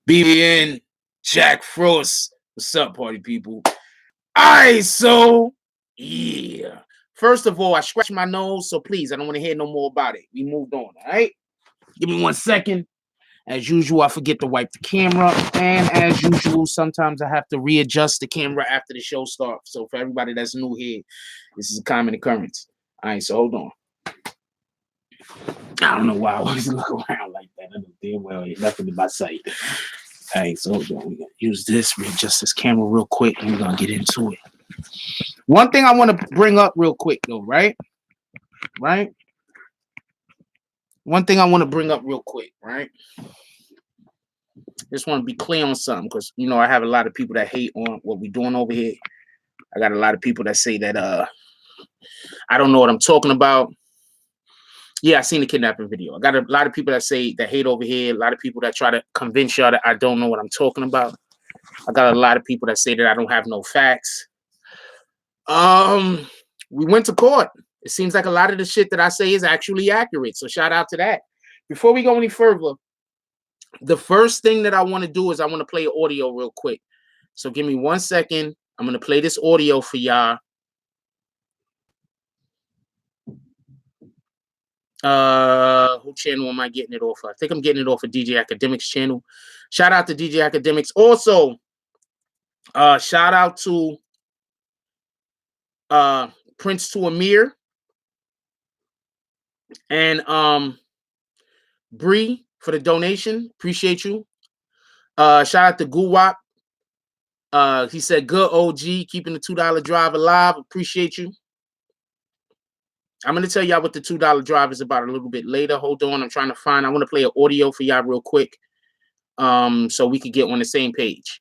BBN, Jack Frost. What's up, party people? Alright, so yeah. First of all, I scratched my nose, so please, I don't want to hear no more about it. We moved on, all right? Give me 1 second. As usual, I forget to wipe the camera, and as usual, sometimes I have to readjust the camera after the show starts. So for everybody that's new here, this is a common occurrence. All right, so hold on. I don't know why I always look around like that. I know damn well ain't nothing in my sight. All right, so hold on. We're gonna use this, readjust this camera real quick, and we're gonna get into it. One thing I want to bring up real quick, though, right? One thing I want to bring up real quick, right? Just want to be clear on something, because you know I have a lot of people that hate on what we're doing over here. I got a lot of people that say that I don't know what I'm talking about. Yeah, I seen the kidnapping video. I got a lot of people that say that hate over here. A lot of people that try to convince y'all that I don't know what I'm talking about. I got a lot of people that say that I don't have no facts. We went to court. It seems like a lot of the shit that I say is actually accurate. So shout out to that. Before we go any further, the first thing that I want to do is I want to play audio real quick. So give me 1 second. I'm going to play this audio for y'all. Who channel am I getting it off of? I think I'm getting it off of DJ Academics channel. Shout out to DJ Academics. Also, shout out to Prince to Amir and Bree for the donation. Appreciate you. Shout out to Guwap. He said, good OG, keeping the $2 drive alive. Appreciate you. I'm going to tell y'all what the $2 drive is about a little bit later. Hold on. I'm trying to find. I want to play an audio for y'all real quick so we could get on the same page.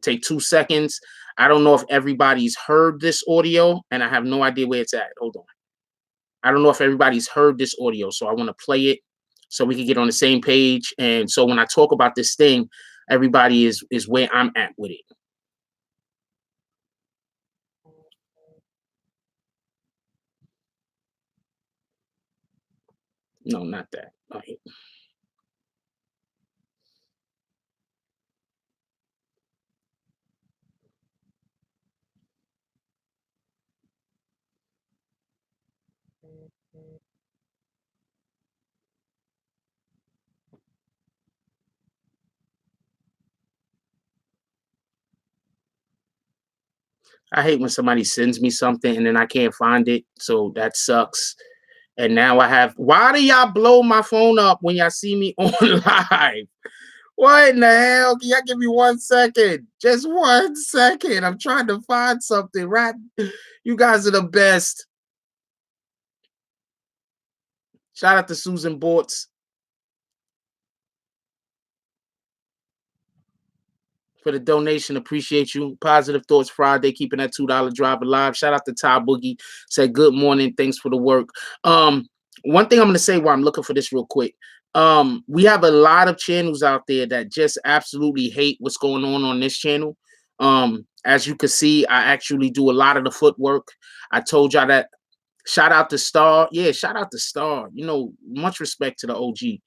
Take 2 seconds. I don't know if everybody's heard this audio, and I have no idea where it's at. Hold on. I don't know if everybody's heard this audio, so I want to play it so we can get on the same page. And so when I talk about this thing, everybody is where I'm at with it. No, not that. All right. I hate when somebody sends me something and then I can't find it. So that sucks. And now I have, why do y'all blow my phone up when y'all see me on live? What in the hell? Can y'all give me 1 second? Just 1 second. I'm trying to find something, right? You guys are the best. Shout out to Susan Bortz for the donation. Appreciate you. Positive Thoughts Friday, keeping that $2 drive alive. Shout out to Ty Boogie. Said good morning. Thanks for the work. One thing I'm going to say while I'm looking for this real quick. We have a lot of channels out there that just absolutely hate what's going on this channel. As you can see, I actually do a lot of the footwork. I told y'all that. Shout out to Star. Yeah, shout out to Star. You know, much respect to the OG.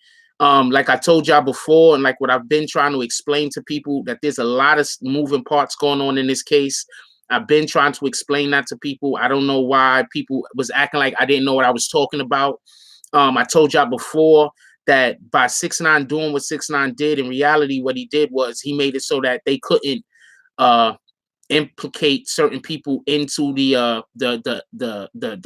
Like I told y'all before, and like what I've been trying to explain to people, that there's a lot of moving parts going on in this case. I've been trying to explain that to people. I don't know why people was acting like I didn't know what I was talking about. I told y'all before that by 6ix9ine doing what 6ix9ine did, in reality, what he did was he made it so that they couldn't implicate certain people into the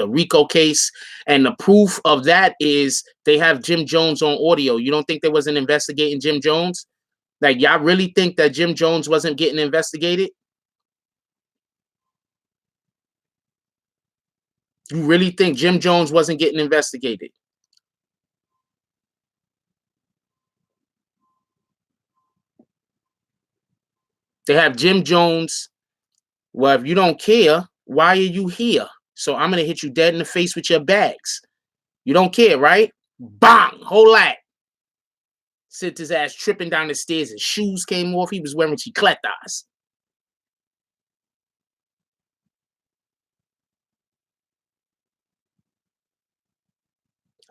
RICO case. And the proof of that is they have Jim Jones on audio. You don't think they wasn't investigating Jim Jones? Like, y'all really think that Jim Jones wasn't getting investigated? You really think Jim Jones wasn't getting investigated? They have Jim Jones. Well, if you don't care, why are you here? So I'm going to hit you dead in the face with your bags. You don't care, right? Bang! Whole lot. Sent his ass tripping down the stairs. His shoes came off. He was wearing chicletas.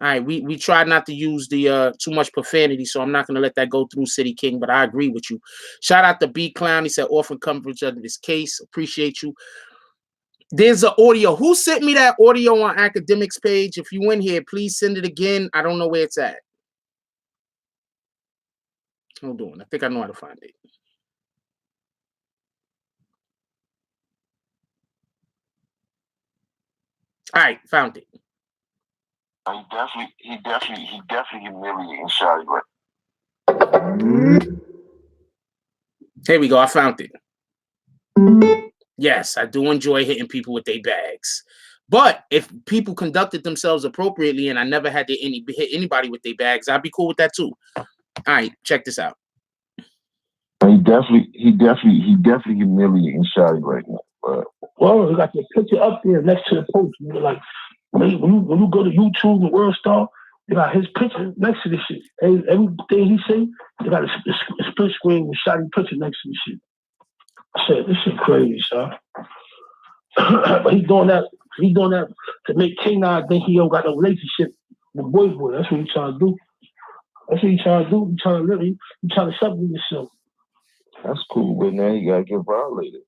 All right, we tried not to use the too much profanity, so I'm not gonna let that go through, City King. But I agree with you. Shout out to B Clown. He said orphan coverage of this case. Appreciate you. There's an audio. Who sent me that audio on academics page? If you in here, please send it again. I don't know where it's at. Hold on. I think I know how to find it. All right, found it. He definitely humiliating Shotty, right? Here we go. I found it. Yes, I do enjoy hitting people with their bags. But if people conducted themselves appropriately and I never had to hit anybody with their bags, I'd be cool with that too. All right, check this out. He definitely humiliating Shotty right now. Well, you got the picture up there next to the post. Like when you go to YouTube and World Star, they got his picture next to the shit. Everything he say, they got a split screen with Shotty picture next to the shit. I said, this shit crazy, son. But he's doing that to make K9 think he don't got no relationship with boy. That's what he's trying to do. He's trying to live. He's trying to separate himself. That's cool, but now he gotta get violated.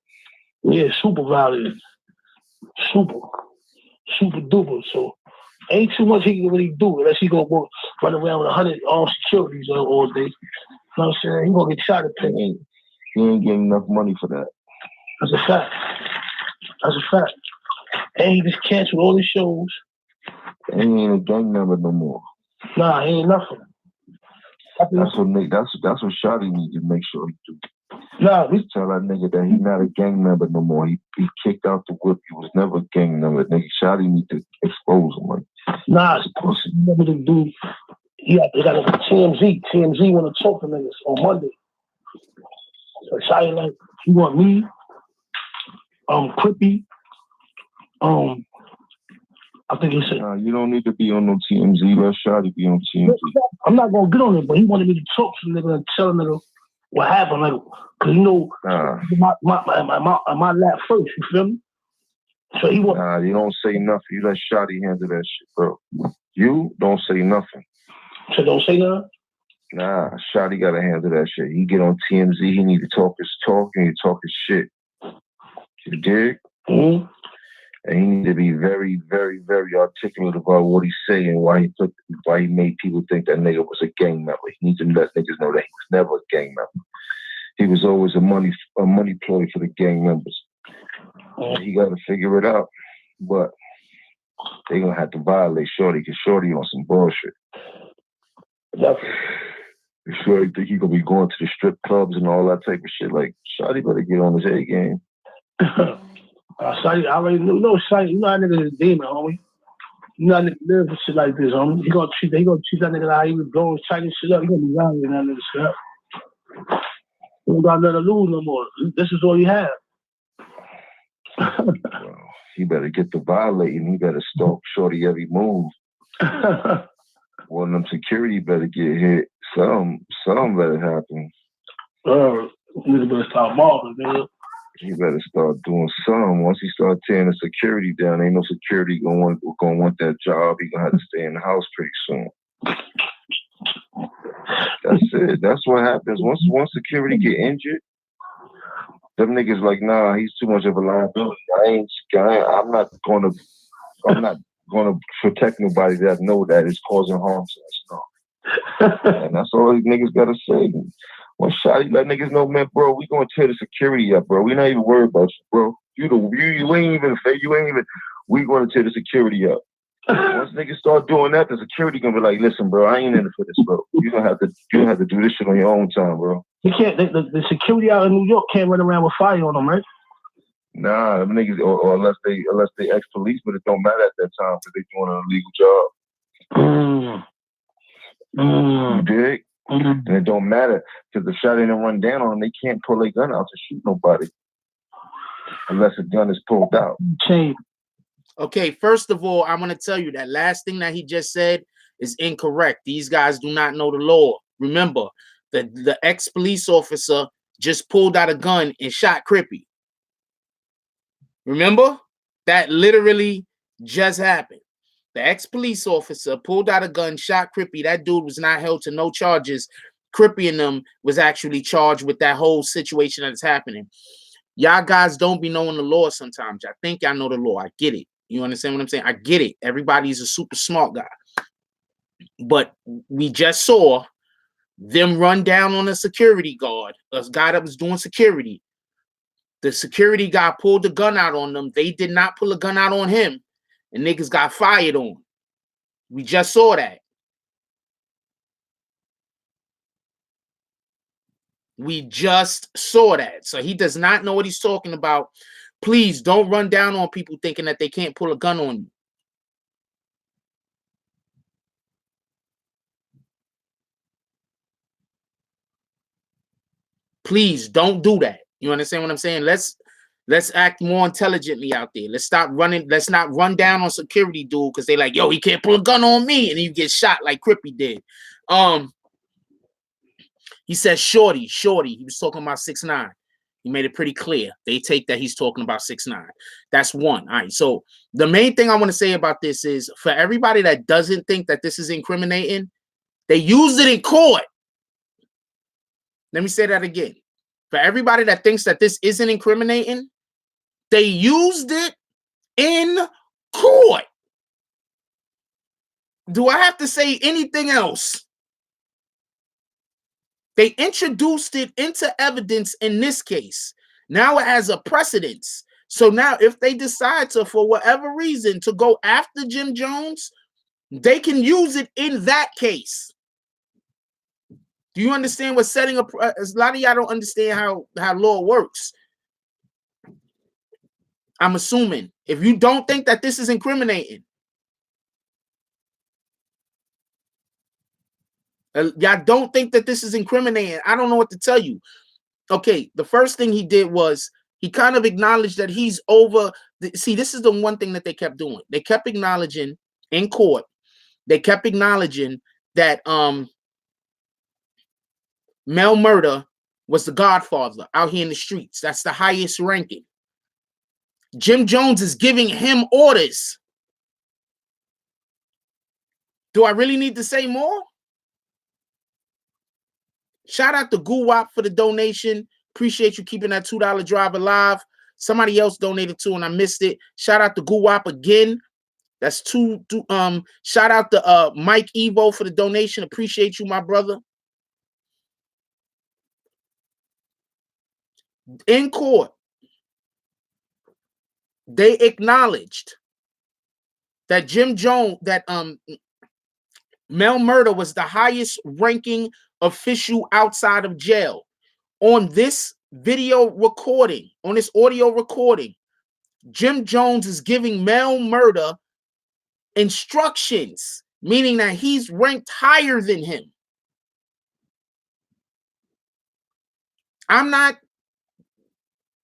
Yeah, super violated. Super duper. So ain't too much he can really do unless he gonna go run around with 100 armed securities all day. You know what I'm saying? He gonna get shot at pay. He ain't getting enough money for that. That's a fact. And he just canceled all his shows. And he ain't a gang member no more. Nah, he ain't nothing. That's what Shotty need to make sure he do. Nah, we tell that nigga that he's not a gang member no more. He kicked out the whip. He was never a gang member. Nigga, Shotty need to expose him. Like, nah, it's supposed to never to do. Yeah, they got a TMZ. TMZ want to talk to niggas on Monday. So Shotty like, you want me? Crippy. I think he said, nah, you don't need to be on no TMZ. Let Shotty be on TMZ. I'm not gonna get on it, but he wanted me to talk to the nigga and tell the nigga what happened, like, cause you know, my lap first, you feel me? So he want. Nah, you don't say nothing. You let Shotty handle that shit, bro. You don't say nothing. So don't say nothing? Nah, Shotty gotta handle that shit. He get on TMZ, he need to talk his talk and he talk his shit. You dig? Mm-hmm. And he need to be very, very, very articulate about what he's saying, why he made people think that nigga was a gang member. He needs to let niggas know that he was never a gang member. He was always a money ploy for the gang members. He got to figure it out. But they gonna have to violate Shorty because Shorty on some bullshit. Shorty think he gonna be going to the strip clubs and all that type of shit. Like, Shorty better get on his A game. Shotty, I already know Shotty, you know that nigga is a demon, homie. You know that nigga live for shit like this, homie. He gonna treat that nigga like he was blowing Chinese shit up. He gonna be violating that nigga shit up. He don't got nothing to lose no more. This is all he have. Well, he better get to violating. He better stalk Shorty every move. One of them security better get hit. Something better happen. Nigga better start mobbing, nigga. He better start doing something. Once he start tearing the security down, ain't no security gonna want that job. He gonna have to stay in the house pretty soon. That's it. That's what happens. Once security get injured, them niggas like, nah, he's too much of a liability. I'm not gonna protect nobody that know that is causing harm to us. No. And that's all these niggas gotta say. Well, Shotty, let niggas know, man, bro, we gonna tear the security up, bro. We not even worried about you, bro. You ain't even, we gonna tear the security up. Once niggas start doing that, the security gonna be like, listen, bro, I ain't in it for this, bro. You gonna have to do this shit on your own time, bro. You can't, the security out in New York can't run around with fire on them, right? Nah, them niggas, or unless they ex-police, but it don't matter at that time because they doing an illegal job. You dig? And it don't matter because the shot ain't run down on them. They can't pull their gun out to shoot nobody unless a gun is pulled out. Okay, first of all, I'm going to tell you that last thing that he just said is incorrect. These guys do not know the law. Remember, the ex-police officer just pulled out a gun and shot Crippy. Remember? That literally just happened. The ex-police officer pulled out a gun, shot Crippy. That dude was not held to no charges. Crippy and them was actually charged with that whole situation that is happening. Y'all guys don't be knowing the law sometimes. I think y'all know the law. I get it. You understand what I'm saying? I get it. Everybody's a super smart guy. But we just saw them run down on a security guard, a guy that was doing security. The security guy pulled the gun out on them. They did not pull a gun out on him. And niggas got fired on. We just saw that. We just saw that. So he does not know what he's talking about. Please don't run down on people thinking that they can't pull a gun on you. Please don't do that. You understand what I'm saying? Let's act more intelligently out there. Let's stop running. Let's not run down on security dude because they like, yo, he can't pull a gun on me, and then you get shot like Crippy did. He said shorty. He was talking about 6'9". He made it pretty clear. They take that he's talking about 6'9". That's one. All right. So the main thing I want to say about this is for everybody that doesn't think that this is incriminating, they used it in court. Let me say that again. For everybody that thinks that this isn't incriminating, they used it in court. Do I have to say anything else? They introduced it into evidence in this case. Now it has a precedence. So now if they decide to, for whatever reason, to go after Jim Jones, they can use it in that case. Do you understand what setting up? A lot of y'all don't understand how law works. I'm assuming. If you don't think that this is incriminating, y'all don't think that this is incriminating, I don't know what to tell you. Okay, the first thing he did was he kind of acknowledged that he's over. See, this is the one thing that they kept doing. They kept acknowledging in court. They kept acknowledging that Mel Murder was the godfather out here in the streets. That's the highest ranking. Jim Jones is giving him orders. Do I really need to say more? Shout out to Guwap for the donation. Appreciate you keeping that $2 drive alive. Somebody else donated too, and I missed it. Shout out to Guwap again. That's two. Shout out to Mike Evo for the donation. Appreciate you, my brother. In court, they acknowledged that Jim Jones, that Mel Murder was the highest ranking official outside of jail. On this video recording, on this audio recording, Jim Jones is giving Mel Murder instructions, meaning that he's ranked higher than him. I'm not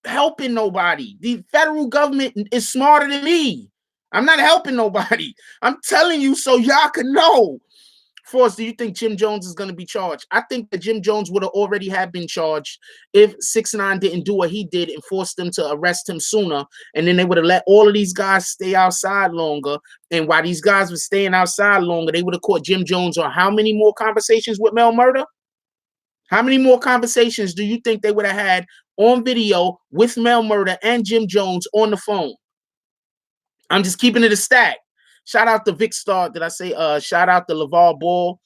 helping nobody. The federal government is smarter than me. I'm not helping nobody. I'm telling you so y'all can know. Force, do you think Jim Jones is going to be charged? I think that Jim Jones would have already have been charged if 6ix9ine didn't do what he did and forced them to arrest him sooner. And then they would have let all of these guys stay outside longer. And while these guys were staying outside longer, they would have caught Jim Jones on how many more conversations with Mel Murder? How many more conversations do you think they would have had on video with Mel Murder and Jim Jones on the phone? I'm just keeping it a stack. Shout out to Vic Star. Did I say shout out to LeVar Ball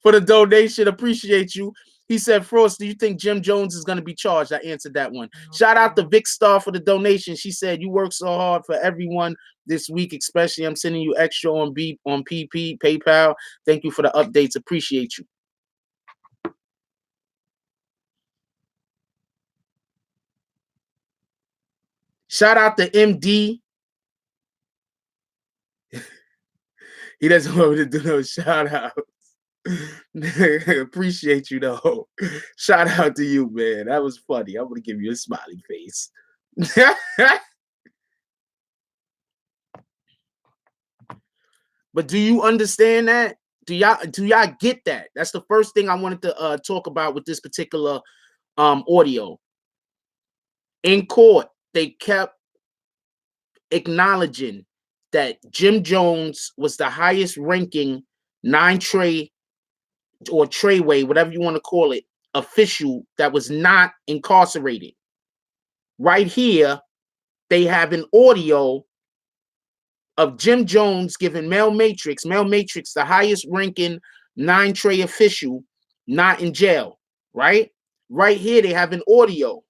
for the donation? Appreciate you. He said, Frost, do you think Jim Jones is going to be charged? I answered that one. Shout out to Vic Star for the donation. She said, you work so hard for everyone this week, especially I'm sending you extra on PP, PayPal. Thank you for the updates. Appreciate you. Shout out to MD. He doesn't want me to do no shout outs. Appreciate you though. Shout out to you, man. That was funny. I'm gonna give you a smiley face. But do you understand that? Do y'all get that? That's the first thing I wanted to talk about with this particular audio. In court, they kept acknowledging that Jim Jones was the highest ranking 9 Trey or Treyway, whatever you want to call it, official that was not incarcerated. Right here, they have an audio of Jim Jones giving Mel Matrix, the highest ranking 9 Trey official, not in jail, right? Right here, they have an audio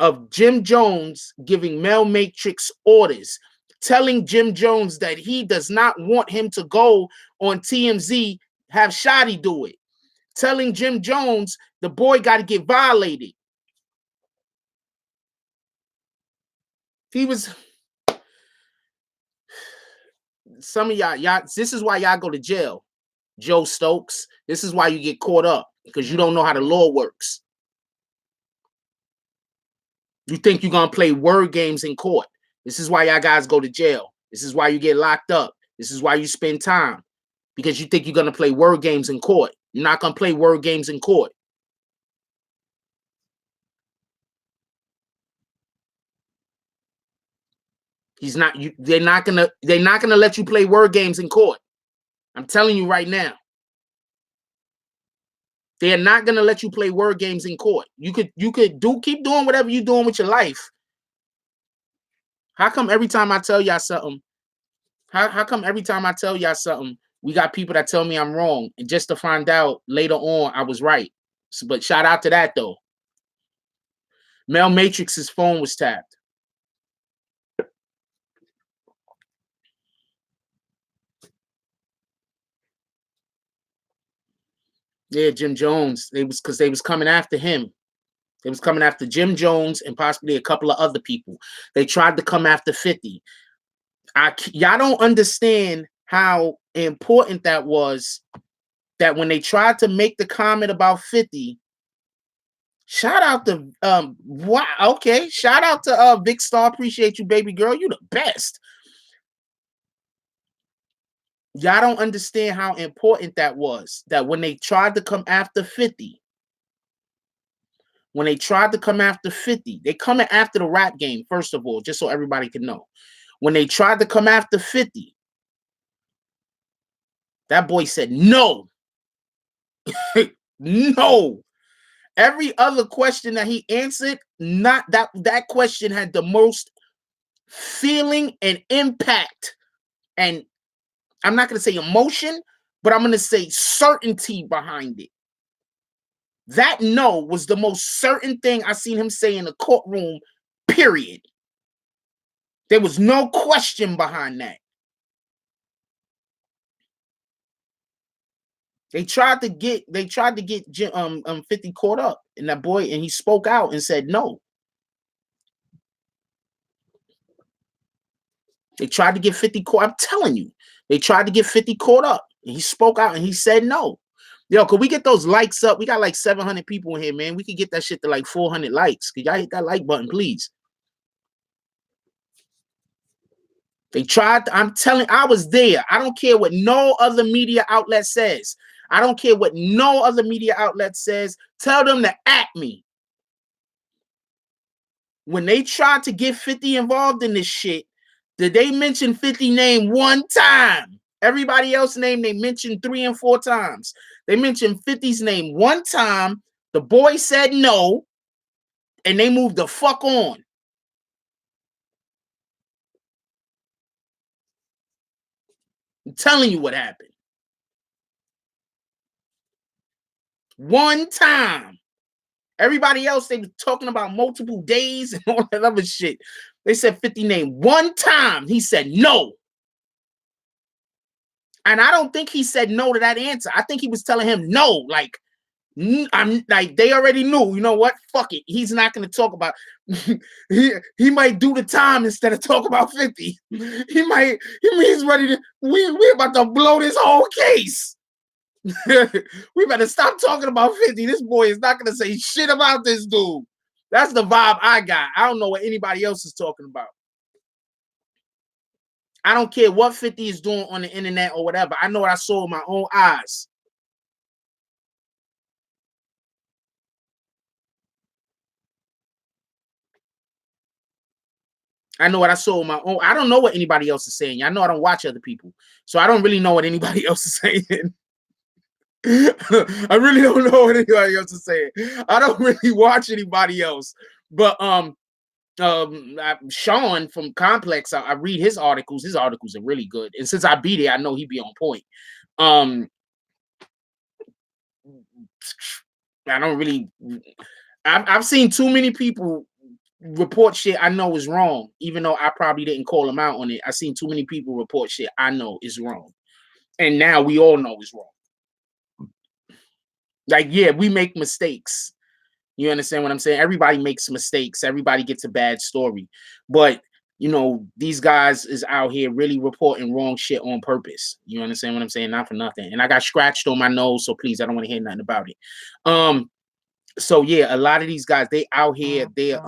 of Jim Jones giving Mel Matrix orders, telling Jim Jones that he does not want him to go on TMZ, have Shotty do it. Telling Jim Jones the boy got to get violated. He was... Some of y'all, this is why y'all go to jail, Joe Stokes. This is why you get caught up, because you don't know how the law works. You think you're going to play word games in court. This is why y'all guys go to jail. This is why you get locked up. This is why you spend time, because you think you're going to play word games in court. You're not going to play word games in court. He's not, they're not gonna let you play word games in court. I'm telling you right now. They're not gonna let you play word games in court. You could keep doing whatever you're doing with your life. How come every time I tell y'all something, how come every time I tell y'all something, we got people that tell me I'm wrong, and just to find out later on I was right. But shout out to that though. Mel Matrix's phone was tapped. Yeah, Jim Jones. They was coming after him. They was coming after Jim Jones and possibly a couple of other people. They tried to come after 50. Y'all don't understand how important that was, that when they tried to make the comment about 50, shout out to wow, okay, shout out to Big Star. Appreciate you, baby girl. You the best. Y'all don't understand how important that was, that when they tried to come after 50, they coming after the rap game, first of all, just so everybody can know. When they tried to come after 50, that boy said no. No. Every other question that he answered, not that question had the most feeling and impact, and I'm not going to say emotion, but I'm going to say certainty behind it. That no was the most certain thing I seen him say in the courtroom, period. There was no question behind that. They tried to get 50 caught up in that boy, and he spoke out and said no. They tried to get 50 caught. I'm telling you, they tried to get 50 caught up, and he spoke out and he said no. Yo, could we get those likes up? We got like 700 people in here, man. We could get that shit to like 400 likes. Could y'all hit that like button, please? They tried. I was there. I don't care what no other media outlet says. I don't care what no other media outlet says. Tell them to at me. When they tried to get 50 involved in this shit, did they mention 50 name one time? Everybody else's name they mentioned 3 and 4 times. They mentioned 50's name one time. The boy said no, and they moved the fuck on. I'm telling you what happened. One time. Everybody else, they were talking about multiple days and all that other shit. They said 50 name one time. He said no. And I don't think he said no to that answer. I think he was telling him no. Like, I'm like, they already knew, you know what? Fuck it. He's not going to talk about he might do the time instead of talk about 50. He's ready to, we about to blow this whole case. We better stop talking about 50. This boy is not going to say shit about this dude. That's the vibe I got. I don't know what anybody else is talking about. I don't care what 50 is doing on the internet or whatever. I know what I saw with my own eyes. I know what I saw on my own. I don't know what anybody else is saying. I know I don't watch other people, so I don't really know what anybody else is saying. I really don't know what anybody else is saying. I don't really watch anybody else. But Sean from Complex, I read his articles. His articles are really good. And since I be there, I know he be on point. I don't really. I've seen too many people report shit I know is wrong, even though I probably didn't call them out on it. I've seen too many people report shit I know is wrong, and now we all know is wrong. Like, yeah, we make mistakes. You understand what I'm saying? Everybody makes mistakes. Everybody gets a bad story, but you know, these guys is out here really reporting wrong shit on purpose. You understand what I'm saying? Not for nothing. And I got scratched on my nose, so please, I don't want to hear nothing about it. So yeah, a lot of these guys, they out here, they're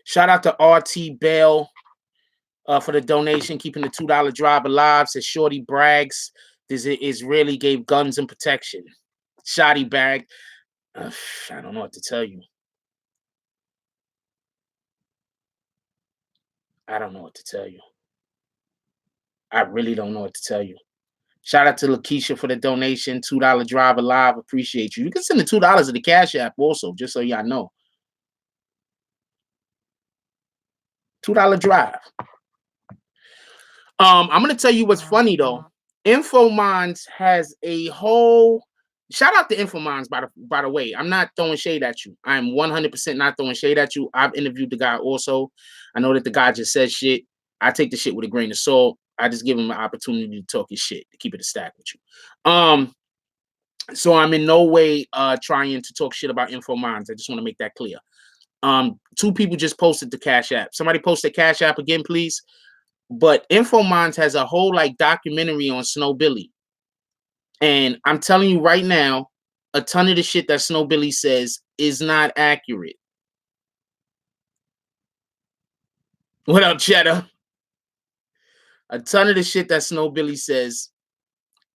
shout out to RT Bell for the donation, keeping the $2 drive alive. Says Shorty brags this Israeli gave guns and protection. Shoddy bag. I don't know what to tell you. I don't know what to tell you. I really don't know what to tell you. Shout out to Lakeisha for the donation. $2 drive alive. Appreciate you. You can send the $2 to the Cash App also, just so y'all know. $2 drive. I'm gonna tell you what's funny though. Infominds has a whole shout out to Infominds by the way. I'm not throwing shade at you. I'm 100% not throwing shade at you. I've interviewed the guy also. I know that the guy just says shit. I take the shit with a grain of salt. I just give him an opportunity to talk his shit, to keep it a stack with you. So I'm in no way trying to talk shit about Infominds. I just want to make that clear. Two people just posted the Cash App. Somebody post the Cash App again, please. But Infominds has a whole like documentary on Snow Billy. And I'm telling you right now, a ton of the shit that Snow Billy says is not accurate. What up, Cheddar? A ton of the shit that Snow Billy says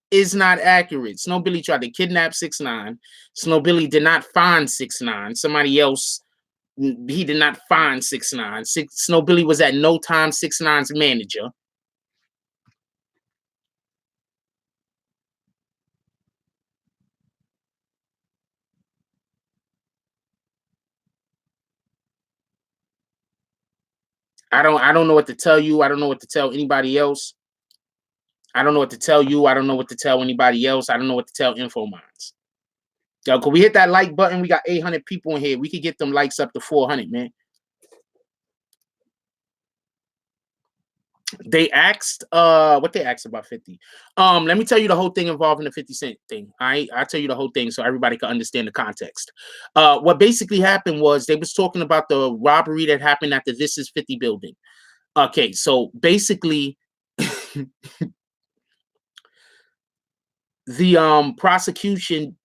is not accurate. Snow Billy tried to kidnap 6ix9ine. Snow Billy did not find 6ix9ine. Somebody else, he did not find 6ix9ine. Snow Billy was at no time 6ix9ine's manager. I don't know what to tell you. I don't know what to tell anybody else. I don't know what to tell you. I don't know what to tell anybody else. I don't know what to tell Infominds. Yo, could we hit that like button? We got 800 people in here. We could get them likes up to 400, man. They asked, what they asked about 50. Let me tell you the whole thing involving the 50 Cent thing. I'll tell you the whole thing so everybody can understand the context. What basically happened was they was talking about the robbery that happened at the This Is 50 building. Okay, so basically the prosecution,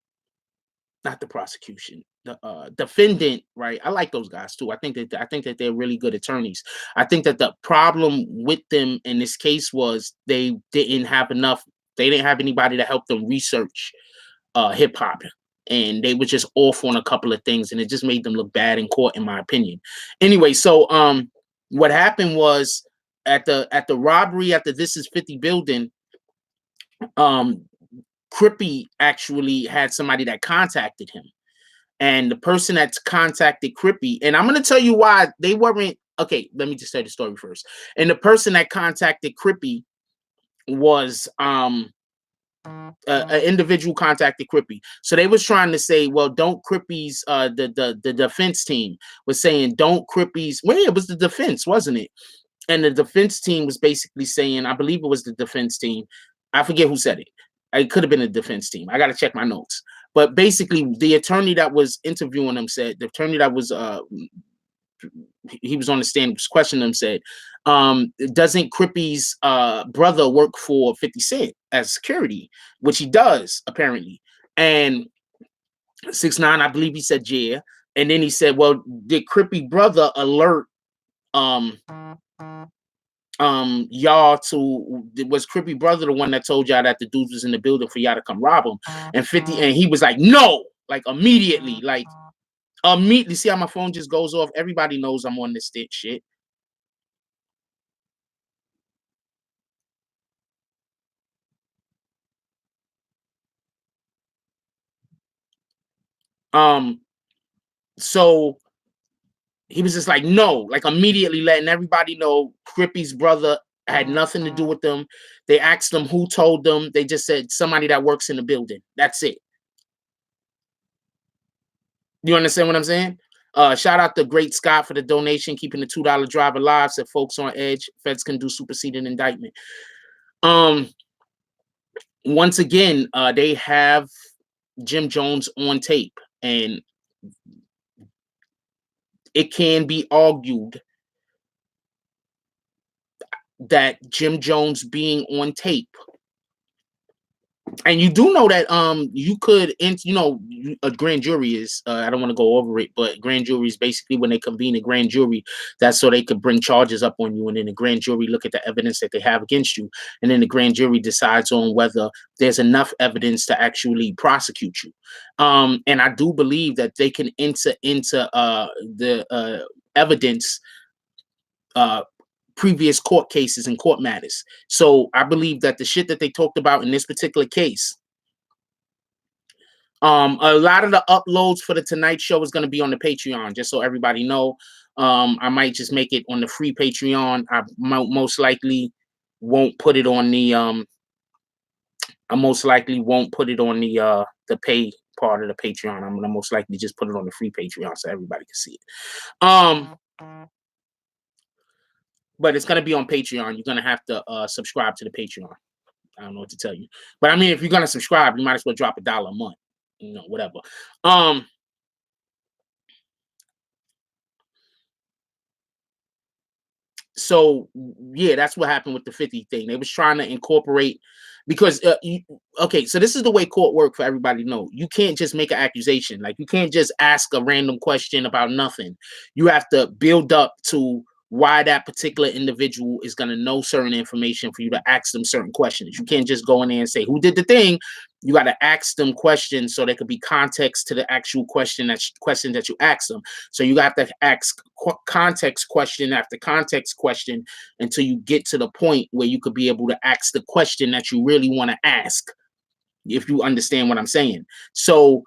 not the prosecution, the defendant, right? I like those guys too. I think that they're really good attorneys. I think that the problem with them in this case was they didn't have anybody to help them research hip hop. And they were just off on a couple of things, and it just made them look bad in court, in my opinion. Anyway, so what happened was at the robbery at the This Is 50 building, Crippy actually had somebody that contacted him. And the person that's contacted Crippy, and I'm going to tell you why they weren't, okay, let me just tell the story first. And the person that contacted Crippy was an individual contacted Crippy. So they was trying to say, well, don't Crippy's, the defense team was saying, don't Crippy's, well, it was the defense, wasn't it? And the defense team was basically saying, I believe it was the defense team. I forget who said it. It could have been a defense team. I got to check my notes. But basically, the attorney that was interviewing him said, the attorney that was, he was on the stand, was questioning him, said, doesn't Crippy's brother work for 50 Cent as security? Which he does, apparently. And 6ix9ine, I believe he said, yeah. And then he said, well, did Crippy brother alert y'all to, was Crippy brother the one that told y'all that the dudes was in the building for y'all to come rob him? And 50, and he was like, no, like immediately, immediately. See how my phone just goes off? Everybody knows I'm on this shit. So he was just like, no, like immediately letting everybody know Crippy's brother had nothing to do with them. They asked them who told them. They just said somebody that works in the building. That's it. You understand what I'm saying? Shout out to Great Scott for the donation, keeping the $2 drive alive. Said folks on edge. Feds can do superseding indictment. Once again, they have Jim Jones on tape, and it can be argued that Jim Jones being on tape, and you do know that you could, you know, a grand jury is, I don't want to go over it, but grand jury is basically when they convene a grand jury, that's so they could bring charges up on you, and then the grand jury look at the evidence that they have against you, and then the grand jury decides on whether there's enough evidence to actually prosecute you. And I do believe that they can enter into the evidence, previous court cases and court matters. So I believe that the shit that they talked about in this particular case, a lot of the uploads for the Tonight Show is going to be on the Patreon, just so everybody know. I might just make it on the free Patreon. I most likely won't put it on the the pay part of the Patreon. I'm gonna most likely just put it on the free Patreon so everybody can see it. But it's going to be on Patreon. You're going to have to subscribe to the Patreon. I don't know what to tell you. But I mean, if you're going to subscribe, you might as well drop $1 a month. You know, whatever. So, yeah, that's what happened with the 50 thing. They was trying to incorporate, because, okay, so this is the way court work for everybody to know. You can't just make an accusation. Like, you can't just ask a random question about nothing. You have to build up to why that particular individual is going to know certain information for you to ask them certain questions. You can't just go in there and say, who did the thing? You got to ask them questions so there could be context to the actual question that you ask them. So you got to ask context question after context question until you get to the point where you could be able to ask the question that you really want to ask, if you understand what I'm saying. So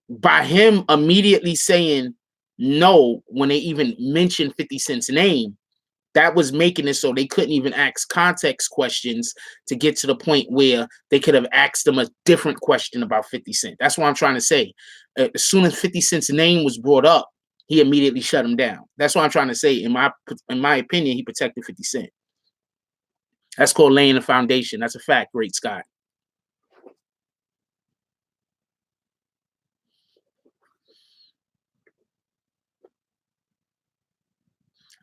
by him immediately saying no when they even mentioned 50 Cent's name, that was making it so they couldn't even ask context questions to get to the point where they could have asked them a different question about 50 Cent. That's what I'm trying to say. As soon as 50 Cent's name was brought up, he immediately shut him down. That's what I'm trying to say. In my opinion, he protected 50 Cent. That's called laying the foundation. That's a fact, Great Scott.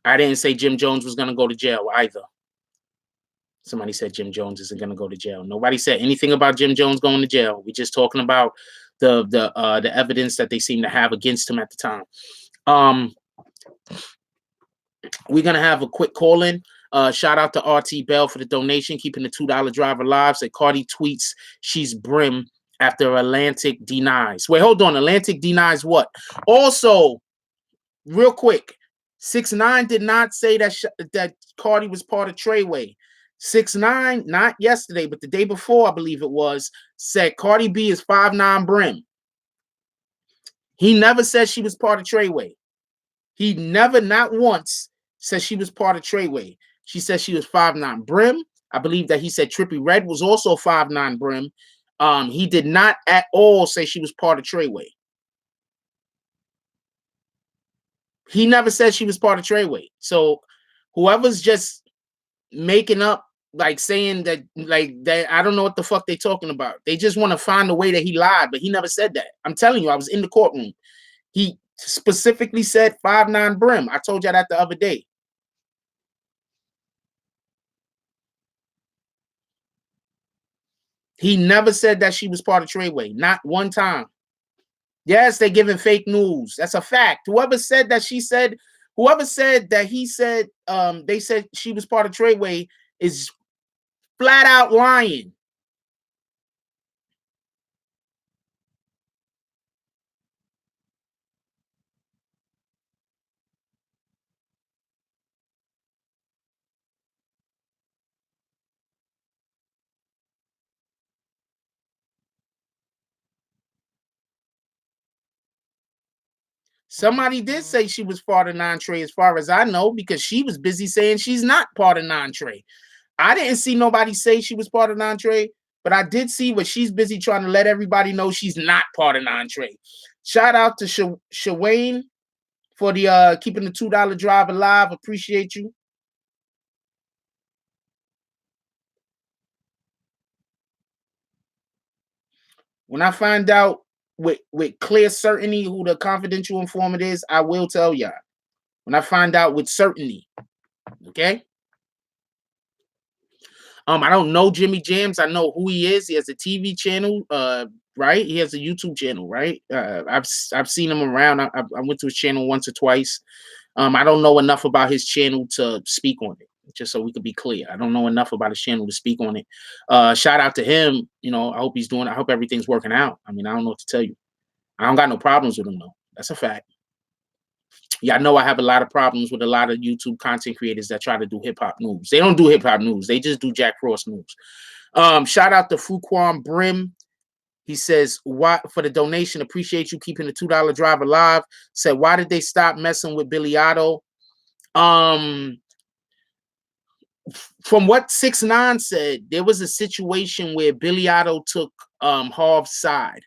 I didn't say Jim Jones was going to go to jail either. Somebody said Jim Jones isn't going to go to jail. Nobody said anything about Jim Jones going to jail. We're just talking about the evidence that they seem to have against him at the time. We're going to have a quick call-in. Shout out to RT Bell for the donation, keeping the $2 drive alive. Said Cardi tweets she's brim after Atlantic denies. Wait, hold on. Atlantic denies what? Also, real quick, 6ix9ine did not say that Cardi was part of Treyway. 6ix9ine, not yesterday, but the day before, I believe it was, said Cardi B is 5'9" brim. He never said she was part of Treyway. He never, not once, said she was part of Treyway. She said she was 5'9" brim. I believe that he said Trippie Redd was also 5'9" brim. He did not at all say she was part of Treyway. He never said she was part of Treyway. So whoever's just making up, like saying that, like that, I don't know what the fuck they talking about. They just want to find a way that he lied, but he never said that. I'm telling you, I was in the courtroom. He specifically said 5'9" brim. I told you that the other day. He never said that she was part of Treyway. Not one time. Yes, they're giving fake news. That's a fact. Whoever said that she said whoever said that he said they said she was part of Treyway is flat out lying. Somebody did say she was part of Nine Trey, as far as I know, because she was busy saying she's not part of Nine Trey. I didn't see nobody say she was part of Nine Trey, but I did see what she's busy trying to let everybody know she's not part of Nine Trey. Shout out to Shawayne for the keeping the $2 drive alive. Appreciate you. When I find out with clear certainty who the confidential informant is, I will tell y'all. When I find out with certainty, okay? I don't know Jimmy Jams. I know who he is. He has a TV channel, right? He has a YouTube channel, right? I've seen him around. I went to his channel once or twice. I don't know enough about his channel to speak on it. Just so we could be clear, I don't know enough about his channel to speak on it. Shout out to him. You know, I hope he's doing. I hope everything's working out. I mean, I don't know what to tell you. I don't got no problems with him though. That's a fact. Yeah, I know I have a lot of problems with a lot of YouTube content creators that try to do hip hop news. They don't do hip hop news. They just do Jack Frost news. Shout out to Fuquan Brim. He says, "Why for the donation? Appreciate you keeping the $2 drive alive." Said, "Why did they stop messing with Billy Otto?" From what 6ix9ine said, there was a situation where Billy Otto took Harv's side.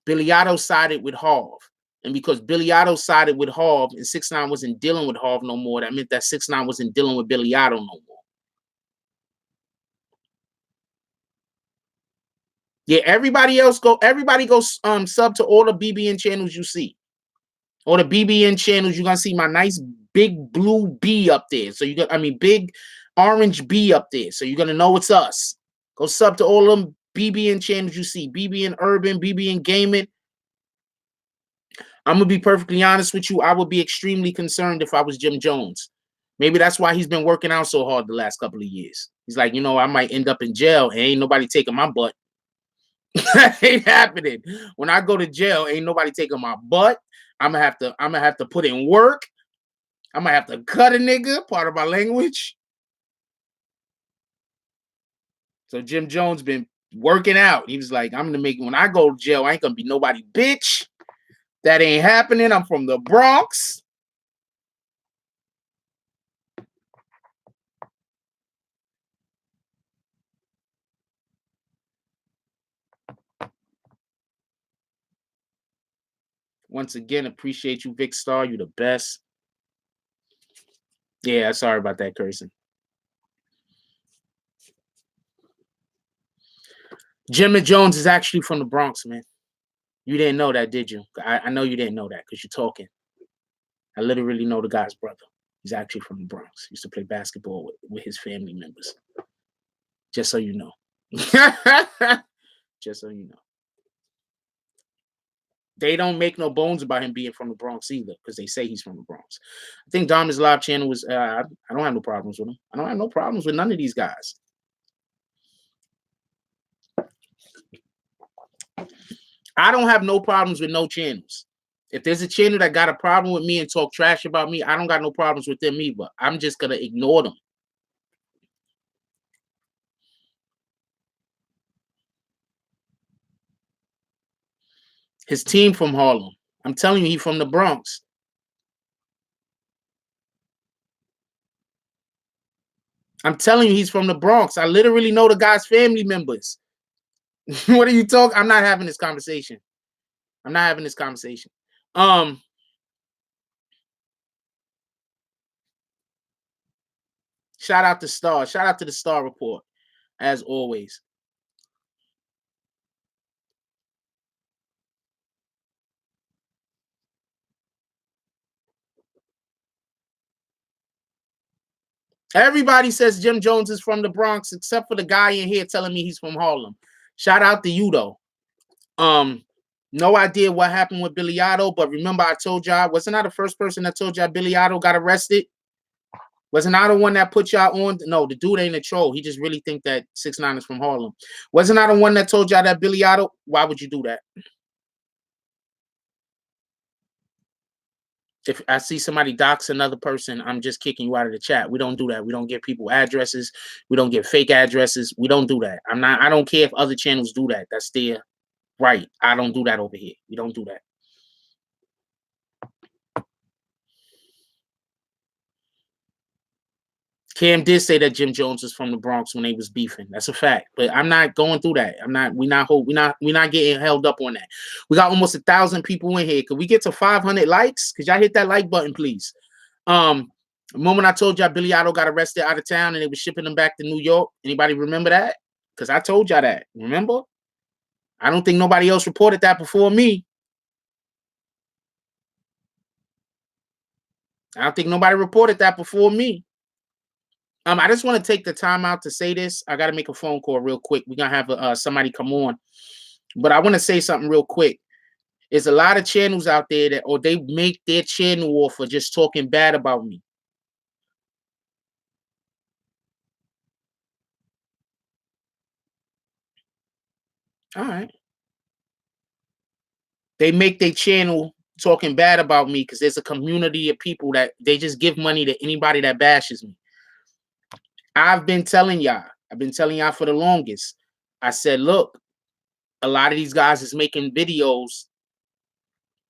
Billy Otto sided with Harv. And because Billy Otto sided with Harv and 6ix9ine wasn't dealing with Harv no more, that meant that 6ix9ine wasn't dealing with Billy Otto no more. Yeah, everybody goes sub to all the BBN channels you see. All the BBN channels, you're gonna see my nice big blue B up there. So big orange B up there. So you're gonna know it's us. Go sub to all them BBN channels you see. BBN Urban, BBN Gaming. I'm gonna be perfectly honest with you. I would be extremely concerned if I was Jim Jones. Maybe that's why he's been working out so hard the last couple of years. He's like, I might end up in jail and ain't nobody taking my butt. That ain't happening. When I go to jail, ain't nobody taking my butt. I'm gonna have to put in work. I'm gonna have to cut a nigga, part of my language. So Jim Jones been working out. He was like, I'm gonna make when I go to jail, I ain't gonna be nobody bitch. That ain't happening. I'm from the Bronx. Once again, appreciate you, Vic Star. You the best. Yeah, sorry about that cursing. Jimmy Jones is actually from the Bronx, man. You didn't know that, did you? I know you didn't know that because you're talking. I literally know the guy's brother. He's actually from the Bronx. He used to play basketball with his family members. Just so you know. Just so you know. They don't make no bones about him being from the Bronx either, because they say he's from the Bronx. I think Dom's live channel was. I don't have no problems with him. I don't have no problems with none of these guys. I don't have no problems with no channels. If there's a channel that got a problem with me and talk trash about me, I don't got no problems with them either. I'm just gonna ignore them. His team from Harlem. I'm telling you, he's from the Bronx. I'm telling you, he's from the Bronx. I literally know the guy's family members. What are you talking? I'm not having this conversation. I'm not having this conversation. Shout out to Star. Shout out to the Star Report, as always. Everybody says Jim Jones is from the Bronx, except for the guy in here telling me he's from Harlem. Shout out to you though. No idea what happened with Billy Otto, but remember I told y'all, wasn't I the first person that told y'all Billy Otto got arrested? Wasn't I the one that put y'all on? No, the dude ain't a troll. He just really think that 6ix9ine is from Harlem. Wasn't I the one that told y'all that Billy Otto? Why would you do that? If I see somebody dox another person, I'm just kicking you out of the chat. We don't do that. We don't give people addresses. We don't give fake addresses. We don't do that. I don't care if other channels do that. That's their right. I don't do that over here. We don't do that. Cam did say that Jim Jones was from the Bronx when they was beefing. That's a fact. But I'm not going through that. We're not getting held up on that. We got almost 1,000 people in here. Could we get to 500 likes? Could y'all hit that like button, please? The moment I told y'all Billy Otto got arrested out of town and they were shipping him back to New York. Anybody remember that? Because I told y'all that. Remember? I don't think nobody else reported that before me. I don't think nobody reported that before me. I just want to take the time out to say this. I got to make a phone call real quick. We're going to have somebody come on. But I want to say something real quick. There's a lot of channels out there that, or they make their channel off for just talking bad about me. All right. They make their channel talking bad about me because there's a community of people that they just give money to anybody that bashes me. I've been telling y'all for the longest. I said, look, a lot of these guys is making videos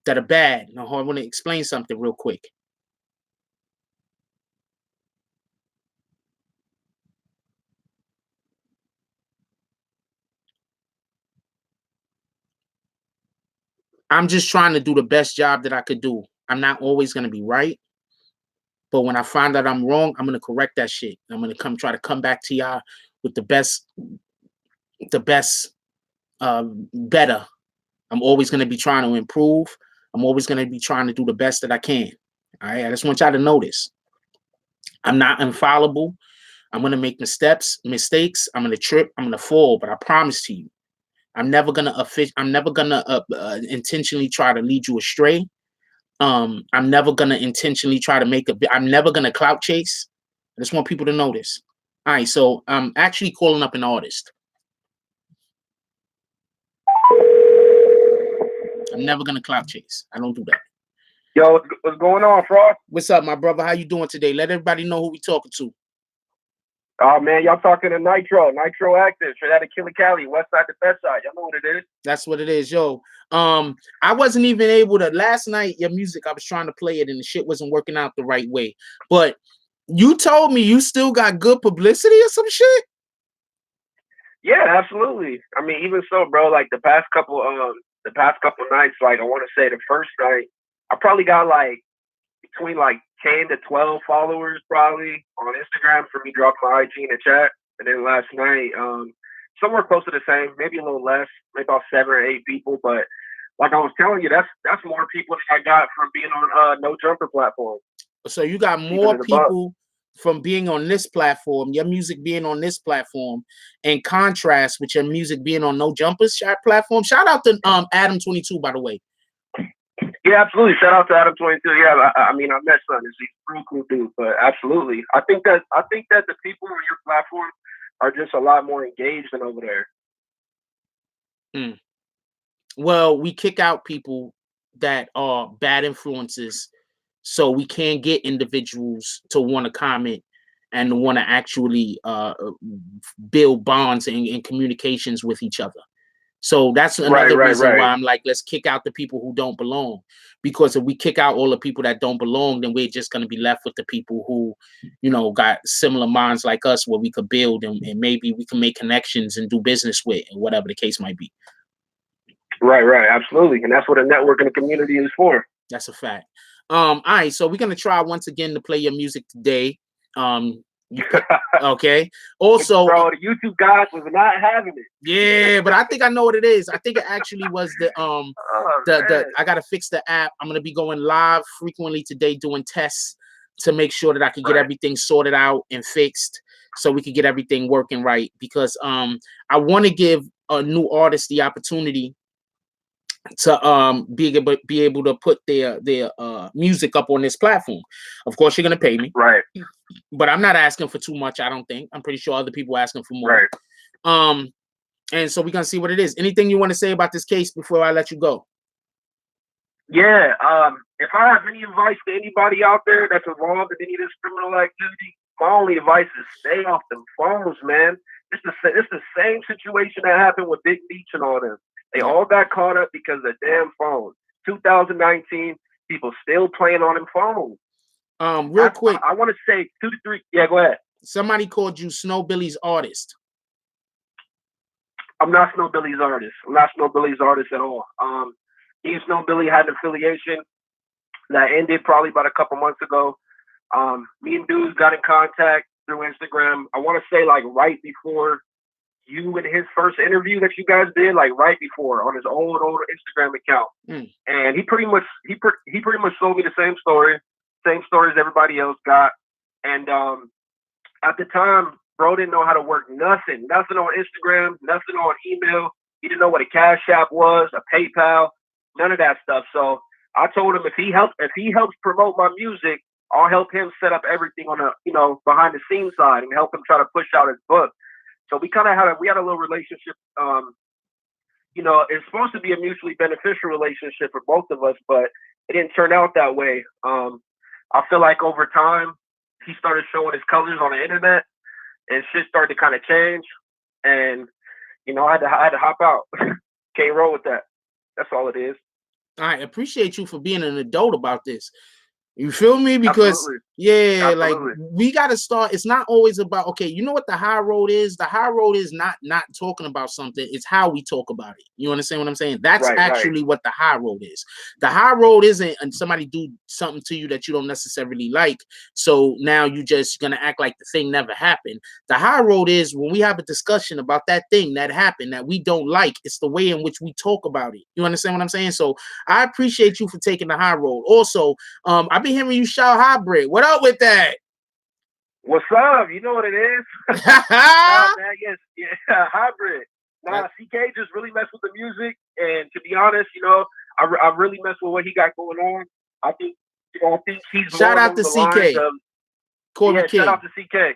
that are bad. Now, I want to explain something real quick. I'm just trying to do the best job that I could do. I'm not always going to be right. But when I find out I'm wrong, I'm going to correct that shit. I'm going to try to come back to y'all with the best, better. I'm always going to be trying to improve. I'm always going to be trying to do the best that I can. All right. I just want y'all to know this. I'm not infallible. I'm going to make mistakes. I'm going to trip. I'm going to fall. But I promise to you, I'm never going to intentionally try to lead you astray. I'm never going to intentionally try to I'm never going to clout chase. I just want people to know this. All right. So I'm actually calling up an artist. I'm never going to clout chase. I don't do that. Yo, what's going on, Frost? What's up, my brother? How you doing today? Let everybody know who we talking to. Oh, man, y'all talking to Nitro Active, straight out of Killer Cali, west side to best side. Y'all know what it is. That's what it is, yo. I wasn't even able to, last night, your music, I was trying to play it and the shit wasn't working out the right way. But you told me you still got good publicity or some shit? Yeah, absolutely. I mean, even so, bro, like the past couple nights, like I want to say the first night, I probably got like between like 10 to 12 followers probably on Instagram for me dropping my IG in the chat. And then last night, somewhere close to the same, maybe a little less, maybe about 7 or 8 people. But like I was telling you, that's more people than I got from being on No Jumper platform. So you got more people from being on this platform, your music being on this platform, in contrast with your music being on No Jumpers platform. Shout out to Adam22, by the way. Yeah, absolutely. Shout out to Adam22. Yeah, I mean, I met Son. He's a real cool dude, but absolutely. I think that the people on your platform are just a lot more engaged than over there. Well, we kick out people that are bad influences, so we can't get individuals to want to comment and to want to actually build bonds and communications with each other. So that's another reason why I'm like, let's kick out the people who don't belong. Because if we kick out all the people that don't belong, then we're just going to be left with the people who, you know, got similar minds like us, where we could build and maybe we can make connections and do business with, and whatever the case might be. Right, absolutely. And that's what a network and a community is for. That's a fact. All right, so we're going to try once again to play your music today. Okay. Also, bro, the YouTube guys was not having it. Yeah, but I think I know what it is. I think it actually was the I gotta fix the app. I'm gonna be going live frequently today doing tests to make sure that I can get everything sorted out and fixed so we can get everything working right. Because I want to give a new artist the opportunity to be able to put their music up on this platform. Of course, you're gonna pay me, Right. but I'm not asking for too much. I don't think. I'm pretty sure other people are asking for more. Right. And so we're gonna see what it is. Anything you want to say about this case before I let you go? Yeah. If I have any advice to anybody out there that's involved in any of this criminal activity, my only advice is stay off them phones, man. It's the same situation that happened with Big Beatz and all them. They all got caught up because of the damn phone. 2019, people still playing on them phones. Real quick, I want to say 2 to 3. Yeah, go ahead. Somebody called you Snow Billy's artist. I'm not Snow Billy's artist. I'm not Snow Billy's artist at all. Me and Snow Billy had an affiliation that ended probably about a couple months ago. Me and dudes got in contact through Instagram. I want to say like right before you and his first interview that you guys did, like right before on his old Instagram account. And he pretty much sold me the same story as everybody else got. And at the time, bro didn't know how to work nothing on Instagram, nothing on email. He didn't know what a Cash App was, a PayPal, none of that stuff. So I told him if he helps promote my music, I'll help him set up everything on a behind the scenes side and help him try to push out his book. So we kind of had a little relationship. It's supposed to be a mutually beneficial relationship for both of us, but it didn't turn out that way. I feel like over time he started showing his colors on the internet, and shit started to kind of change. And I had to hop out. Can't roll with that. That's all it is. I appreciate you for being an adult about this. You feel me? Because Absolutely. like we got to start. It's not always about, okay, you know what the high road is? The high road is not talking about something. It's how we talk about it. You understand what I'm saying? That's actually what the high road is. The high road isn't and somebody do something to you that you don't necessarily like. So now you just going to act like the thing never happened. The high road is when we have a discussion about that thing that happened that we don't like. It's the way in which we talk about it. You understand what I'm saying? So I appreciate you for taking the high road. Also, I've been hearing you shout hybrid. What up with that? What's up? You know what it is. Nah, man, yes, yeah, hybrid. Nah, CK just really messed with the music, and to be honest, I really mess with what he got going on. I think he's shout more out to CK. Corey King. Shout out to CK.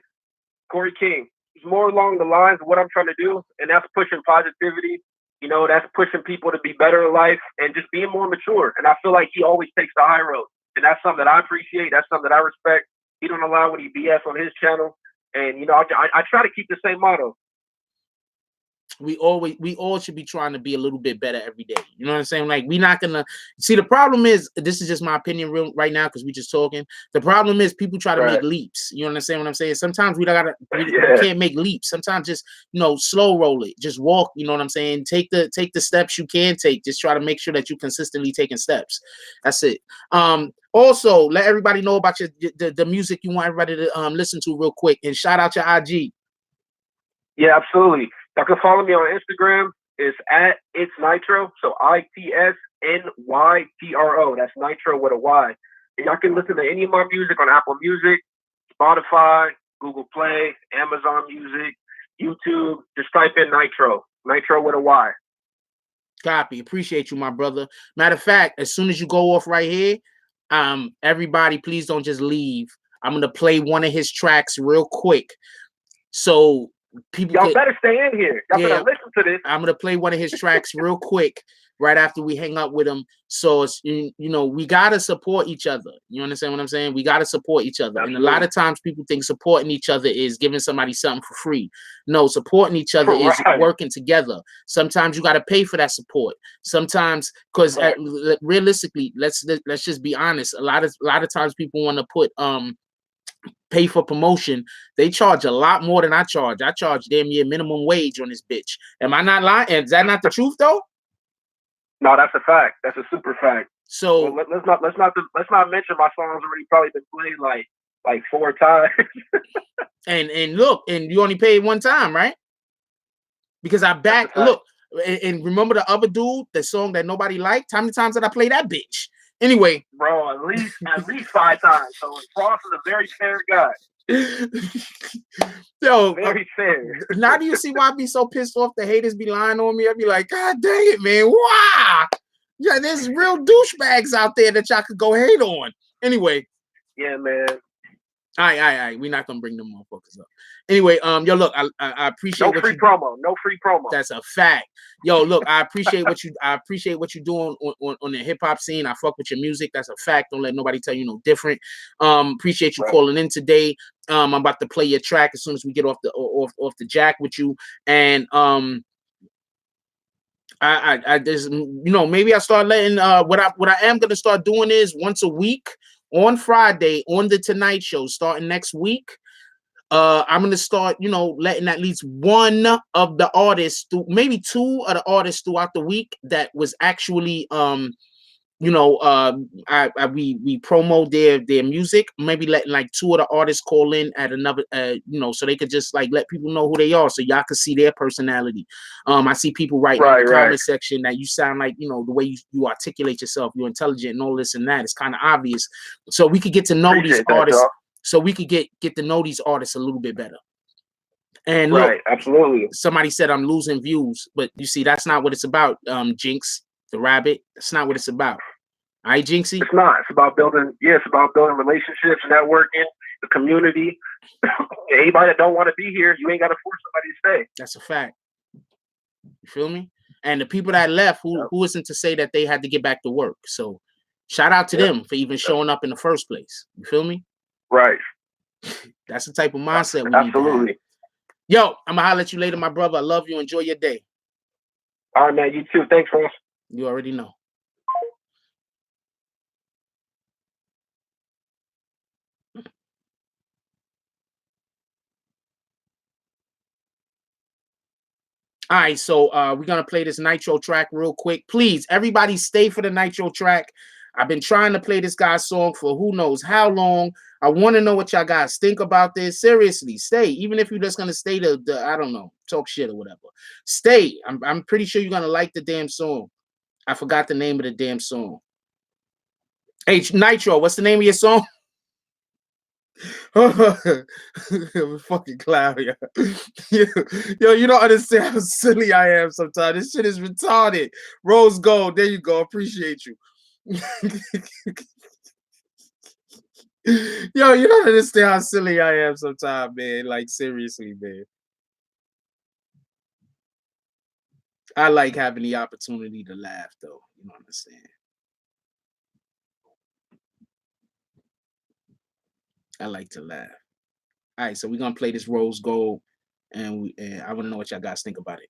Corey King. He's more along the lines of what I'm trying to do, and that's pushing positivity. That's pushing people to be better in life and just being more mature. And I feel like he always takes the high road. And that's something that I appreciate. That's something that I respect. He don't allow any BS on his channel. And, I try to keep the same motto. We all should be trying to be a little bit better every day. You know what I'm saying? Like, we're not gonna see. The problem is, this is just my opinion right now because we're just talking. The problem is people try to make leaps. You understand what I'm saying? Sometimes we can't make leaps. Sometimes just slow roll it. Just walk. You know what I'm saying? Take the steps you can take. Just try to make sure that you consistently taking steps. That's it. Also, let everybody know about the music you want everybody to listen to real quick, and shout out your IG. Yeah, absolutely. Y'all can follow me on Instagram. It's at It's Nitro. So ITSNYTRO. That's Nitro with a Y. And y'all can listen to any of my music on Apple Music, Spotify, Google Play, Amazon Music, YouTube. Just type in Nitro. Nitro with a Y. Copy. Appreciate you, my brother. Matter of fact, as soon as you go off right here, everybody, please don't just leave. I'm gonna play one of his tracks real quick. So y'all better stay in here. Y'all better listen to this. I'm gonna play one of his tracks real quick right after we hang up with him. So it's, we gotta support each other. You understand what I'm saying? We gotta support each other. Absolutely. And a lot of times people think supporting each other is giving somebody something for free. No, supporting each other is working together. Sometimes you gotta pay for that support. Sometimes, because realistically, let's just be honest. A lot of times people want to put pay for promotion. They charge a lot more than I charge. I charge damn near minimum wage on this bitch. Am I not lying? Is that not the truth though? No, that's a fact. That's a super fact. So let's not mention my song's already probably been played like 4 times. and look, and you only paid one time, right? Because I look, and remember the other dude, the song that nobody liked? How many times did I play that bitch? Anyway, bro, at least 5 times. So Frost is a very fair guy. Yo, very fair. Now do you see why I be so pissed off the haters be lying on me? I be like, God dang it, man. Wow. Yeah, there's real douchebags out there that y'all could go hate on. Anyway. Yeah, man. All right. We're not gonna bring them motherfuckers up. Anyway, yo, look, I appreciate no free promo. No free promo. That's a fact. Yo, look, I appreciate what you're doing on the hip hop scene. I fuck with your music. That's a fact. Don't let nobody tell you no different. Appreciate you calling in today. I'm about to play your track as soon as we get off the jack with you. And I just, maybe I start letting what I am gonna start doing is once a week on Friday on the Tonight Show starting next week. I'm gonna start, letting at least one of the artists, maybe two of the artists throughout the week that was actually, we promote their music. Maybe letting like two of the artists call in at another, so they could just like let people know who they are, so y'all can see their personality. I see people writing in the comment section that you sound like, the way you articulate yourself, you're intelligent and all this and that. It's kind of obvious, so we could get to know these artists. Y'all. So we could get to know these artists a little bit better. And look, absolutely. Somebody said I'm losing views, but you see, that's not what it's about. Jinx, the rabbit. That's not what it's about. All right, Jinxie? It's not. It's about building. Yeah, it's about building relationships, networking, the community. Anybody that don't want to be here, you ain't got to force somebody to stay. That's a fact. You feel me? And the people that left, who isn't to say that they had to get back to work? So shout out to them for even showing up in the first place. You feel me? Right. That's the type of mindset we Absolutely. need to have. Yo, I'm gonna holler at you later, my brother. I love you. Enjoy your day. All right, man. You too. Thanks, Ross. You already know. All right, so we're gonna play this Nitro track real quick. Please, everybody, stay for the Nitro track. I've been trying to play this guy's song for who knows how long. I want to know what y'all guys think about this. Seriously, stay. Even if you're just gonna stay to I don't know, talk shit or whatever. Stay. I'm pretty sure you're gonna like the damn song. I forgot the name of the damn song. Hey, Nitro, what's the name of your song? Fucking clown, yo. Yo, you don't understand how silly I am sometimes. This shit is retarded. Rose gold. There you go. Appreciate you. Yo, you don't understand how silly I am sometimes, man. Like, seriously, man. I like having the opportunity to laugh, though. You don't understand. I like to laugh. All right, so we're gonna play this Rose Gold, and I want to know what y'all guys think about it.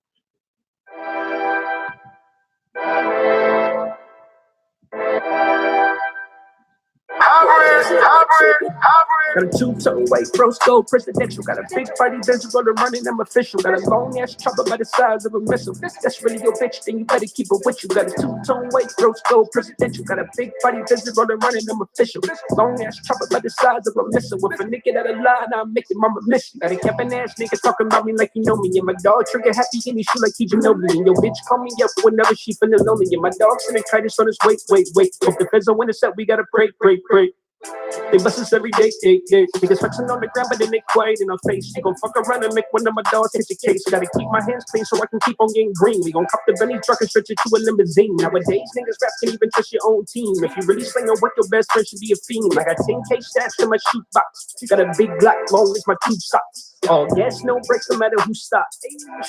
Hybrid. Got a two-tone white rose gold presidential. Got a big body visible to running, I'm official. Got a long ass chopper by the size of a missile. That's really your bitch, then you better keep it with you. Got a two-tone white rose gold presidential. Got a big body visible to running, I'm official. Long ass chopper by the size of a missile. With a nigga that a lie, now I'm making mama miss you. Got a capping ass nigga talking about me like you know me. And my dog trigger happy in his shoe like he Ginobili. And your bitch call me up whenever she feeling lonely. And my dog sending kites on his wait. Hope the feds don't win the set, we gotta break. They bust us every day. Niggas flexing on the ground, but then they quiet in our face. You gon' fuck around and make one of my dogs hit the case. Gotta keep my hands clean so I can keep on getting green. We gon' cop the Bentley truck and stretch it to a limousine. Nowadays, niggas rap can't even trust your own team. If you really sling or work, your best friend should be a fiend. I got 10K stats in my shoot box. Got a big Glock, long as my two socks. All gas, no brakes, no matter who stops.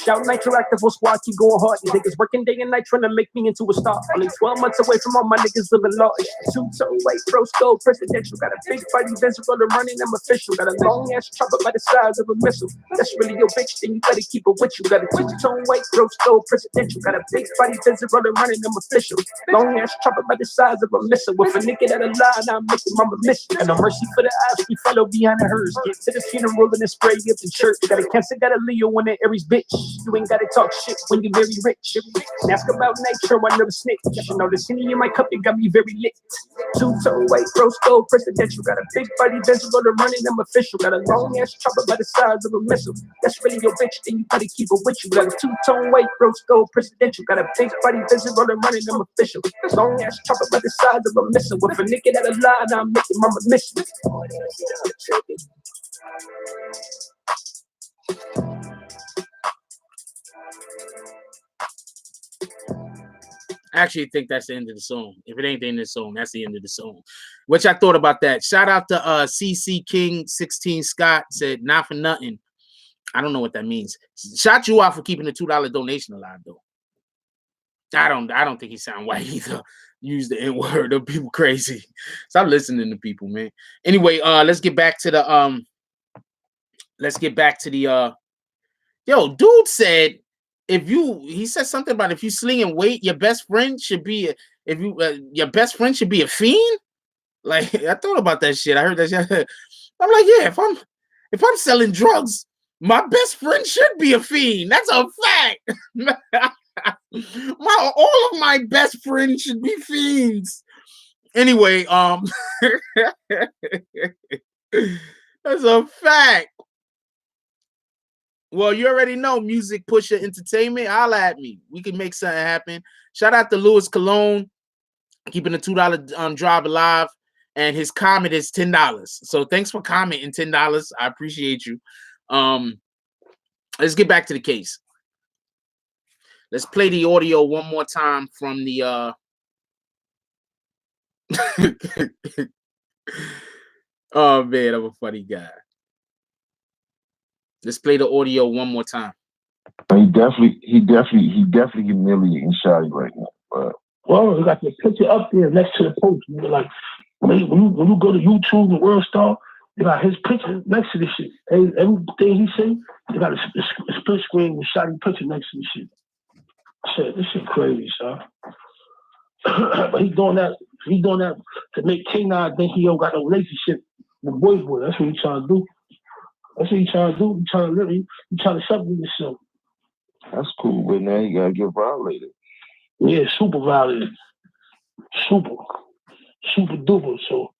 Shout Nitro active for squad, keep going hard. These niggas working day and night trying to make me into a star. Only 12 months away from all my niggas living large. Two-tone white rose gold presidential. Got a big body visible to running, I'm official. Got a long ass chopper by the size of a missile. That's really your bitch, then you better keep it with you. Got a two-tone white rose gold presidential. Got a big body visible to running, I'm official. Long ass chopper by the size of a missile. With a nigga that a lie, now I'm making mama miss you. And no mercy for the eyes, we follow behind the hers. Get to the funeral and then spray up the church. Got a Cancer, got a Leo on the Aries bitch. You ain't gotta talk shit when you very rich. And ask about Nitro, I never snitch. You know the Henny in my cup, it got me very lit. Two-tone white rose gold presidential. Got a big body visible to running, I'm official. Got a long ass chopper by the size of a missile. That's really your bitch, then you better keep it with you. Got a two-tone white rose gold presidential. Got a big body visible to running, I'm official. Long ass chopper by the size of a missile. With a nigga that a lie, now I'm making mama miss you. I actually think that's the end of the song. If it ain't the end of the song, that's the end of the song. Which I thought about that. Shout out to CC King 16 Scott said not for nothing. I don't know what that means. Shout you out for keeping the $2 donation alive though. I don't think he sound white either. Use the N-word. Them people crazy. Stop listening to people, man. Anyway, let's get back to the yo, dude said he said something about if you slinging weight, your best friend should be your best friend should be a fiend. Like I thought about that shit. I heard that shit. I'm like, yeah, if I'm selling drugs, my best friend should be a fiend. That's a fact. All of my best friends should be fiends. Anyway, that's a fact. Well, you already know Music Pusher Entertainment. Holla at me. We can make something happen. Shout out to Louis Cologne, keeping the $2 drive alive. And his comment is $10. So thanks for commenting $10. I appreciate you. Let's get back to the case. Let's play the audio one more time from the oh man, I'm a funny guy. Let's play the audio one more time. He definitely humiliating Shotty right now. But well, you got the picture up there next to the post. Nigga. Like when you go to YouTube and World Star, you got his picture next to the shit. Everything he say, you got a split screen with Shotty picture next to the shit. Shit, this shit crazy, son. But he's doing that to make K9 think he don't got no relationship with boy. That's what he's trying to do. That's what he's trying to do. He's trying to live. He's trying to separate himself. That's cool, but now he gotta get violated. Yeah, super violated. Super duper. So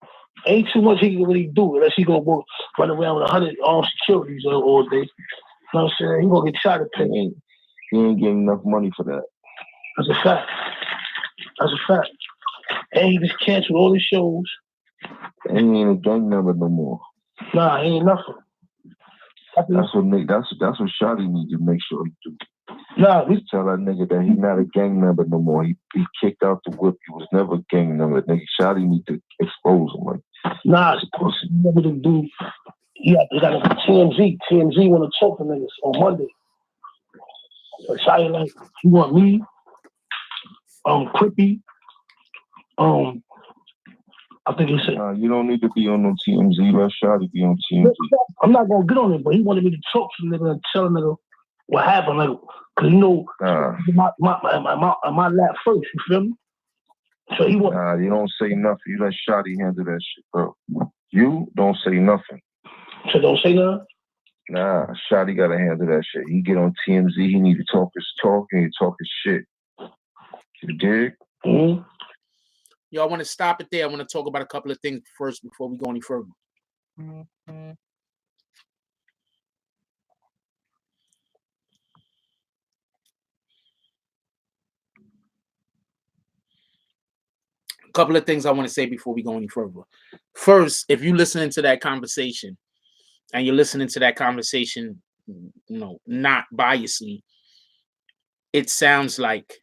ain't too much he can really do unless he gonna run around with 100 armed securities all day. You know what I'm saying? He gonna get shot at pay. He ain't getting enough money for that. That's a fact. And he just canceled all his shows. And he ain't a gang member no more. Nah, he ain't nothing. That's what Shotty needs to make sure he do. Nah, we tell that nigga that he's not a gang member no more. He kicked out the whip. He was never a gang member. Nigga, Shotty need to expose him. Like, nah, it's pussy. You never to do. Yeah, they got a TMZ. TMZ want to talk to niggas on Monday. So Shotty like, you want me? Crippy. I think he said, you don't need to be on no TMZ. Let Shotty be on TMZ. I'm not gonna get on it, but he wanted me to talk to the nigga and tell the nigga what happened, like, cause you know, my lap first. You feel me? So he want. You don't say nothing. You let Shotty handle that shit, bro. You don't say nothing. So don't say nothing. Nah, Shotty gotta handle that shit. He get on TMZ. He need to talk his talk and he talk his shit. You dig? Mm-hmm. Yo, I want to stop it there. I want to talk about a couple of things first before we go any further. A couple of things I want to say before we go any further. First, if you're listening to that conversation and you're listening to that conversation, not biasly, it sounds like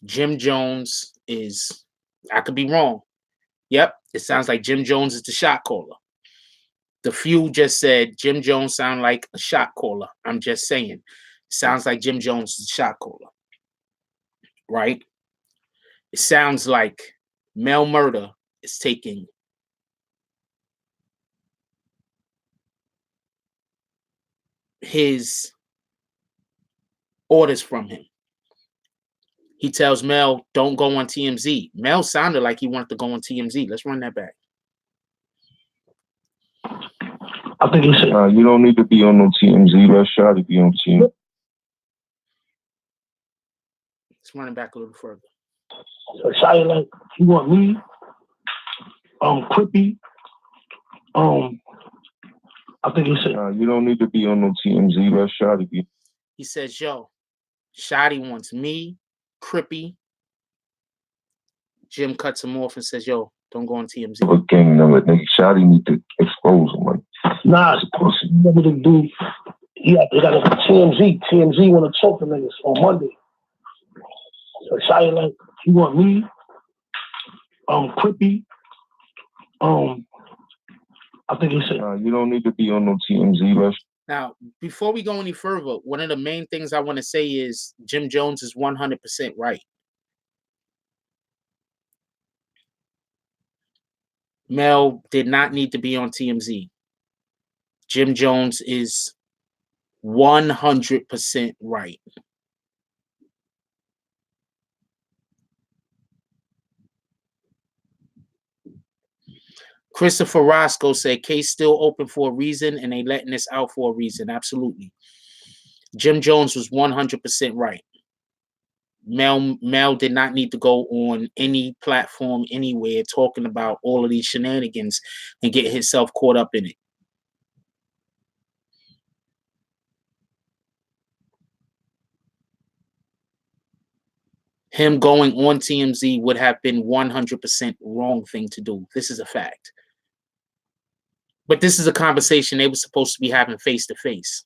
Jim Jones is, I could be wrong. Yep, it sounds like Jim Jones is the shot caller. The few just said Jim Jones sound like a shot caller. I'm just saying. It sounds like Jim Jones is a shot caller. Right? It sounds like Mel Murder is taking his orders from him. He tells Mel, don't go on TMZ. Mel sounded like he wanted to go on TMZ. Let's run that back. I think he said, you don't need to be on no TMZ. Let Shotty be on TMZ. Let's run it back a little further. So Shotty like, you want me? Crippy. I think he said, you don't need to be on no TMZ. Let Shotty be. He says, yo, Shotty wants me, Crippy. Jim cuts him off and says, yo, don't go on TMZ. A gang number, nigga. Shotty need to expose him. Like, nah, it's pussy. You never to do. Yeah, they got a TMZ. TMZ want to talk to niggas on Monday. So Shotty like, He want me, Quippy, I think he said. You don't need to be on no TMZ, Rush. Now, before we go any further, one of the main things I want to say is Jim Jones is 100% right. Mel did not need to be on TMZ. Jim Jones is 100% right. Christopher Roscoe said, case still open for a reason and they letting this out for a reason. Absolutely. Jim Jones was 100% right. Mel did not need to go on any platform anywhere talking about all of these shenanigans and get himself caught up in it. Him going on TMZ would have been 100% wrong thing to do. This is a fact. But this is a conversation they were supposed to be having face to face.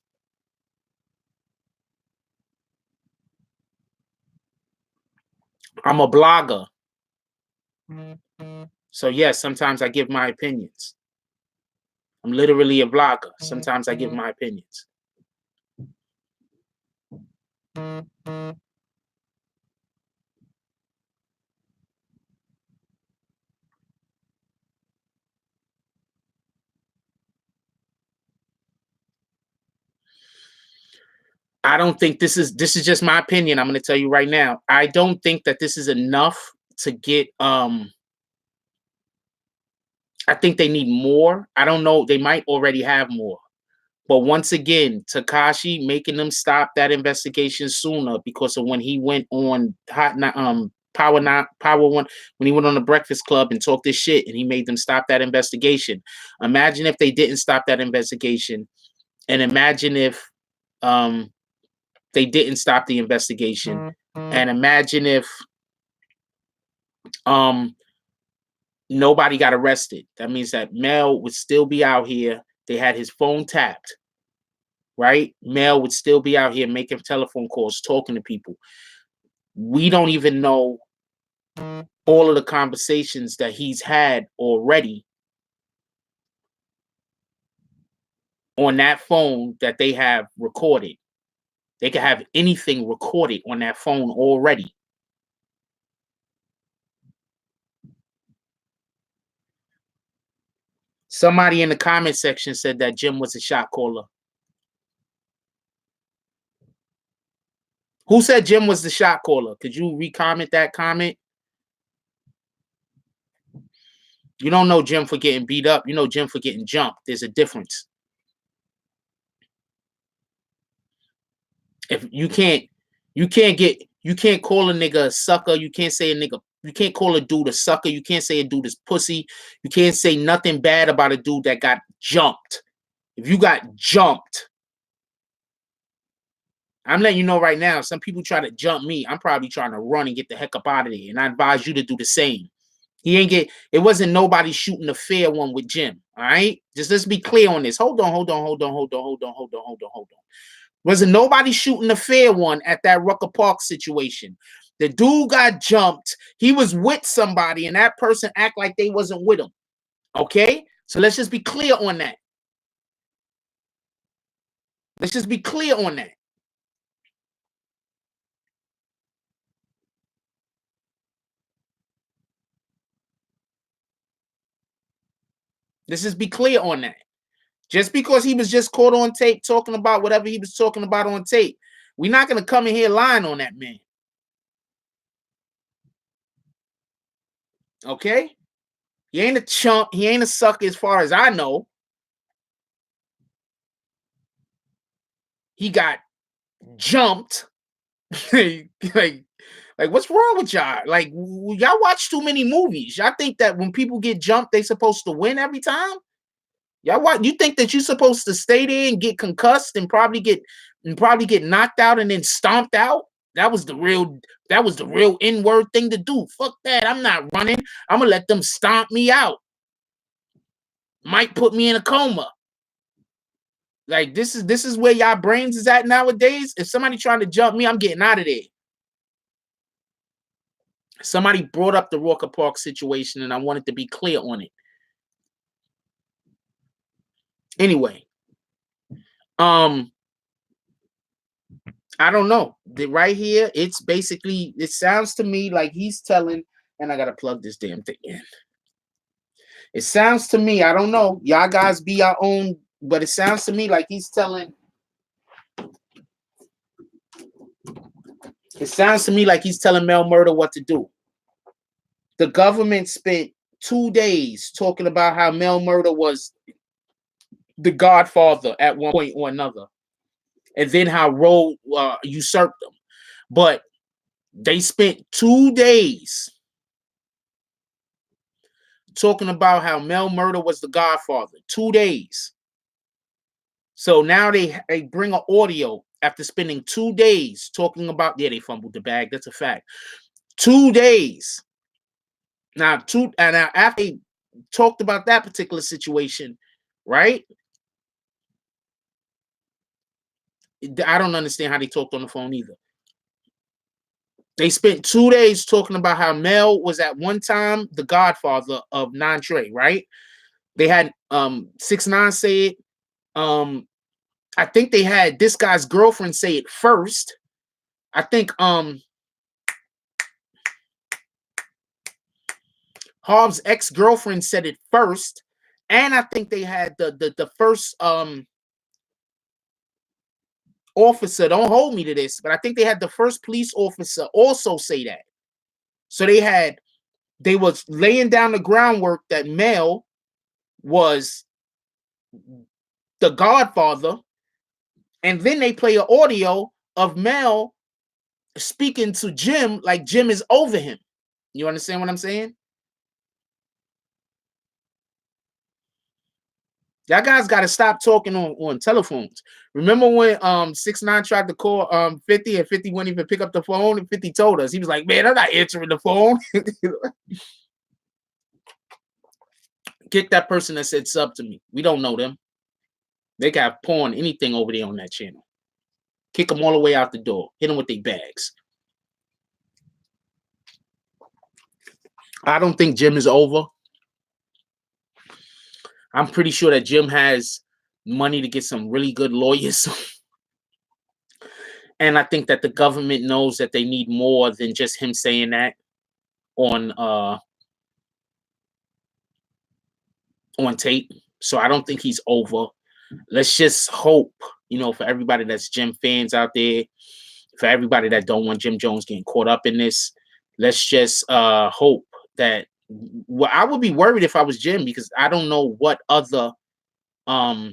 I'm a blogger. So yes, sometimes I give my opinions. I'm literally a blogger. Sometimes I give my opinions. I don't think this is just my opinion. I'm going to tell you right now. I don't think that this is enough to get I think they need more. I don't know. They might already have more. But once again, Tekashi making them stop that investigation sooner because of when he went on Power One, when he went on the Breakfast Club and talked this shit and he made them stop that investigation. Imagine if they didn't stop that investigation, and imagine if they didn't stop the investigation, and imagine if nobody got arrested. That means that Mel would still be out here. They had his phone tapped, right? Mel would still be out here making telephone calls, talking to people. We don't even know all of the conversations that he's had already on that phone that they have recorded. They could have anything recorded on that phone already. Somebody in the comment section said that Jim was a shot caller. Who said Jim was the shot caller? Could you re-comment that comment? You don't know Jim for getting beat up. You know Jim for getting jumped. There's a difference. If you can't call a nigga a sucker. You can't say a nigga. You can't call a dude a sucker. You can't say a dude is pussy. You can't say nothing bad about a dude that got jumped. If you got jumped, I'm letting you know right now, some people try to jump me. I'm probably trying to run and get the heck up out of there. And I advise you to do the same. It wasn't nobody shooting a fair one with Jim. All right? Just let's be clear on this. Hold on. Wasn't nobody shooting a fair one at that Rucker Park situation. The dude got jumped. He was with somebody, and that person act like they wasn't with him. Okay? So let's just be clear on that. Let's just be clear on that. Let's just be clear on that. Just because he was just caught on tape talking about whatever he was talking about on tape, we're not going to come in here lying on that man. Okay? He ain't a chump. He ain't a sucker as far as I know. He got jumped. like, what's wrong with y'all? Like, y'all watch too many movies. Y'all think that when people get jumped, they supposed to win every time? You think that you're supposed to stay there and get concussed and probably get knocked out and then stomped out? That was the real N-word thing to do. Fuck that. I'm not running. I'm gonna let them stomp me out. Might put me in a coma. Like, this is where y'all brains is at nowadays. If somebody trying to jump me, I'm getting out of there. Somebody brought up the Walker Park situation, and I wanted to be clear on it. Anyway, I don't know. Right here, it's basically, it sounds to me like he's telling, and I gotta plug this damn thing in. It sounds to me, I don't know, y'all guys be your own, but it sounds to me like he's telling. It sounds to me like he's telling Mel Murder what to do. The government spent 2 days talking about how Mel Murder was the godfather at one point or another, and then how Roe usurped him. But they spent 2 days talking about how Mel Murder was the godfather. 2 days. So now they bring an audio after spending 2 days talking about, yeah, they fumbled the bag. That's a fact. 2 days. Now, after they talked about that particular situation, right? I don't understand how they talked on the phone either. They spent 2 days talking about how Mel was at one time the godfather of Nine Trey, right? They had 6ix9ine say it. I think they had this guy's girlfriend say it first. I think Harv's ex-girlfriend said it first, and I think they had the first officer, don't hold me to this, but I think they had the first police officer also say that. So they was laying down the groundwork that Mel was the godfather, and then they play an audio of Mel speaking to Jim like Jim is over him. You understand what I'm saying? Y'all guys got to stop talking on telephones. Remember when 6ix9ine tried to call 50 and 50 wouldn't even pick up the phone, and 50 told us, he was like, man, I'm not answering the phone. Kick that person that said sub to me. We don't know them. They can have porn, anything over there on that channel. Kick them all the way out the door. Hit them with their bags. I don't think Jim is over. I'm pretty sure that Jim has money to get some really good lawyers. And I think that the government knows that they need more than just him saying that on tape. So I don't think he's over. Let's just hope, for everybody that's Jim fans out there, for everybody that don't want Jim Jones getting caught up in this, let's just hope that. Well, I would be worried if I was Jim, because I don't know what other audio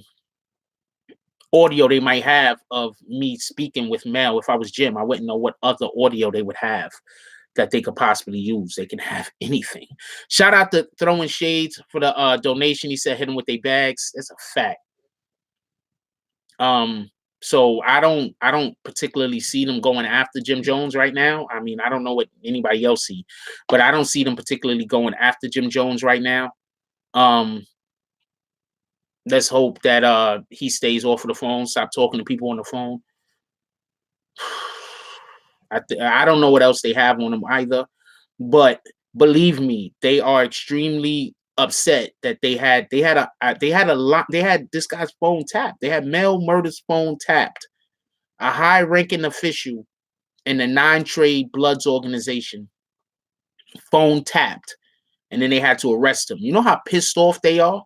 they might have of me speaking with Mel. If I was Jim, I wouldn't know what other audio they would have that they could possibly use. They can have anything. Shout out to Throwing Shades for the donation. He said hit them with their bags. That's a fact. So I don't particularly see them going after Jim Jones right now. I mean, I don't know what anybody else see, but I don't see them particularly going after Jim Jones right now. Let's hope that he stays off of the phone, stop talking to people on the phone. I don't know what else they have on him either, but believe me, they are extremely upset that they had this guy's phone tapped. They had Mel Murder's phone tapped. A high-ranking official in the Nine Trey Bloods organization, phone tapped, and then they had to arrest him. You know how pissed off they are?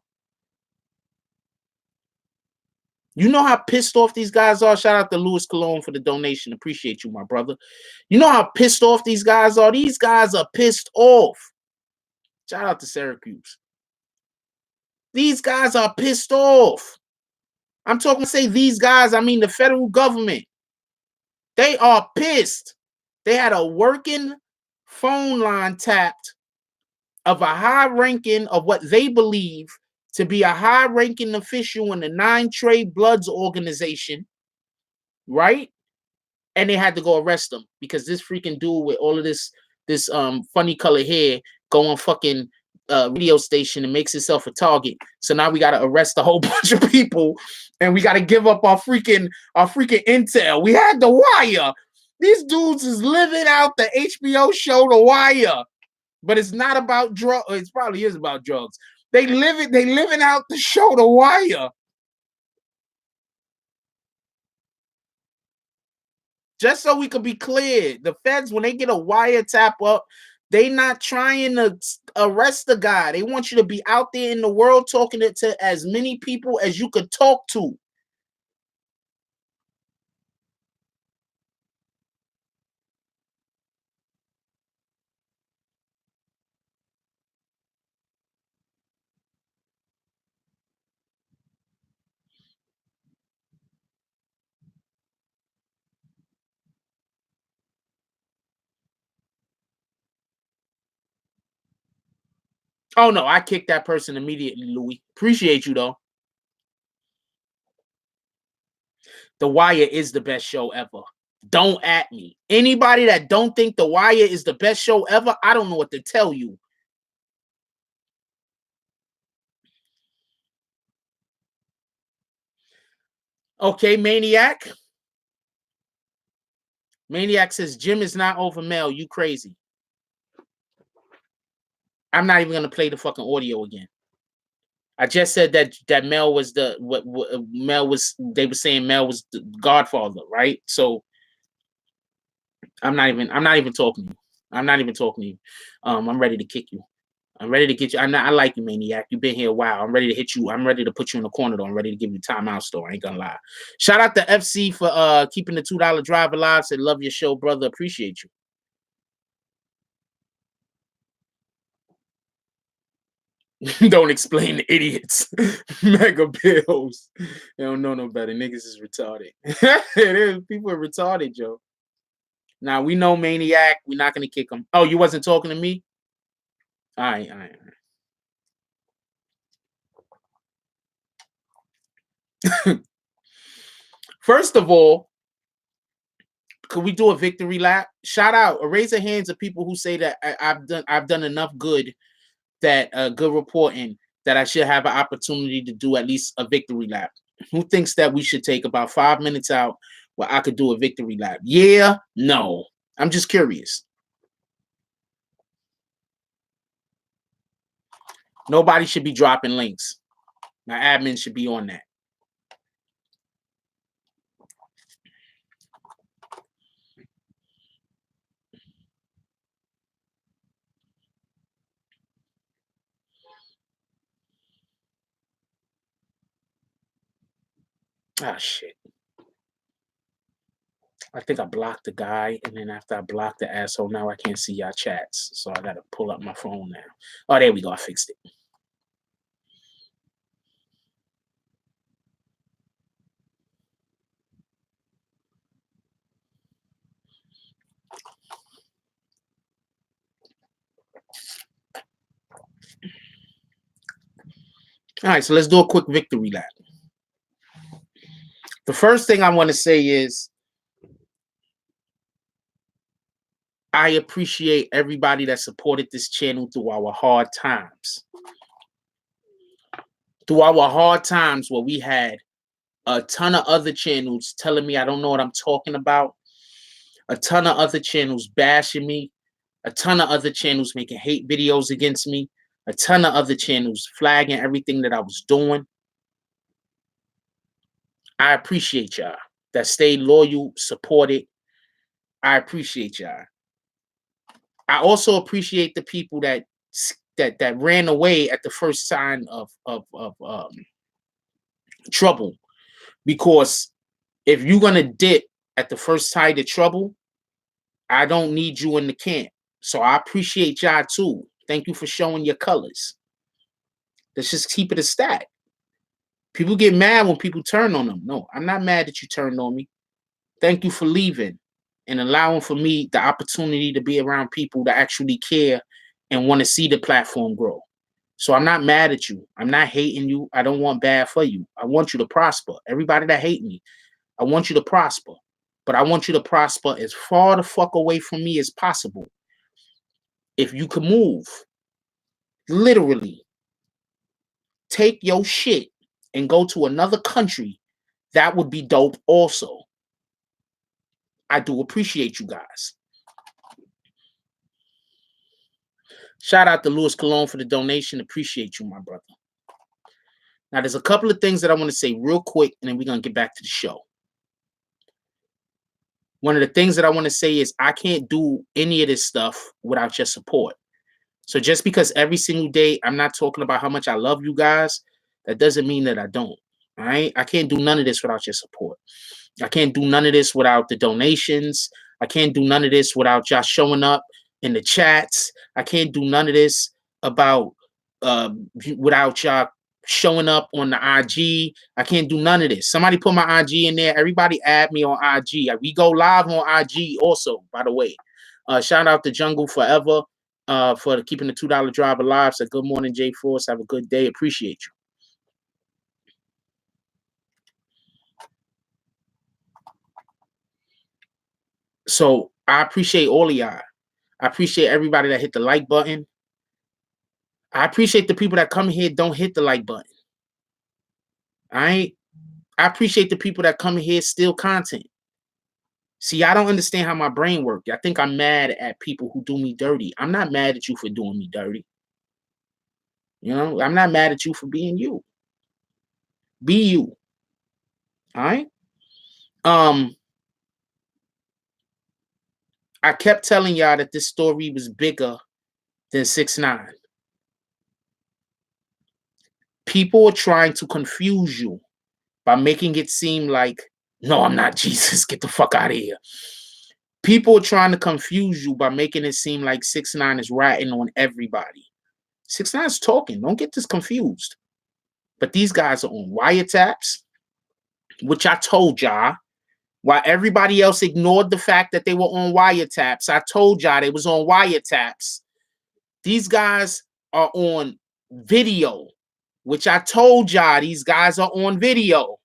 You know how pissed off these guys are? Shout out to Louis Cologne for the donation. Appreciate you, my brother. You know how pissed off these guys are? These guys are pissed off. Shout out to Syracuse. These guys are pissed off. I'm talking, say these guys, I mean the federal government. They are pissed. They had a working phone line tapped of a high-ranking of what they believe to be a high-ranking official in the Nine Trey Bloods organization, right? And they had to go arrest him because this freaking dude with all of this funny color hair going fucking radio station and makes himself a target. So now we got to arrest a whole bunch of people, and we got to give up our freaking intel. We had the wire. These dudes is living out the HBO show The Wire, but it's not about drugs. It probably is about drugs. They living out the show The Wire. Just so we could be clear, the feds, when they get a wiretap up, they not trying to arrest the guy. They want you to be out there in the world talking to as many people as you could talk to. Oh no, I kicked that person immediately, Louis. Appreciate you though. The Wire is the best show ever. Don't at me. Anybody that don't think The Wire is the best show ever, I don't know what to tell you. Okay, Maniac. Maniac says Jim is not over Mel. You crazy. I'm not even gonna play the fucking audio again. I just said that Mel was the what Mel was. They were saying Mel was the Godfather, right? So I'm not even talking to you. I'm not even talking to you. I'm ready to kick you. I'm ready to get you. I like you, Maniac. You've been here a while. I'm ready to hit you. I'm ready to put you in the corner though. I'm ready to give you timeout store. I ain't gonna lie. Shout out to FC for keeping the $2 drive alive. Said love your show, brother. Appreciate you. Don't explain to idiots. Mega bills. They don't know no better. Niggas is retarded. It is. People are retarded, Joe. Now we know Maniac. We're not gonna kick him. Oh, you wasn't talking to me? All right. First of all, could we do a victory lap? Shout out, a raise of hands of people who say that I've done enough good, that good reporting, that I should have an opportunity to do at least a victory lap. Who thinks that we should take about 5 minutes out where I could do a victory lap? Yeah, no. I'm just curious. Nobody should be dropping links. My admin should be on that. Ah, shit. I think I blocked the guy, and then after I blocked the asshole, now I can't see y'all chats. So I got to pull up my phone now. Oh, there we go. I fixed it. All right, so let's do a quick victory lap. The first thing I want to say is I appreciate everybody that supported this channel through our hard times. Through our hard times where we had a ton of other channels telling me I don't know what I'm talking about, a ton of other channels bashing me, a ton of other channels making hate videos against me, a ton of other channels flagging everything that I was doing. I appreciate y'all that stayed loyal, supported. I appreciate y'all. I also appreciate the people that ran away at the first sign of trouble, because if you're gonna dip at the first sign of trouble, I don't need you in the camp. So I appreciate y'all too. Thank you for showing your colors. Let's just keep it a stat. People get mad when people turn on them. No, I'm not mad that you turned on me. Thank you for leaving and allowing for me the opportunity to be around people that actually care and want to see the platform grow. So I'm not mad at you. I'm not hating you. I don't want bad for you. I want you to prosper. Everybody that hate me, I want you to prosper. But I want you to prosper as far the fuck away from me as possible. If you could move, literally, take your shit and go to another country, that would be dope also. I do appreciate you guys. Shout out to Louis Cologne for the donation. Appreciate you, my brother. Now, there's a couple of things that I want to say real quick, and then we're going to get back to the show. One of the things that I want to say is I can't do any of this stuff without your support. So just because every single day I'm not talking about how much I love you guys, that doesn't mean that I don't. All right? I can't do none of this without your support. I can't do none of this without the donations. I can't do none of this without y'all showing up in the chats. I can't do none of this without y'all showing up on the IG. I can't do none of this. Somebody put my IG in there. Everybody add me on IG. We go live on IG also, by the way. Shout out to Jungle Forever for keeping the $2 drive alive. So good morning, Jay Force. Have a good day. Appreciate you. So I appreciate all of y'all. I appreciate everybody that hit the like button. I appreciate the people that come here don't hit the like button. All right? I appreciate the people that come here steal content. See, I don't understand how my brain works. I think I'm mad at people who do me dirty. I'm not mad at you for doing me dirty. You know, I'm not mad at you for being you. Be you. All right? I kept telling y'all that this story was bigger than 6ix9ine. People are trying to confuse you by making it seem like, no, I'm not Jesus. Get the fuck out of here. People are trying to confuse you by making it seem like 6ix9ine is ratting on everybody. 6ix9ine is talking. Don't get this confused. But these guys are on wiretaps, which I told y'all. While everybody else ignored the fact that they were on wiretaps, I told y'all they was on wiretaps. These guys are on video, which I told y'all these guys are on video.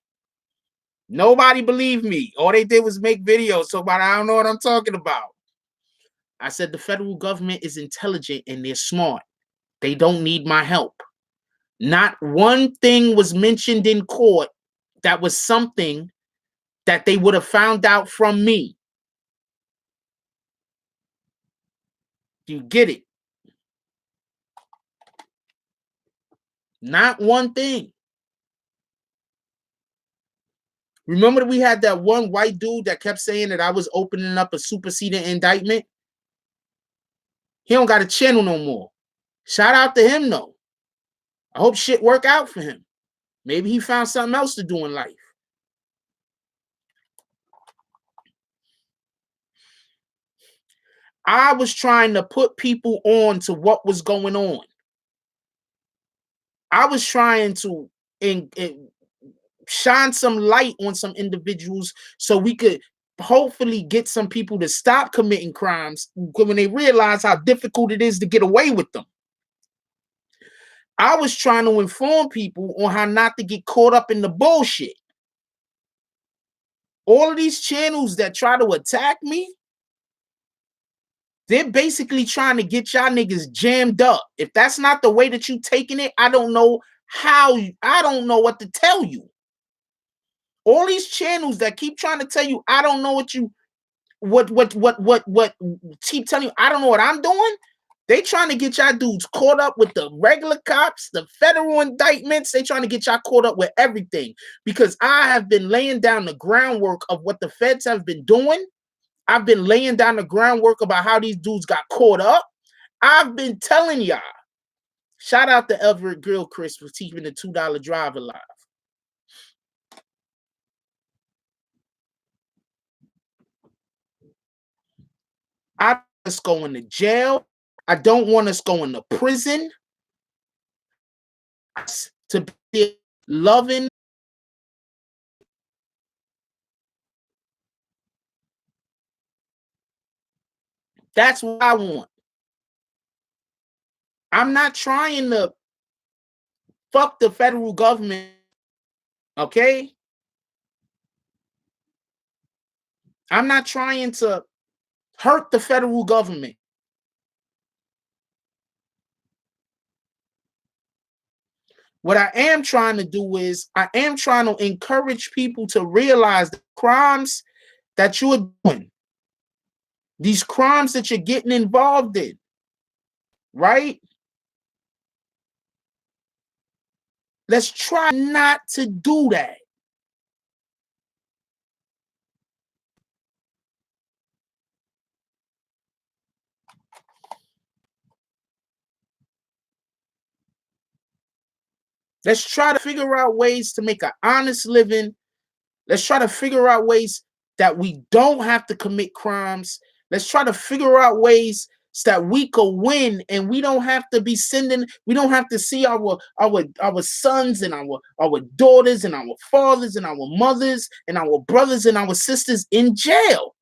Nobody believed me. All they did was make videos, so I don't know what I'm talking about. I said the federal government is intelligent and they're smart. They don't need my help. Not one thing was mentioned in court that was something that they would have found out from me. Do you get it? Not one thing. Remember we had that one white dude that kept saying that I was opening up a superseding indictment? He don't got a channel no more. Shout out to him, though. I hope shit work out for him. Maybe he found something else to do in life. I was trying to put people on to what was going on. I was trying to shine some light on some individuals so we could hopefully get some people to stop committing crimes when they realize how difficult it is to get away with them. I was trying to inform people on how not to get caught up in the bullshit. All of these channels that try to attack me, they're basically trying to get y'all niggas jammed up. If that's not the way that you taking it, I don't know I don't know what to tell you. All these channels that keep trying to tell you, I don't know what keep telling you, I don't know what I'm doing. They trying to get y'all dudes caught up with the regular cops, the federal indictments. They trying to get y'all caught up with everything because I have been laying down the groundwork of what the feds have been doing. I've been laying down the groundwork about how these dudes got caught up. I've been telling y'all. Shout out to Everett Grill Chris for keeping the $2 drive alive. I don't want us going to jail. I don't want us going to prison. To be loving. That's what I want. I'm not trying to fuck the federal government, okay? I'm not trying to hurt the federal government. What I am trying to do is I am trying to encourage people to realize the crimes that you're doing, These crimes that you're getting involved in, right? Let's try not to do that. Let's try to figure out ways to make an honest living. Let's try to figure out ways that we don't have to commit crimes. Let's try to figure out ways that we could win, and we don't have to be sending, we don't have to see our sons and our daughters and our fathers and our mothers and our brothers and our sisters in jail.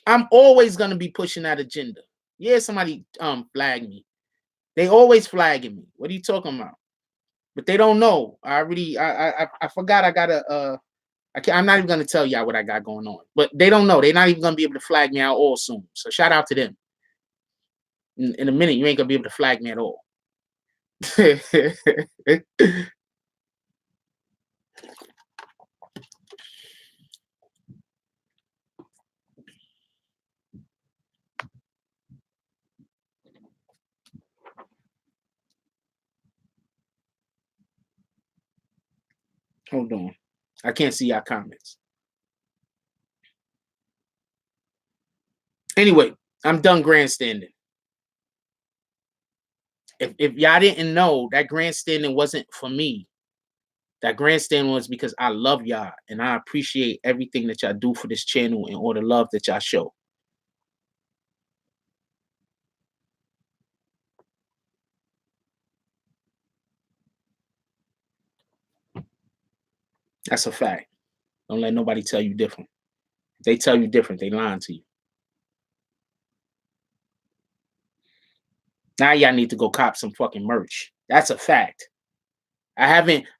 I'm always gonna be pushing that agenda. Yeah, somebody flagged me. They always flagging me. What are you talking about? But they don't know. I forgot I got I'm not even gonna tell y'all what I got going on. But they don't know. They're not even gonna be able to flag me out all soon. So shout out to them. In a minute, you ain't gonna be able to flag me at all. Hold on. I can't see y'all comments. Anyway, I'm done grandstanding. If y'all didn't know, that grandstanding wasn't for me. That grandstanding was because I love y'all and I appreciate everything that y'all do for this channel and all the love that y'all show. That's a fact. Don't let nobody tell you different. If they tell you different, they lying to you. Now y'all need to go cop some fucking merch. That's a fact. I think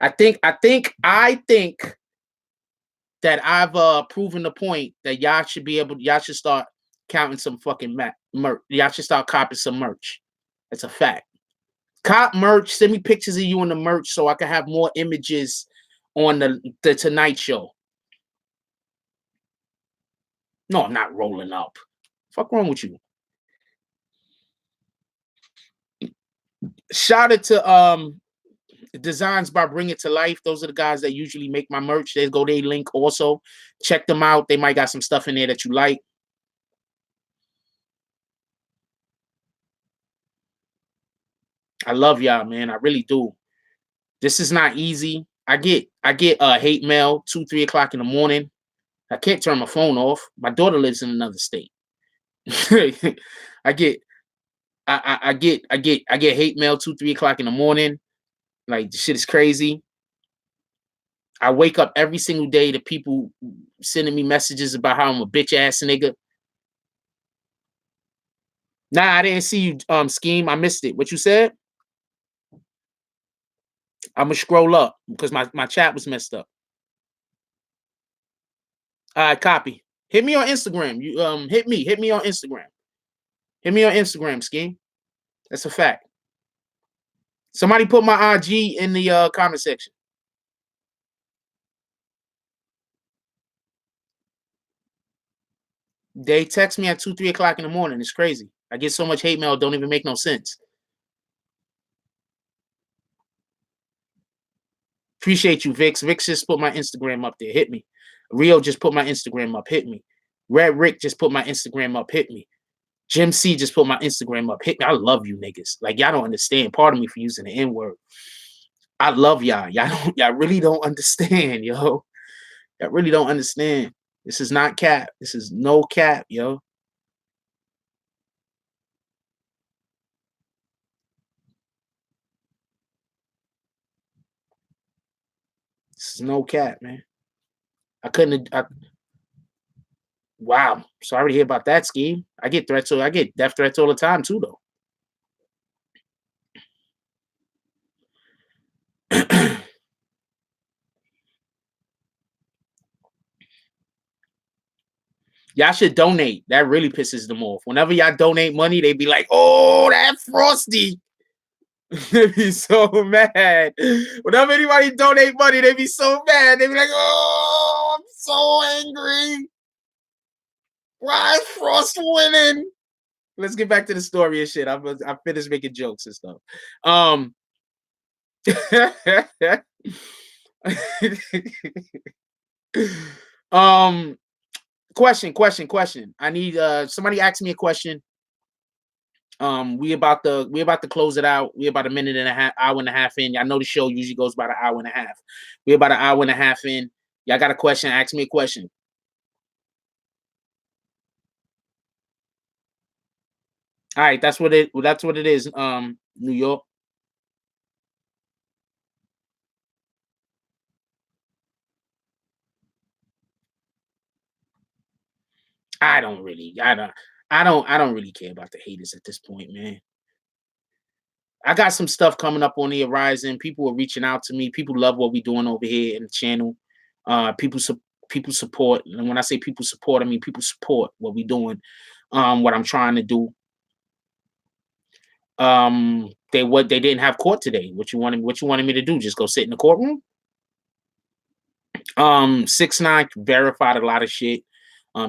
that I've proven the point that y'all should start counting some fucking merch. Y'all should start copping some merch. That's a fact. Cop merch. Send me pictures of you in the merch so I can have more images on the Tonight Show. No, I'm not rolling up. Fuck wrong with you? Shout out to Designs by Bring It to Life. Those are the guys that usually make my merch. They go their link also. Check them out. They might got some stuff in there that you like. I love y'all, man. I really do. This is not easy. I get hate mail 2-3 o'clock in the morning. I can't turn my phone off. My daughter lives in another state. I get hate mail 2-3 o'clock in the morning. Like, the shit is crazy. I wake up every single day to people sending me messages about how I'm a bitch ass nigga. Nah, I didn't see you, Scheme. I missed it. What you said? I'm gonna scroll up because my chat was messed up. All right, copy. Hit me on Instagram. You hit me on Instagram. Hit me on Instagram, Scheme. That's a fact. Somebody put my IG in the comment section. They text me at 2-3 o'clock in the morning. It's crazy. I get so much hate mail, don't even make no sense. Appreciate you, Vix. Vix just put my Instagram up there. Hit me. Rio just put my Instagram up. Hit me. Red Rick just put my Instagram up. Hit me. Jim C just put my Instagram up. Hit me. I love you niggas. Like, y'all don't understand. Pardon me for using the N-word. I love y'all. Y'all really don't understand, yo. Y'all really don't understand. This is not cap. This is no cap, yo. This is no cap, man. Wow. Sorry to hear about that, Scheme. I get threats. I get death threats all the time too, though. Y'all should donate. That really pisses them off. Whenever y'all donate money, they be like, "Oh, that Frosty." They be so mad. Whenever anybody donate money, they be so mad. They be like, "Oh, I'm so angry. Why is Frost winning?" Let's get back to the story and shit. I'm finished making jokes and stuff. um, question. I need somebody ask me a question. We about to close it out. We about a minute and a half, hour and a half in. I know the show usually goes about an hour and a half. We about an hour and a half in. Y'all got a question? Ask me a question. All right, that's what it is. New York. I don't really care about the haters at this point, man. I got some stuff coming up on the horizon. People are reaching out to me. People love what we're doing over here in the channel. People support, and when I say people support, I mean people support what we're doing. What I'm trying to do. They didn't have court today. What you wanted me to do? Just go sit in the courtroom? 6ix9ine verified a lot of shit.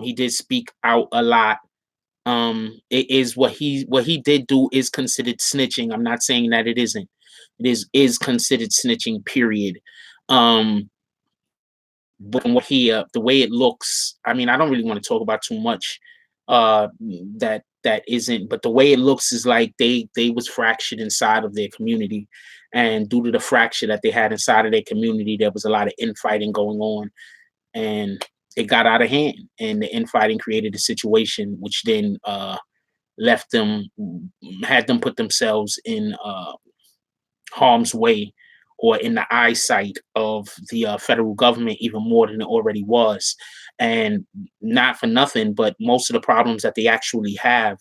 He did speak out a lot. It is what he did do is considered snitching. I'm not saying that it isn't. It is considered snitching, period. But what the way it looks, I mean, I don't really want to talk about too much that isn't, but the way it looks is like they was fractured inside of their community, and due to the fracture that they had inside of their community, there was a lot of infighting going on, and it got out of hand, and the infighting created a situation which then had them put themselves in harm's way, or in the eyesight of the federal government even more than it already was. And not for nothing, but most of the problems that they actually have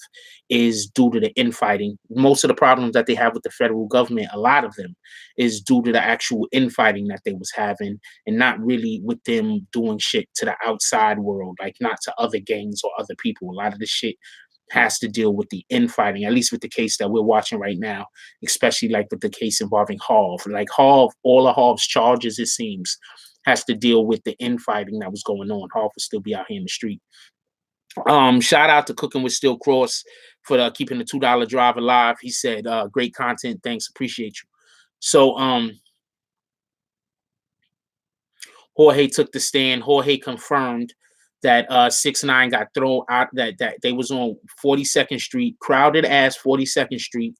is due to the infighting. Most of the problems that they have with the federal government, a lot of them, is due to the actual infighting that they was having, and not really with them doing shit to the outside world, like not to other gangs or other people. A lot of the shit has to deal with the infighting, at least with the case that we're watching right now, especially like with the case involving Harv. Like Harv, all of Harv's charges, it seems, has to deal with the infighting that was going on. Harv will still be out here in the street. Shout out to Cooking with Steel Cross for keeping the $2 drive alive. He said, great content, thanks, appreciate you. So Jorge took the stand. Jorge confirmed that 6ix9ine got thrown out, that they was on 42nd Street, crowded ass 42nd Street,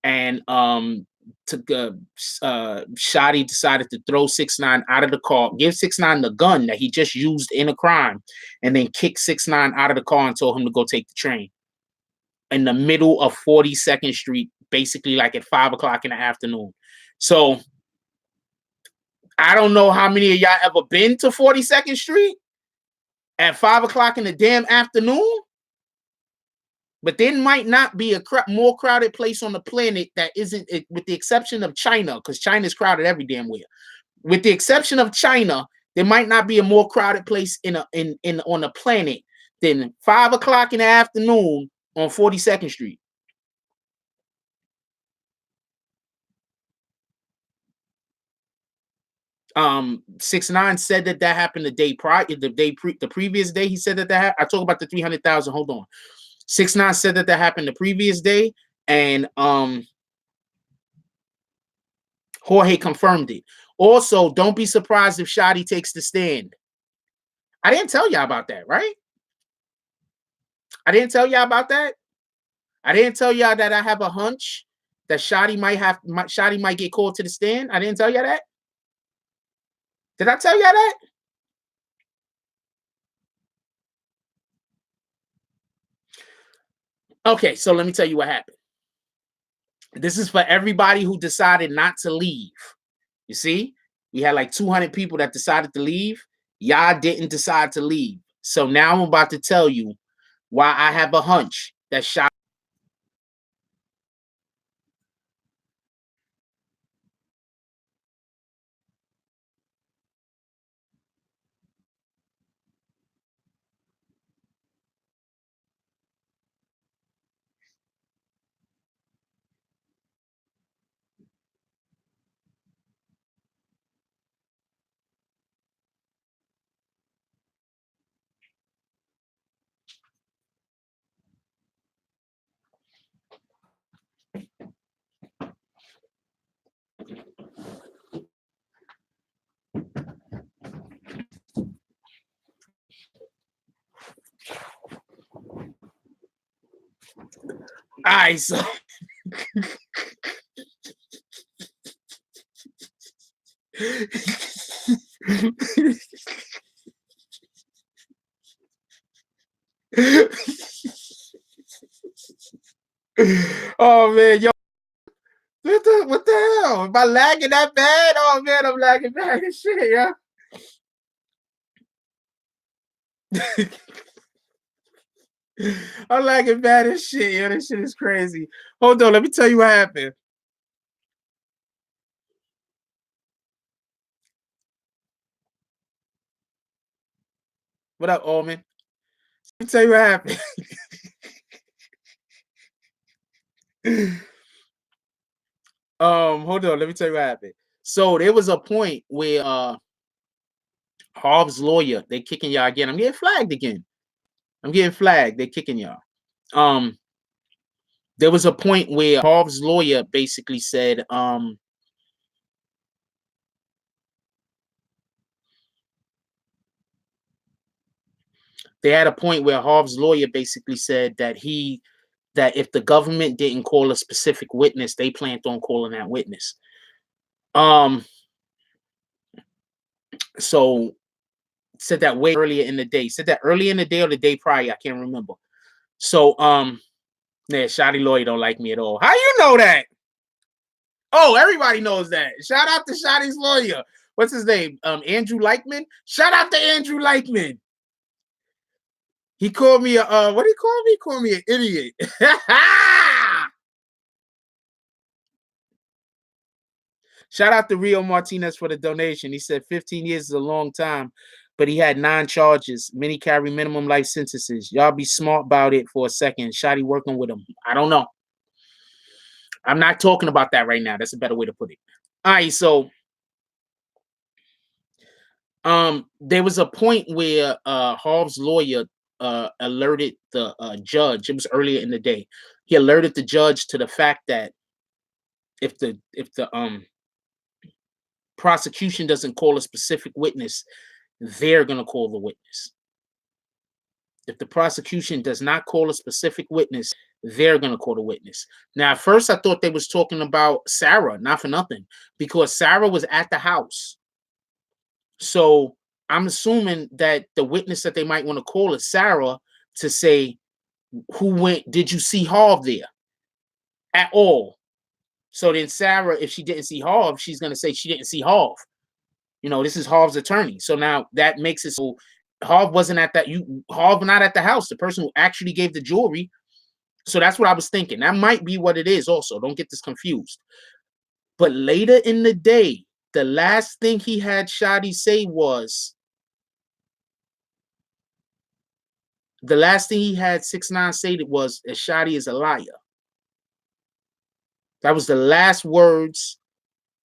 and Shotty decided to throw 6ix9ine out of the car, give 6ix9ine the gun that he just used in a crime, and then kick 6ix9ine out of the car and told him to go take the train in the middle of 42nd Street, basically like at 5 o'clock in the afternoon. So I don't know how many of y'all ever been to 42nd Street at 5 o'clock in the damn afternoon, but there might not be a more crowded place on the planet that isn't, with the exception of China, because China's crowded every damn where. With the exception of China, there might not be a more crowded place on the planet than 5 o'clock in the afternoon on 42nd Street. 6ix9ine said that happened the day prior, the previous day. He said that happened. I talk about the 300,000. Hold on. 6ix9ine said that happened the previous day, and Jorge confirmed it. Also, don't be surprised if Shotty takes the stand. I didn't tell y'all about that, right? I didn't tell y'all about that. I didn't tell y'all that I have a hunch that Shotty might get called to the stand. I didn't tell y'all that. Did I tell y'all that? Okay, so let me tell you what happened. This is for everybody who decided not to leave. You see, we had like 200 people that decided to leave. Y'all didn't decide to leave. So now I'm about to tell you why I have a hunch that Shotty. right, so oh man, yo, what the hell? Am I lagging that bad? Oh man, I'm lagging bad as shit, yeah. I'm lagging bad as shit, yo. This shit is crazy. Hold on, let me tell you what happened. What up, Omen? Let me tell you what happened. Hold on, let me tell you what happened. So there was a point where Harv's lawyer, they kicking y'all again. I'm getting flagged again. I'm getting flagged. They're kicking y'all. There was a point where Harv's lawyer basically said, they had a point where Harv's lawyer basically said that if the government didn't call a specific witness, they planned on calling that witness. So said that way earlier in the day. Said that earlier in the day or the day prior. I can't remember. So yeah, Shotty lawyer don't like me at all. How you know that? Oh, everybody knows that. Shout out to Shotty's lawyer. What's his name? Andrew Leichman. Shout out to Andrew Leichman. He called me a what did he call me? He called me an idiot. Shout out to Rio Martinez for the donation. He said 15 years is a long time, but he had 9 charges. Many carry minimum life sentences. Y'all be smart about it for a second. Shotty working with him. I don't know. I'm not talking about that right now. That's a better way to put it. All right, so there was a point where Harv's lawyer alerted the judge. It was earlier in the day. He alerted the judge to the fact that if the prosecution doesn't call a specific witness, they're going to call the witness. If the prosecution does not call a specific witness, they're going to call the witness. Now, at first, I thought they was talking about Sarah, not for nothing, because Sarah was at the house. So I'm assuming that the witness that they might want to call is Sarah to say, did you see Harv there at all? So then Sarah, if she didn't see Harv, she's going to say she didn't see Harv. You know, this is Harv's attorney. So now that makes it so Harv wasn't at that. Harv not at the house. The person who actually gave the jewelry. So that's what I was thinking. That might be what it is also. Don't get this confused. But later in the day, the last thing he had Shotty say was, the last thing he had 6ix9ine say was that Shotty is a liar. That was the last words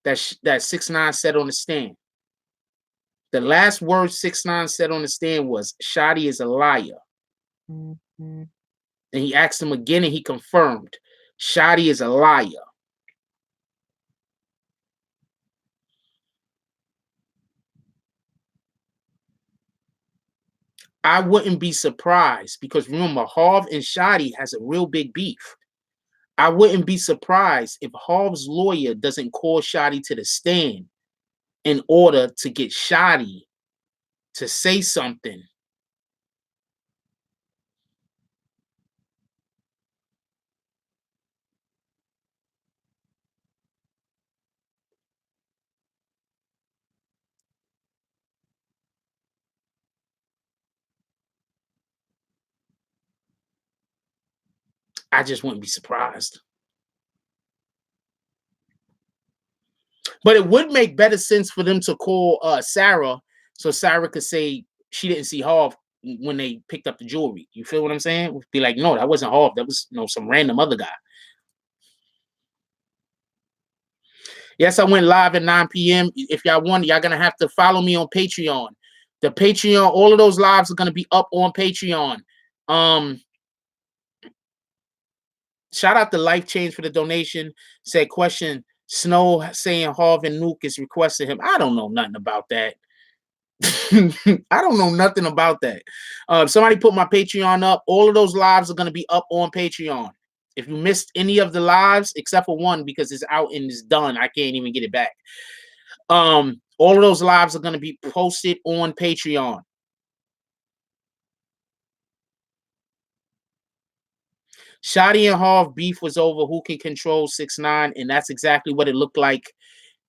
that 6ix9ine said on the stand. The last words 6ix9ine said on the stand was, Shotty is a liar. And he asked him again and he confirmed, Shotty is a liar. I wouldn't be surprised because remember, Harv and Shotty has a real big beef. I wouldn't be surprised if Harv's lawyer doesn't call Shotty to the stand in order to get Shotty to say something. I just wouldn't be surprised. But it would make better sense for them to call Sarah so Sarah could say she didn't see Harv when they picked up the jewelry. You feel what I'm saying? Be like, no, that wasn't Harv. That was some random other guy. Yes, I went live at 9 p.m. If y'all want, y'all going to have to follow me on Patreon. The Patreon, all of those lives are going to be up on Patreon. Shout out to Life Change for the donation. Said question, Snow saying Harv and Nuke is requesting him. I don't know nothing about that. I don't know nothing about that. Somebody put my Patreon up. All of those lives are going to be up on Patreon. If you missed any of the lives, except for one because it's out and it's done, I can't even get it back. All of those lives are going to be posted on Patreon. Shotty and Harv beef was over who can control 6ix9ine, and that's exactly what it looked like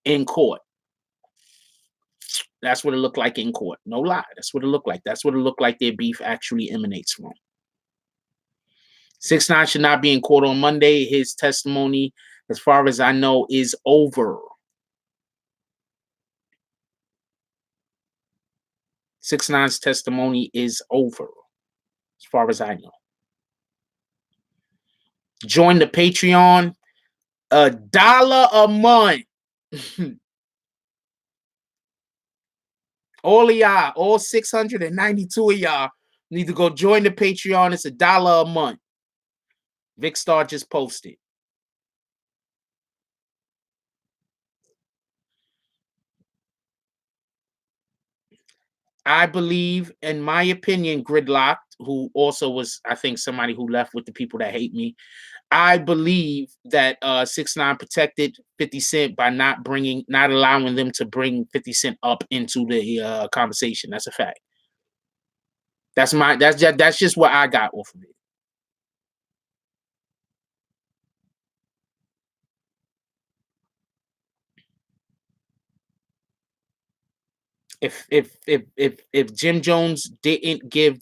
in court. That's what it looked like in court. No lie. That's what it looked like. That's what it looked like their beef actually emanates from. 6ix9ine should not be in court on Monday. His testimony, as far as I know, is over. 6ix9ine's testimony is over, as far as I know. Join the Patreon. $1 a month. All of y'all, all 692 of y'all need to go join the Patreon. It's $1 a month. Vic Star just posted. I believe, in my opinion, Gridlocked, who also was, I think, somebody who left with the people that hate me. I believe that 6ix9ine protected 50 Cent by not allowing them to bring 50 Cent up into the conversation. That's a fact. That's just what I got off of it. If Jim Jones didn't give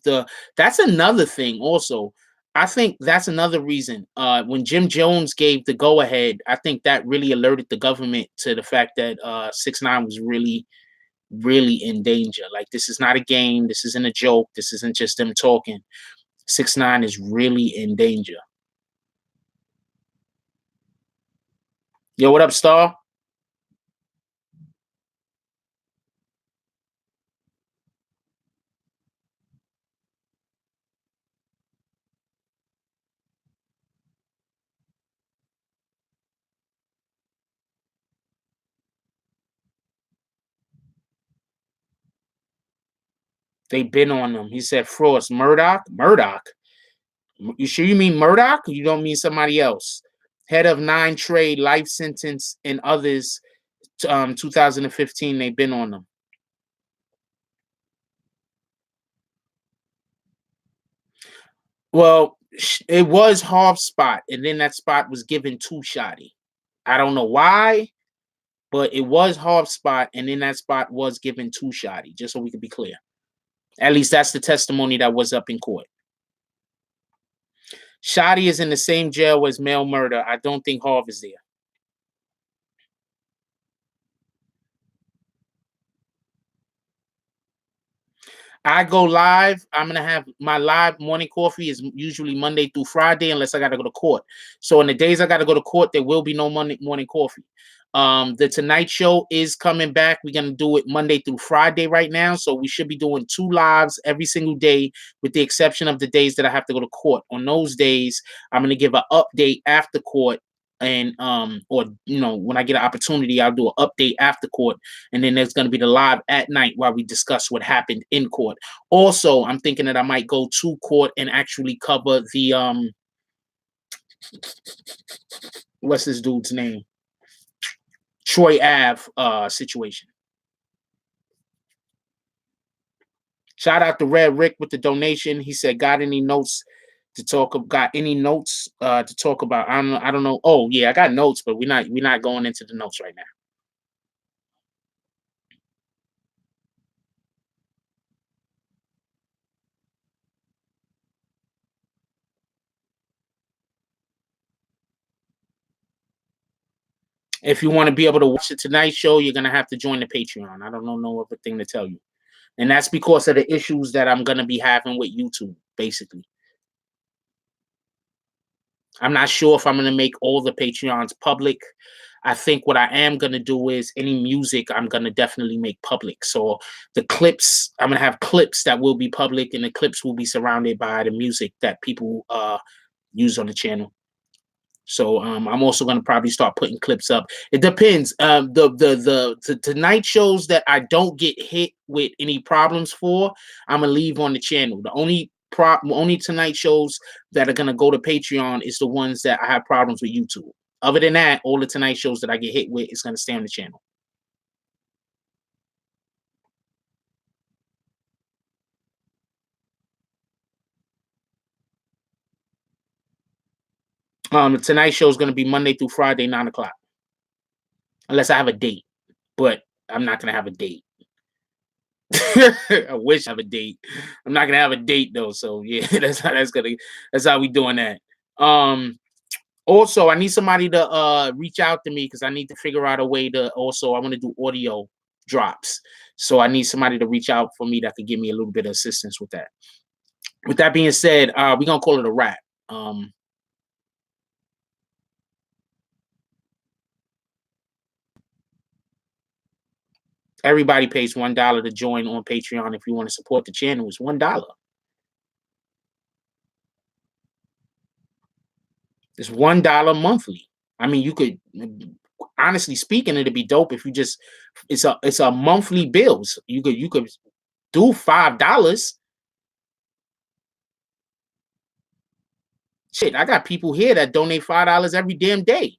that's another thing also. I think that's another reason. When Jim Jones gave the go ahead, I think that really alerted the government to the fact that 6ix9ine was really, really in danger. Like, this is not a game. This isn't a joke. This isn't just them talking. 6ix9ine is really in danger. Yo, what up, Star? They been on them. He said Frost. Murdoch? You sure you mean Murdoch? Or you don't mean somebody else? Head of Nine Trey, life sentence, and others. 2015. They've been on them. Well, it was Harv's spot, and then that spot was given to Shotty. I don't know why, but it was Harv's spot, and then that spot was given to Shotty. Just so we can be clear. At least that's the testimony that was up in court. Shotty is in the same jail as Mel Murder. I don't think Harv is there. I go live. I'm going to have my live morning coffee is usually Monday through Friday unless I got to go to court. So in the days I got to go to court, there will be no morning coffee. The Tonight Show is coming back. We're going to do it Monday through Friday right now. So we should be doing 2 lives every single day with the exception of the days that I have to go to court. On those days, I'm going to give an update after court. And or when I get an opportunity, I'll do an update after court, and then there's going to be the live at night while we discuss what happened in court. Also, I'm thinking that I might go to court and actually cover the what's this dude's name? Troy Ave situation. Shout out to Red Rick with the donation. He said, "Got any notes to talk about? Got any notes to talk about?" I don't know. Oh yeah, I got notes, but we're not going into the notes right now. If you want to be able to watch the Tonight Show, you're gonna have to join the Patreon. I don't know no other thing to tell you, and that's because of the issues that I'm gonna be having with YouTube, basically. I'm not sure if I'm going to make all the Patreons public. I think what I am going to do is any music I'm going to definitely make public. So the clips, I'm going to have clips that will be public, and the clips will be surrounded by the music that people use on the channel. So I'm also gonna probably start putting clips up. It depends. The tonight shows that I don't get hit with any problems for, I'm gonna leave on the channel. The only tonight shows that are gonna go to Patreon is the ones that I have problems with YouTube. Other than that, all the tonight shows that I get hit with is gonna stay on the channel. The tonight show is gonna be Monday through Friday, 9 o'clock. Unless I have a date. But I'm not gonna have a date. I wish I have a date. I'm not gonna have a date though, so yeah, that's how we doing that. Also, I need somebody to reach out to me because I need to figure out a way to also I want to do audio drops. So I need somebody to reach out for me that could give me a little bit of assistance with that. With that being said, we're gonna call it a wrap. Everybody pays $1 to join on Patreon if you want to support the channel. It's $1. It's $1 monthly. I mean, you could, honestly speaking, it'd be dope if you just it's a monthly bills. You could do $5. Shit, I got people here that donate $5 every damn day.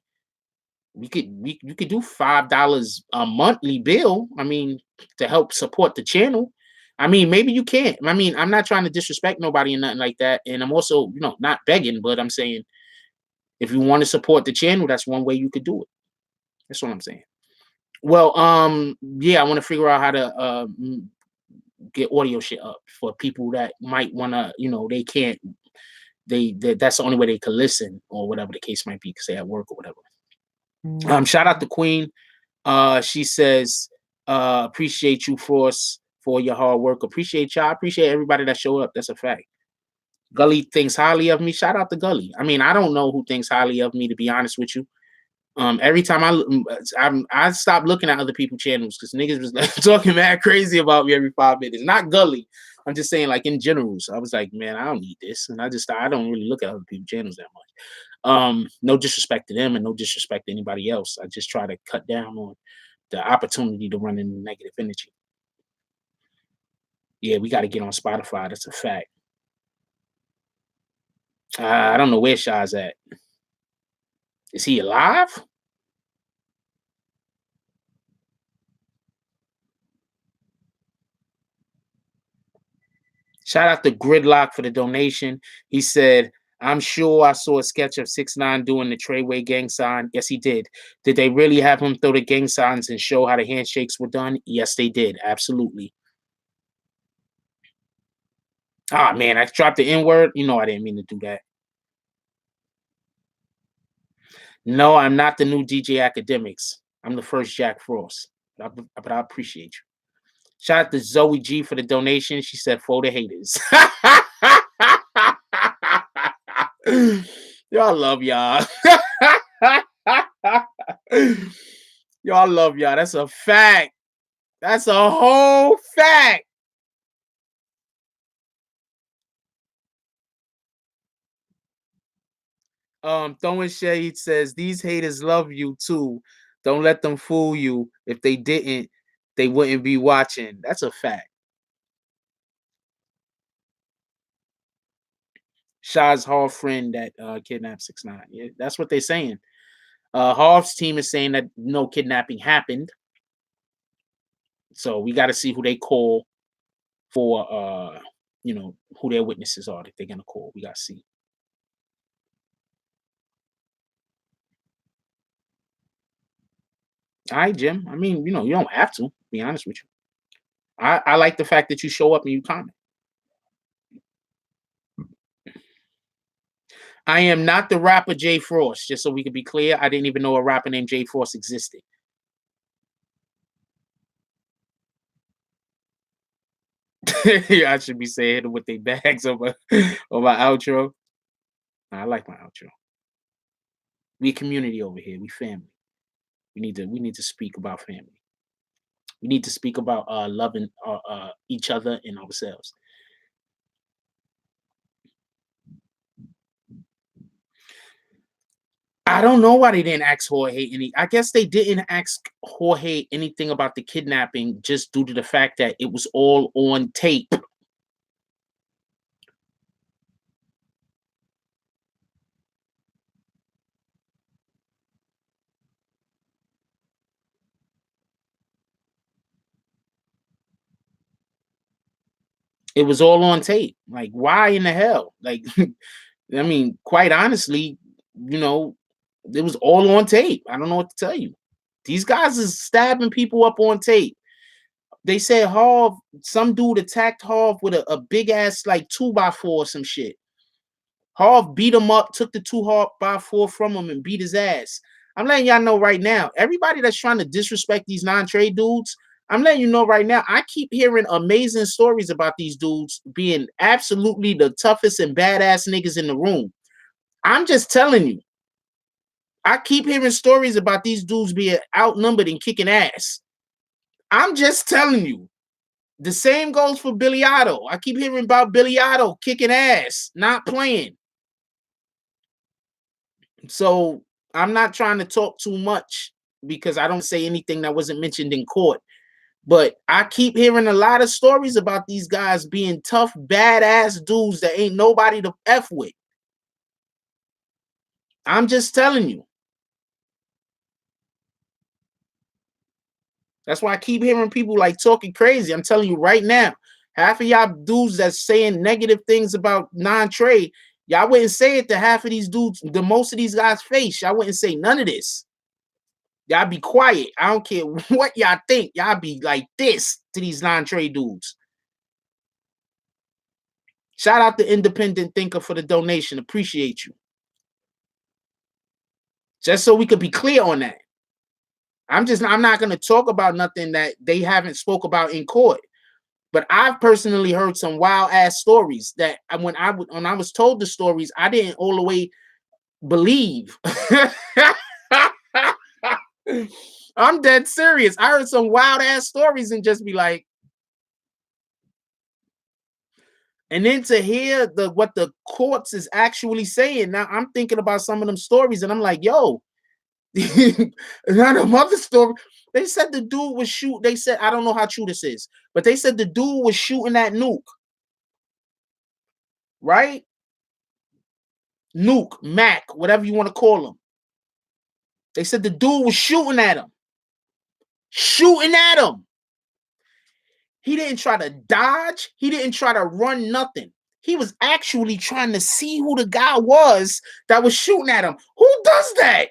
You could do $5 a monthly bill. I mean, to help support the channel. I mean, maybe you can't. I mean, I'm not trying to disrespect nobody and nothing like that. And I'm also, not begging, but I'm saying if you want to support the channel, that's one way you could do it. That's what I'm saying. Well, yeah, I want to figure out how to get audio shit up for people that might want to, they can't. That's the only way they can listen or whatever the case might be because they at work or whatever. Shout out to Queen. She says, appreciate you, Frost, for your hard work. Appreciate y'all. Appreciate everybody that showed up. That's a fact. Gully thinks highly of me. Shout out to Gully. I mean, I don't know who thinks highly of me, to be honest with you. Every time I stopped looking at other people's channels because niggas was like talking mad crazy about me every 5 minutes. Not Gully. I'm just saying, like in general. So I was like, man, I don't need this, and I don't really look at other people's channels that much. No disrespect to them and no disrespect to anybody else. I just try to cut down on the opportunity to run in negative energy. Yeah, we got to get on Spotify. That's a fact. I don't know where Shah's at. Is he alive? Shout out to Gridlock for the donation. He said, I'm sure I saw a sketch of 6ix9ine doing the Treyway gang sign. Yes, he did. Did they really have him throw the gang signs and show how the handshakes were done? Yes, they did. Absolutely. Ah, man, I dropped the N-word. I didn't mean to do that. No, I'm not the new DJ Academics. I'm the first Jack Frost. But I appreciate you. Shout out to Zoe G for the donation. She said, for the haters. Y'all love y'all. Y'all love y'all. That's a fact. That's a whole fact. Throwing Shade says, these haters love you too. Don't let them fool you. If they didn't, they wouldn't be watching. That's a fact. Shah's Hall friend that kidnapped 6ix9ine. Yeah, that's what they're saying. Hall's team is saying that no kidnapping happened. So we got to see who they call for, who their witnesses are that they're going to call. We got to see. All right, Jim. I mean, you don't have to, be honest with you. I like the fact that you show up and you comment. I am not the rapper Jay Frost, just so we can be clear. I didn't even know a rapper named Jay Frost existed. Yeah, I should be saying with their bags over my outro. I like my outro. We a community over here. We family. We need to speak about family. We need to speak about loving each other and ourselves. I don't know why they didn't ask Jorge any. I guess they didn't ask Jorge anything about the kidnapping just due to the fact that it was all on tape. It was all on tape. Like, why in the hell? Like, I mean, quite honestly, you know, it was all on tape. I don't know what to tell you. These guys is stabbing people up on tape. They said Harv, some dude attacked Harv with a big ass like 2x4 or some shit. Harv beat him up, took the 2x4 from him and beat his ass. I'm letting y'all know right now, everybody that's trying to disrespect these non-Trey dudes, I'm letting you know right now, I keep hearing amazing stories about these dudes being absolutely the toughest and badass niggas in the room. I'm just telling you. I keep hearing stories about these dudes being outnumbered and kicking ass. I'm just telling you. The same goes for Billy Otto. I keep hearing about Billy Otto kicking ass, not playing. So I'm not trying to talk too much because I don't say anything that wasn't mentioned in court. But I keep hearing a lot of stories about these guys being tough, badass dudes that ain't nobody to F with. I'm just telling you. That's why I keep hearing people like talking crazy. I'm telling you right now, half of y'all dudes that's saying negative things about non-Trey, y'all wouldn't say it to half of these dudes, the most of these guys' face. Y'all wouldn't say none of this. Y'all be quiet. I don't care what y'all think. Y'all be like this to these non-Trey dudes. Shout out to Independent Thinker for the donation. Appreciate you. Just so we could be clear on that. I'm not going to talk about nothing that they haven't spoke about in court. But I've personally heard some wild ass stories that when I was told the stories, I didn't all the way believe. I'm dead serious. I heard some wild ass stories and just be like, and then to hear what the courts is actually saying. Now I'm thinking about some of them stories and I'm like, yo, not a mother story. They said the dude was shoot. They said, I don't know how true this is, but they said the dude was shooting that nuke. Right? Nuke, Mac, whatever you want to call him. They said the dude was shooting at him. Shooting at him. He didn't try to dodge. He didn't try to run nothing. He was actually trying to see who the guy was that was shooting at him. Who does that?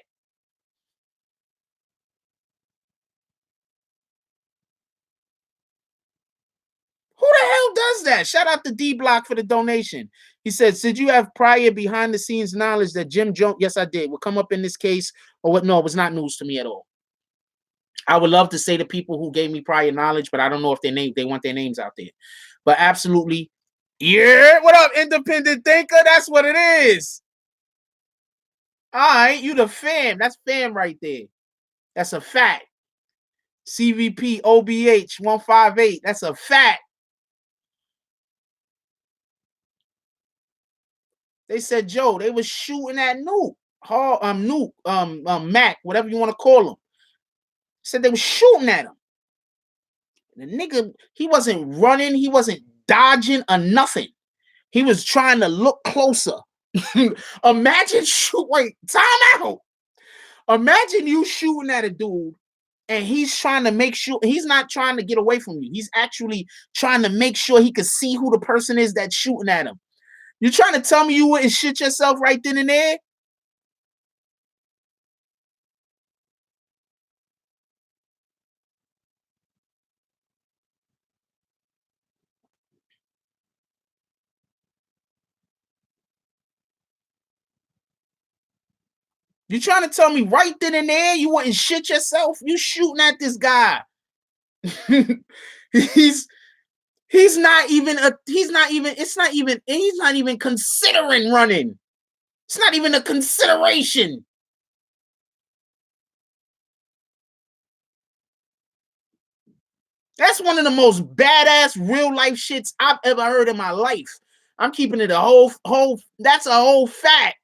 Who the hell does that? Shout out to D Block for the donation. He said, did you have prior behind the scenes knowledge that Jim Jones, yes, I did, would come up in this case or what? No, it was not news to me at all. I would love to say the people who gave me prior knowledge, but I don't know if they want their names out there. But absolutely, yeah. What up, Independent Thinker? That's what it is. All right, you the fam. That's fam right there. That's a fact. CVP OBH 158. That's a fact. They said, Joe, they was shooting at Nuke, Mac, whatever you want to call him. Said they was shooting at him. The nigga, he wasn't running, he wasn't dodging or nothing. He was trying to look closer. Imagine time out. Imagine you shooting at a dude and he's trying to make sure he's not trying to get away from you. He's actually trying to make sure he can see who the person is that's shooting at him. You trying to tell me you wouldn't shit yourself right then and there? You trying to tell me right then and there you wouldn't shit yourself? You shooting at this guy. he's not even considering running. It's not even a consideration. That's one of the most badass real life shits I've ever heard in my life. I'm keeping it a whole, that's a whole fact.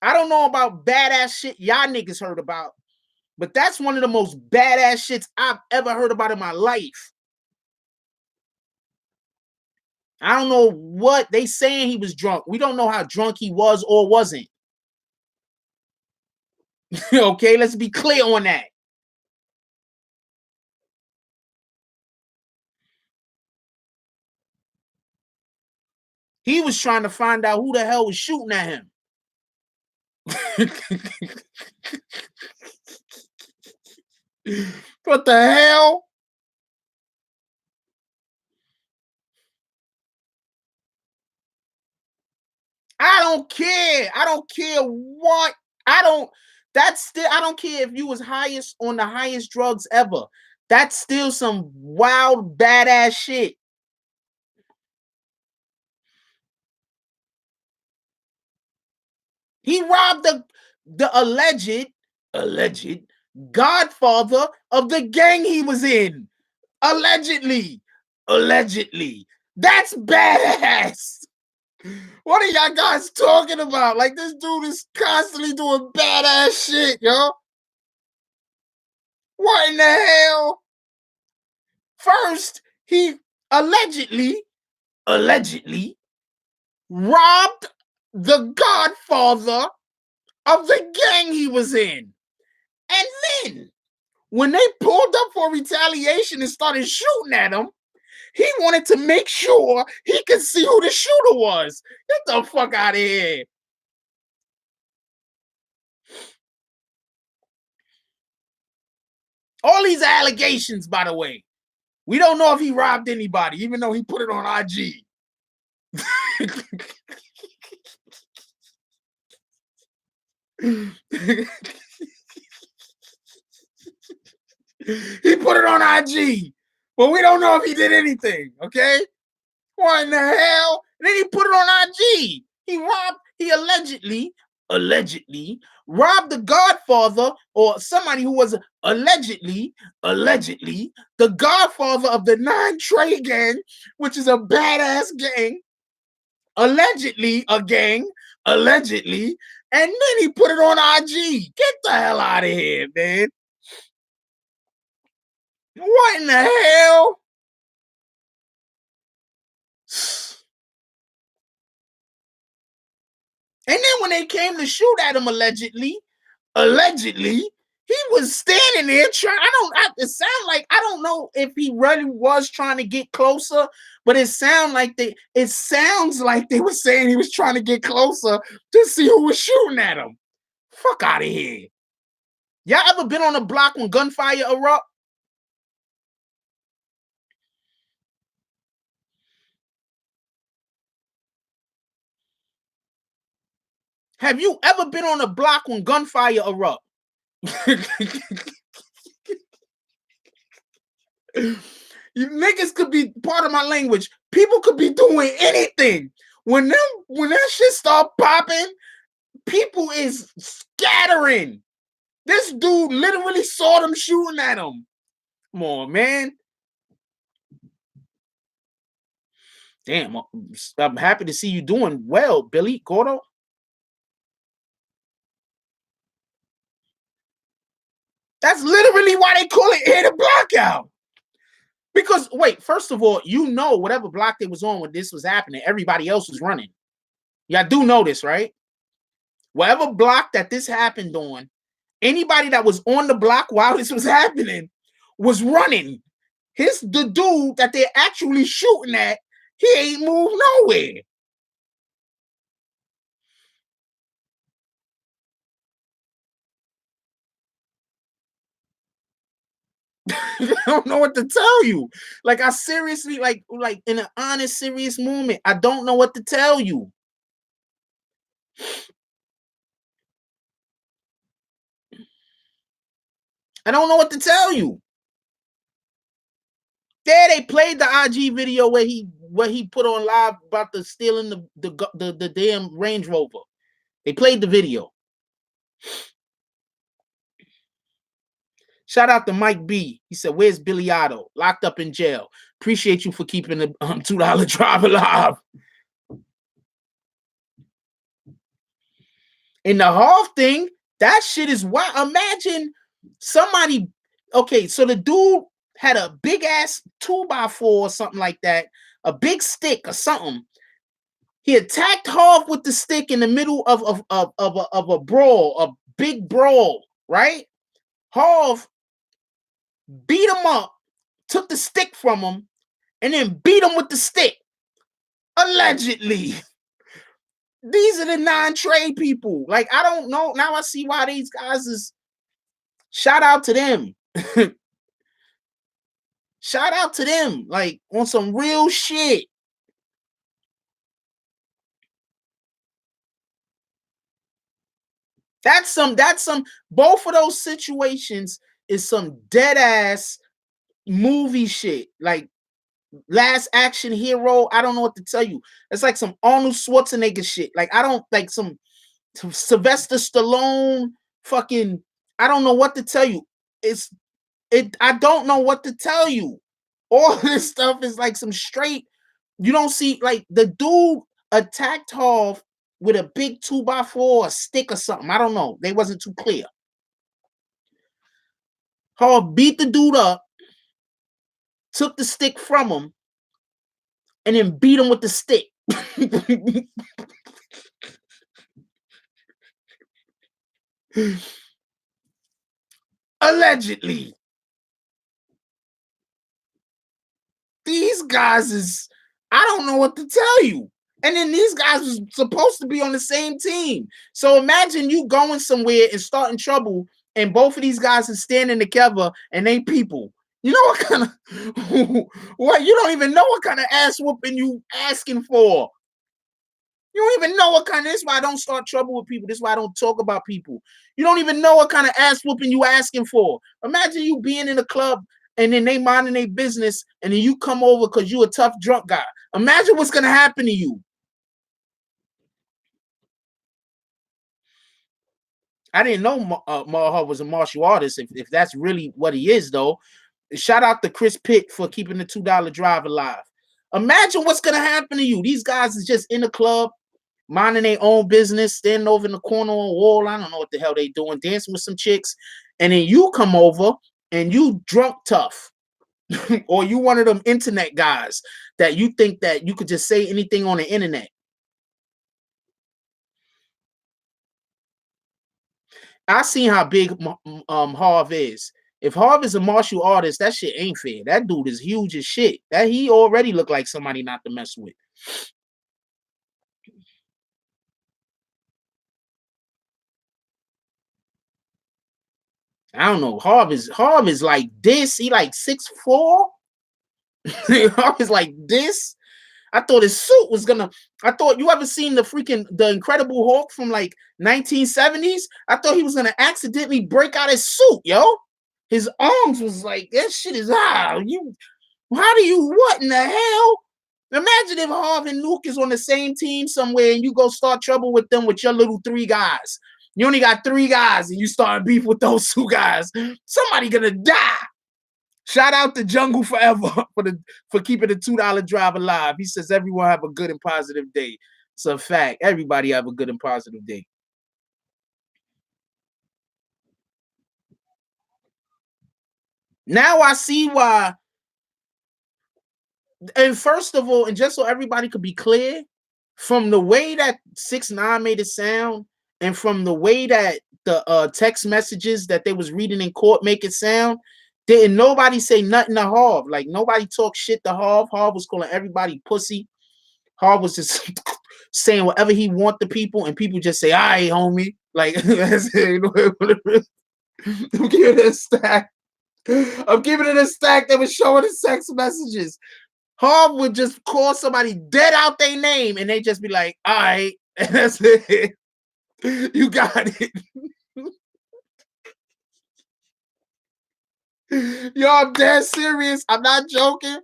I don't know about badass shit y'all niggas heard about, but that's one of the most badass shits I've ever heard about in my life. I don't know what they saying he was drunk. We don't know how drunk he was or wasn't. Okay, let's be clear on that. He was trying to find out who the hell was shooting at him. What the hell? I don't care. I don't care what. I don't care if you was highest on the highest drugs ever. That's still some wild badass shit. He robbed the alleged godfather of the gang he was in. Allegedly. That's badass. What are y'all guys talking about? Like, this dude is constantly doing badass shit, yo. What in the hell? First, he allegedly robbed the godfather of the gang he was in. And then, when they pulled up for retaliation and started shooting at him, he wanted to make sure he could see who the shooter was. Get the fuck out of here. All these allegations, by the way. We don't know if he robbed anybody, even though he put it on IG. He put it on IG, but we don't know if he did anything, okay? What in the hell? And then he put it on IG. He allegedly robbed the godfather or somebody who was allegedly the godfather of the Nine Trey gang, which is a badass gang. Allegedly a gang, and then he put it on IG. Get the hell out of here, man. What in the hell? And then when they came to shoot at him allegedly, he was standing there trying. It sounds like, I don't know if he really was trying to get closer, but it sounds like they were saying he was trying to get closer to see who was shooting at him. Fuck out of here. Y'all ever been on a block when gunfire erupt? Have you ever been on a block when gunfire erupt? You niggas could be, part of my language, people could be doing anything. When that shit start popping, people is scattering. This dude literally saw them shooting at him. Come on, man. Damn, I'm happy to see you doing well, Billy Gordo. That's literally why they call it air the block out. Because, wait, first of all, whatever block they was on when this was happening, everybody else was running. Y'all do know this, right? Whatever block that this happened on, anybody that was on the block while this was happening was running. The dude that they're actually shooting at, he ain't moved nowhere. I don't know what to tell you. Like, I seriously, like in an honest, serious moment, I don't know what to tell you. I don't know what to tell you. There they played the IG video where he put on live about the stealing the damn Range Rover. They played the video. Shout out to Mike B. He said, "Where's Billy Otto? Locked up in jail. Appreciate you for keeping the $2 drive alive." And the Harv thing, that shit is wild. Imagine somebody, okay, so the dude had a big ass 2x4 or something like that, a big stick or something. He attacked Harv with the stick in the middle of a brawl, a big brawl, right? Harv beat him up, took the stick from him, and then beat him with the stick. Allegedly. These are the Nine Trey people. Like, I don't know. Now I see why these guys is. Shout out to them. Shout out to them. Like, on some real shit. That's some, both of those situations is some dead ass movie shit. Like, Last Action Hero. I don't know what to tell you. It's like some Arnold Schwarzenegger shit. Like, I don't like some Sylvester Stallone fucking. I don't know what to tell you. I don't know what to tell you. All this stuff is like some straight. You don't see, like, the dude attacked Harv with a big 2x4, a stick or something. I don't know. They wasn't too clear. Harv beat the dude up, took the stick from him, and then beat him with the stick. Allegedly. These guys is, I don't know what to tell you. And then these guys was supposed to be on the same team. So imagine you going somewhere and starting trouble, and both of these guys are standing together and they people. You know what kind of, what, you don't even know what kind of ass whooping you asking for. You don't even know what kind of, this is why I don't start trouble with people. This is why I don't talk about people. You don't even know what kind of ass whooping you asking for. Imagine you being in a club and then they minding their business and then you come over because you a tough drunk guy. Imagine what's going to happen to you. I didn't know Marha was a martial artist. If that's really what he is, though. Shout out to Chris Pitt for keeping the $2 drive alive. Imagine what's going to happen to you. These guys is just in the club, minding their own business, standing over in the corner on the wall. I don't know what the hell they doing, dancing with some chicks. And then you come over and you drunk tough. Or you one of them internet guys that you think that you could just say anything on the internet. I seen how big Harv is. If Harv is a martial artist, that shit ain't fair. That dude is huge as shit. That he already looked like somebody not to mess with. I don't know. Harv is like this. He like 6'4". Harv is like this. I thought his suit was gonna. I thought, you ever seen the Incredible Hulk from like 1970s? I thought he was gonna accidentally break out his suit, yo. His arms was like, that shit is how what in the hell? Imagine if Harv and Nuke is on the same team somewhere and you go start trouble with them with your little 3 guys. You only got 3 guys and you start beef with those 2 guys. Somebody gonna die. Shout out to Jungle Forever for keeping the $2 drive alive. He says everyone have a good and positive day. It's a fact. Everybody have a good and positive day. Now I see why. And first of all, and just so everybody could be clear, from the way that 6ix9ine made it sound, and from the way that the text messages that they was reading in court make it sound, didn't nobody say nothing to Harv. Like, nobody talked shit to Harv. Harv was calling everybody pussy. Harv was just saying whatever he want to people, and people just say, all right, homie. Like, I'm giving it a stack. I'm giving it a stack that was showing the text messages. Harv would just call somebody dead out their name, and they just be like, all right, and that's it. You got it. Yo, I'm dead serious. I'm not joking.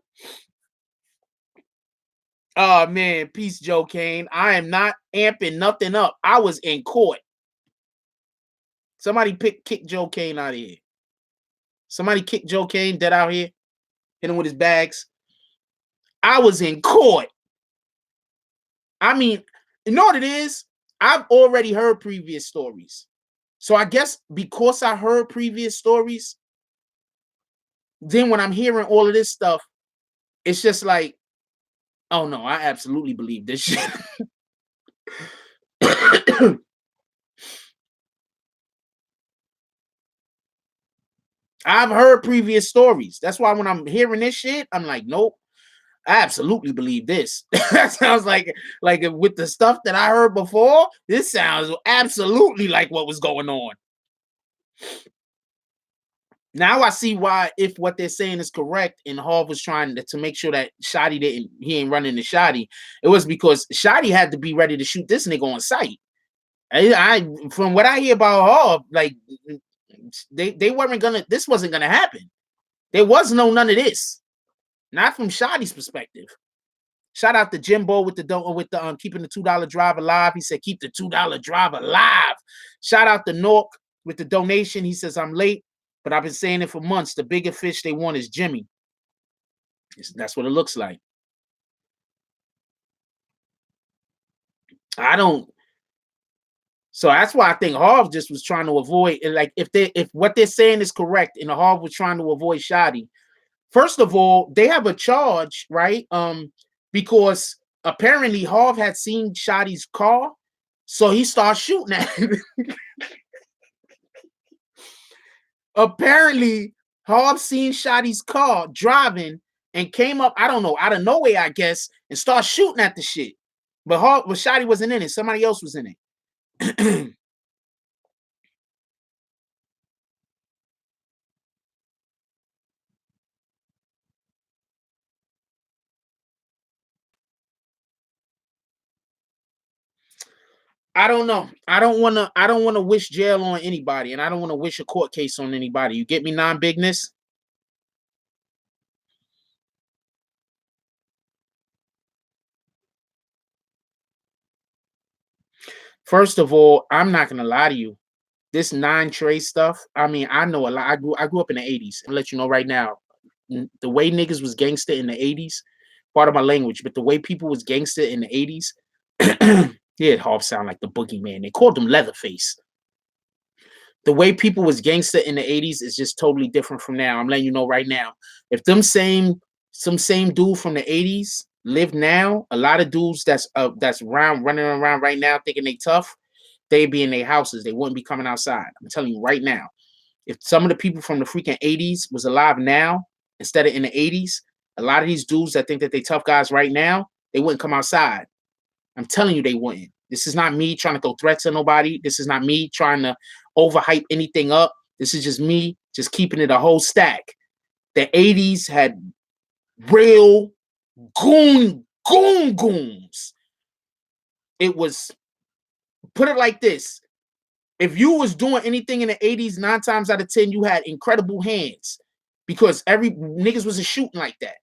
Oh, man. Peace, Joe Kane. I am not amping nothing up. I was in court. Somebody kick Joe Kane out of here. Somebody kick Joe Kane dead out here. Hit him with his bags. I was in court. I mean, you know what it is? I've already heard previous stories. So I guess because I heard previous stories, then when I'm hearing all of this stuff, it's just like, oh no, I absolutely believe this shit. I've heard previous stories. That's why when I'm hearing this shit, I'm like, nope, I absolutely believe this. That sounds like with the stuff that I heard before, this sounds absolutely like what was going on. Now I see why, if what they're saying is correct, and Hov was trying to make sure that he ain't running the Shotty, it was because Shotty had to be ready to shoot this nigga on sight. I from what I hear about Hov, like they weren't gonna, this wasn't gonna happen. There was none of this. Not from Shotty's perspective. Shout out to Jimbo with the keeping the $2 drive alive. He said, keep the $2 drive alive. Shout out to Nork with the donation. He says, I'm late, but I've been saying it for months. The bigger fish they want is Jimmy. That's what it looks like. So that's why I think Harv just was trying to avoid, like, if what they're saying is correct and Harv was trying to avoid Shotty. First of all, they have a charge, right? Because apparently Harv had seen Shotty's car, so he starts shooting at him. Apparently, Harv seen Shotty's car driving and came up, I don't know, out of nowhere, I guess, and started shooting at the shit. But Shotty wasn't in it. Somebody else was in it. I don't know. I don't want to wish jail on anybody, and I don't want to wish a court case on anybody. You get me, non-bigness? First of all, I'm not gonna lie to you. This Nine Trey stuff, I mean, I know a lot. I grew up in the 80s. I'll let you know right now. The way niggas was gangster in the 80s, part of my language, but the way people was gangster in the 80s, yeah, Harv sound like the boogeyman. They called him Leatherface. The way people was gangster in the 80s is just totally different from now. I'm letting you know right now. If some same dude from the 80s live now, a lot of dudes that's running around right now thinking they tough, they'd be in their houses. They wouldn't be coming outside. I'm telling you right now. If some of the people from the freaking 80s was alive now instead of in the 80s, a lot of these dudes that think that they tough guys right now, they wouldn't come outside. I'm telling you they wouldn't. This is not me trying to throw threats at nobody. This is not me trying to overhype anything up. This is just me just keeping it a whole stack. The 80s had real goons. It was, put it like this. If you was doing anything in the 80s, 9 times out of 10, you had incredible hands because every niggas wasn't shooting like that.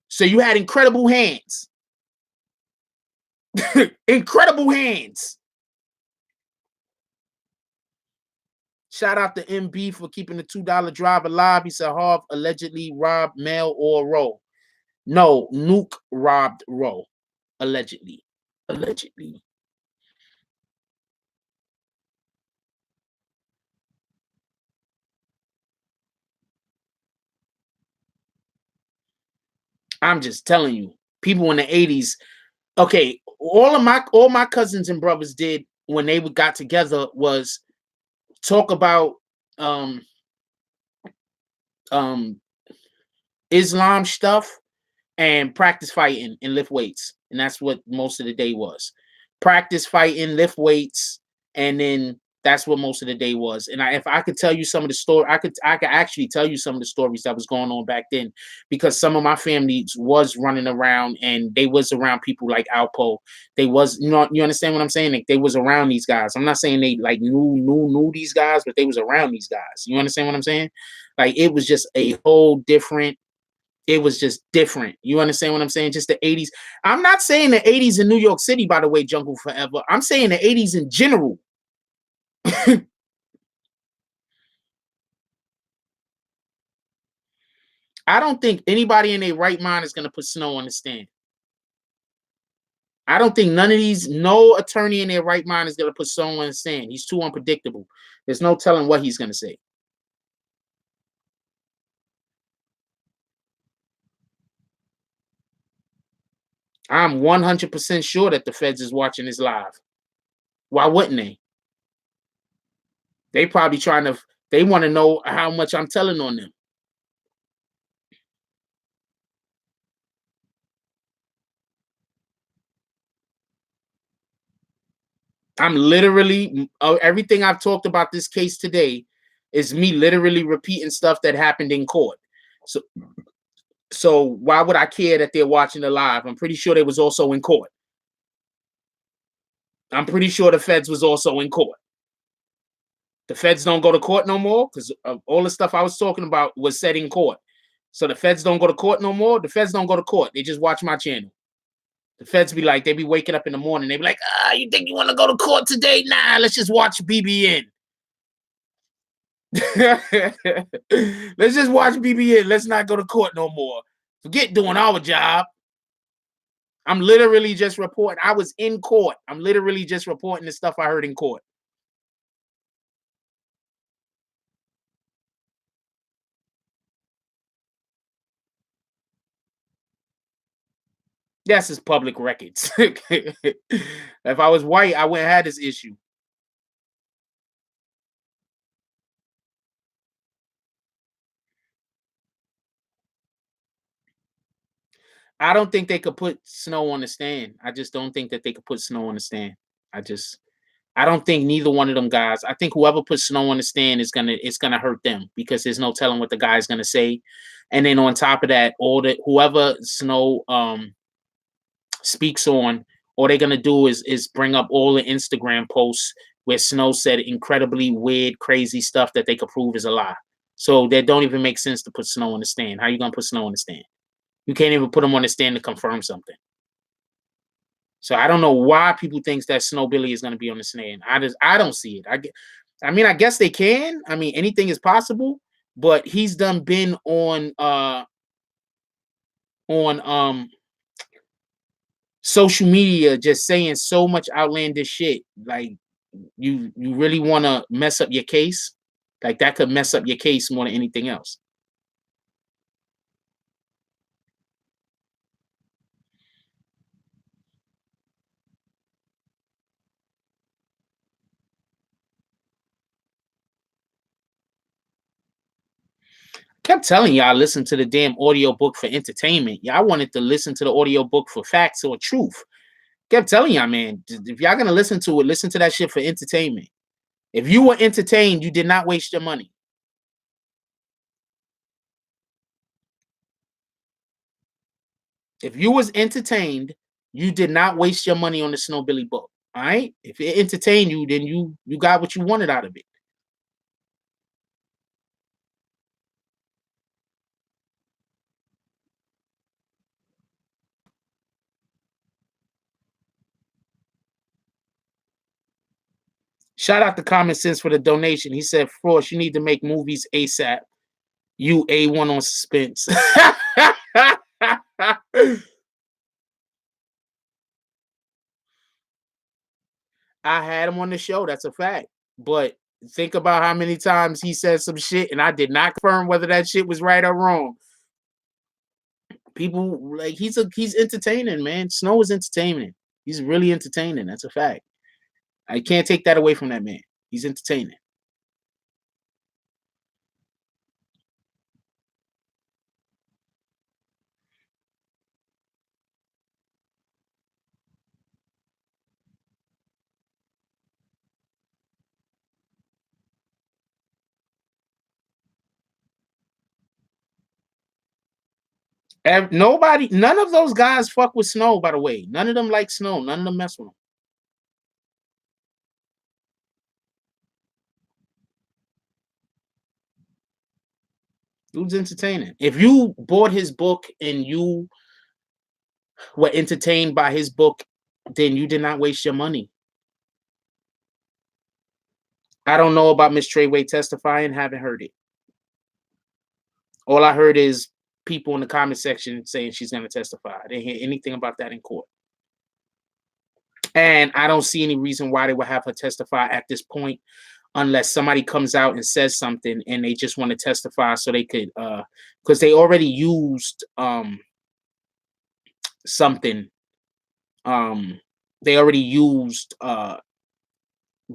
So you had incredible hands. Incredible hands. Shout out to MB for keeping the $2 drive alive. He said Harv allegedly robbed Mel or Roe. No, Nuke robbed Roe. Allegedly. Allegedly. I'm just telling you, people in the 80s. Okay, all my cousins and brothers did when they got together was talk about Islam stuff and practice fighting and lift weights. And that's what most of the day was. Practice fighting, lift weights, and then that's what most of the day was. And if I could tell you some of the story, I could actually tell you some of the stories that was going on back then, because some of my family was running around and they was around people like Alpo. They was, you understand what I'm saying? Like, they was around these guys. I'm not saying they like knew these guys, but they was around these guys. You understand what I'm saying? Like, it was just a whole different. It was just different. You understand what I'm saying? Just the 80s. I'm not saying the 80s in New York City, by the way, Jungle Forever. I'm saying the 80s in general. I don't think anybody in their right mind is going to put snow on the stand. I don't think no attorney in their right mind is going to put Snow on the stand. He's too unpredictable. There's no telling what he's going to say. I'm 100% sure that the feds is watching this live. Why wouldn't they? They probably they want to know how much I'm telling on them. I'm literally, everything I've talked about this case today is me literally repeating stuff that happened in court. So why would I care that they're watching it live? I'm pretty sure they was also in court. I'm pretty sure the feds was also in court. The feds don't go to court no more because all the stuff I was talking about was said in court. So the feds don't go to court no more. The feds don't go to court. They just watch my channel. The feds be like, they be waking up in the morning. They be like, you think you want to go to court today? Nah, let's just watch BBN. Let's just watch BBN. Let's not go to court no more. Forget doing our job. I'm literally just reporting. I was in court. I'm literally just reporting the stuff I heard in court. That's his public records. If I was white, I wouldn't have this issue. I don't think they could put Snow on the stand. I just don't think that they could put Snow on the stand. I don't think neither one of them guys. I think whoever puts Snow on the stand it's gonna hurt them because there's no telling what the guy's gonna say. And then on top of that, whoever Snow speaks on, all they're gonna do is bring up all the Instagram posts where Snow said incredibly weird, crazy stuff that they could prove is a lie. So that don't even make sense to put Snow on the stand. How are you gonna put Snow on the stand? You can't even put him on the stand to confirm something. So I don't know why people think that Snow Billy is going to be on the stand. I don't see it. I guess they can. I mean, anything is possible, but he's been on social media just saying so much outlandish shit. Like you really want to mess up your case? Like that could mess up your case more than anything else. Kept telling y'all listen to the damn audio book for entertainment. Y'all wanted to listen to the audio book for facts or truth. Kept telling y'all, man, if y'all gonna listen to it, listen to that shit for entertainment. If you were entertained, you did not waste your money. If you was entertained, you did not waste your money on the Snow Billy book. All right? If it entertained you, then you got what you wanted out of it. Shout out to Common Sense for the donation. He said, Frost, you need to make movies ASAP. You A1 on suspense. I had him on the show. That's a fact. But think about how many times he said some shit and I did not confirm whether that shit was right or wrong. People like he's entertaining, man. Snow is entertaining. He's really entertaining. That's a fact. I can't take that away from that man. He's entertaining. None of those guys fuck with Snow, by the way. None of them like Snow. None of them mess with him. Dude's entertaining. If you bought his book and you were entertained by his book, then you did not waste your money. I don't know about Miss Treyway testifying. Haven't heard it. All I heard is people in the comment section saying she's going to testify. I didn't hear anything about that in court. And I don't see any reason why they would have her testify at this point, unless somebody comes out and says something and they just want to testify so they could, because they already used something. They already used.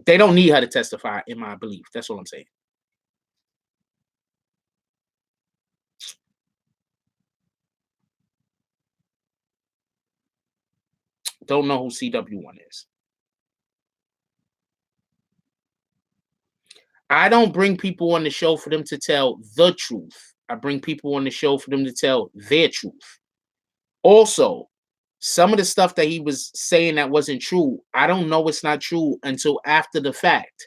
They don't need her to testify, in my belief. That's all I'm saying. Don't know who CW1 is. I don't bring people on the show for them to tell the truth. I bring people on the show for them to tell their truth. Also, some of the stuff that he was saying that wasn't true, I don't know it's not true until after the fact.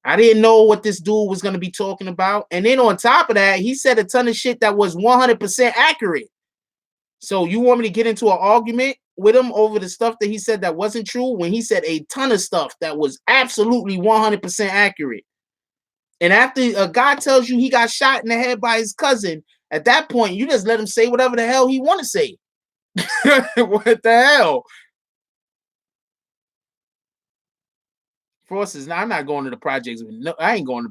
I didn't know what this dude was going to be talking about. And then on top of that, he said a ton of shit that was 100% accurate. So you want me to get into an argument with him over the stuff that he said that wasn't true when he said a ton of stuff that was absolutely 100% accurate? And after a guy tells you he got shot in the head by his cousin, at that point, you just let him say whatever the hell he want to say. What the hell? Frost is now. I'm not going to the projects. I ain't going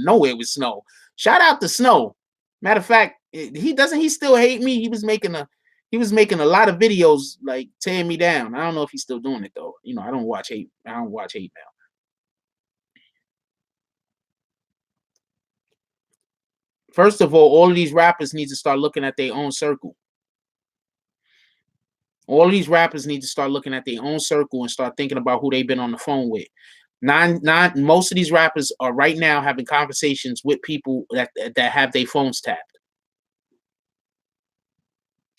nowhere with Snow. Shout out to Snow. Matter of fact, he still hate me. He was making a lot of videos like tearing me down. I don't know if he's still doing it though. You know, I don't watch hate mail. First of all of these rappers need to start looking at their own circle. All of these rappers need to start looking at their own circle and start thinking about who they've been on the phone with. Most of these rappers are right now having conversations with people that have their phones tapped.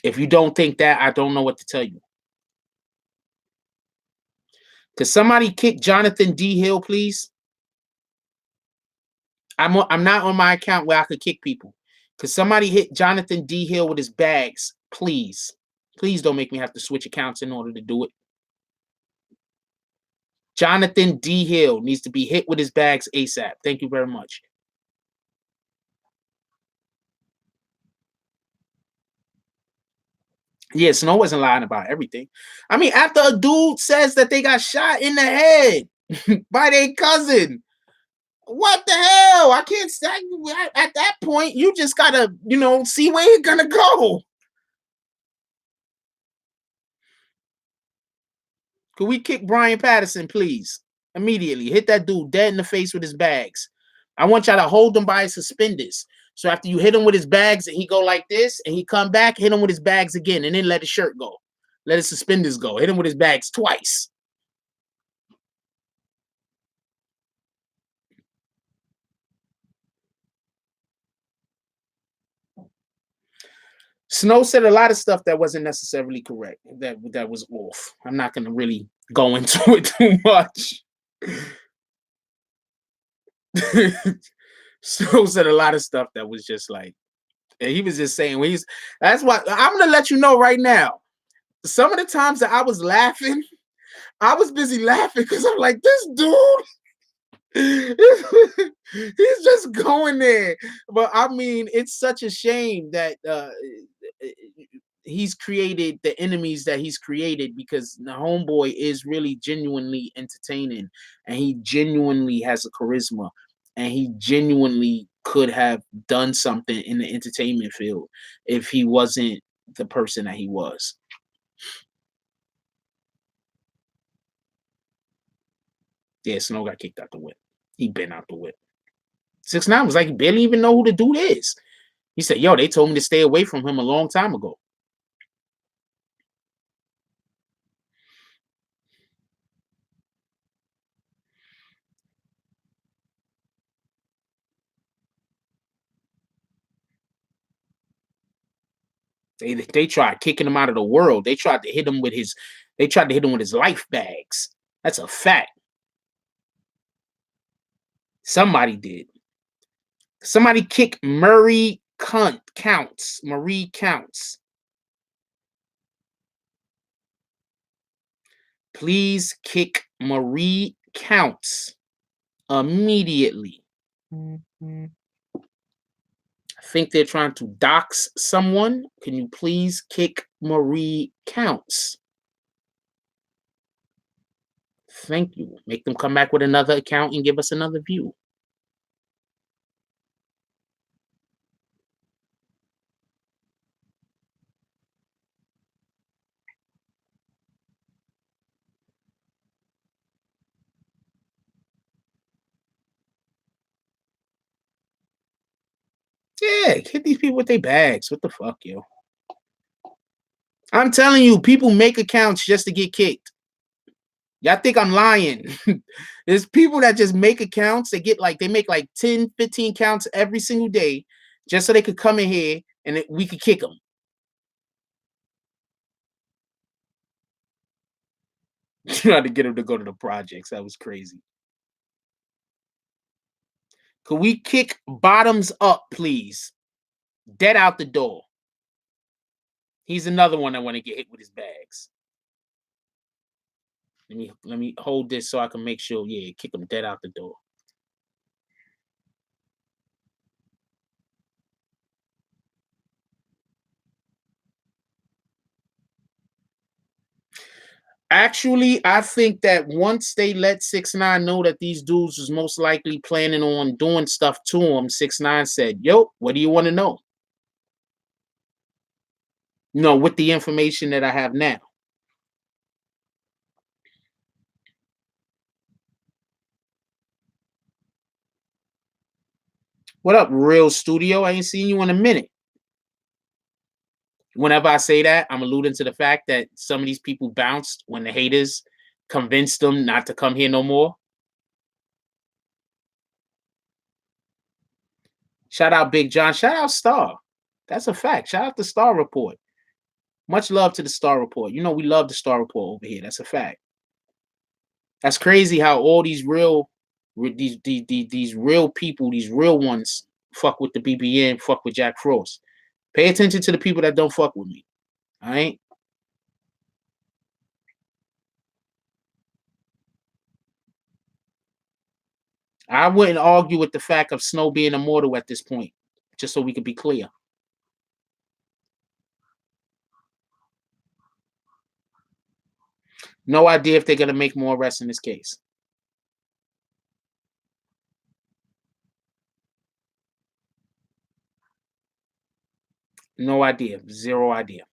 If you don't think that, I don't know what to tell you. Could somebody kick Jonathan D. Hill, please? I'm not on my account where I could kick people. Could somebody hit Jonathan D. Hill with his bags, please? Please don't make me have to switch accounts in order to do it. Jonathan D. Hill needs to be hit with his bags ASAP. Thank you very much. Yeah, Snow wasn't lying about everything. I mean, after a dude says that they got shot in the head by their cousin, what the hell? I can't say at that point, you just gotta, see where you're gonna go. Could we kick Brian Patterson, please? Immediately. Hit that dude dead in the face with his bags. I want y'all to hold him by his suspenders. So after you hit him with his bags and he go like this and he come back, hit him with his bags again and then let his shirt go. Let his suspenders go. Hit him with his bags twice. Snow said a lot of stuff that wasn't necessarily correct. That was off. I'm not going to really go into it too much. Snow said a lot of stuff that was just like, and he was just saying, that's why I'm going to let you know right now. Some of the times that I was laughing, I was busy laughing because I'm like, this dude, he's just going there. But I mean, it's such a shame that he's created the enemies that he's created, because the homeboy is really genuinely entertaining and he genuinely has a charisma and he genuinely could have done something in the entertainment field if he wasn't the person that he was. Yeah, Snow got kicked out the whip. He been out the whip. 6ix9ine was like, he barely even know who the dude is. He said, yo, they told me to stay away from him a long time ago. They tried kicking him out of the world. They tried to hit him with his life bags. That's a fact. Somebody did. Somebody kick Marie Counts. Marie Counts. Please kick Marie Counts immediately. I think they're trying to dox someone. Can you please kick Marie Counts? Thank you. Make them come back with another account and give us another view. Yeah, hit these people with their bags. What the fuck, yo? I'm telling you, people make accounts just to get kicked. Y'all think I'm lying. There's people that just make accounts. They make like 10, 15 counts every single day just so they could come in here and we could kick them. Trying to get them to go to the projects. That was crazy. Could we kick bottoms up, please? Dead out the door. He's another one that want to get hit with his bags. Let me hold this so I can make sure. Yeah, kick him dead out the door. Actually, I think that once they let 6ix9ine know that these dudes was most likely planning on doing stuff to him, 6ix9ine said, "Yo, what do you want to know?" No, with the information that I have now. What up, Real Studio? I ain't seen you in a minute. Whenever I say that, I'm alluding to the fact that some of these people bounced when the haters convinced them not to come here no more. Shout out Big John. Shout out Star. That's a fact. Shout out the Star Report. Much love to the Star Report. You know we love the Star Report over here. That's a fact. That's crazy how all these real these real people, these real ones, fuck with the BBN, fuck with Jack Frost. Pay attention to the people that don't fuck with me. All right. I wouldn't argue with the fact of Snow being immortal at this point, just so we could be clear. No idea if they're going to make more arrests in this case. No idea. Zero idea.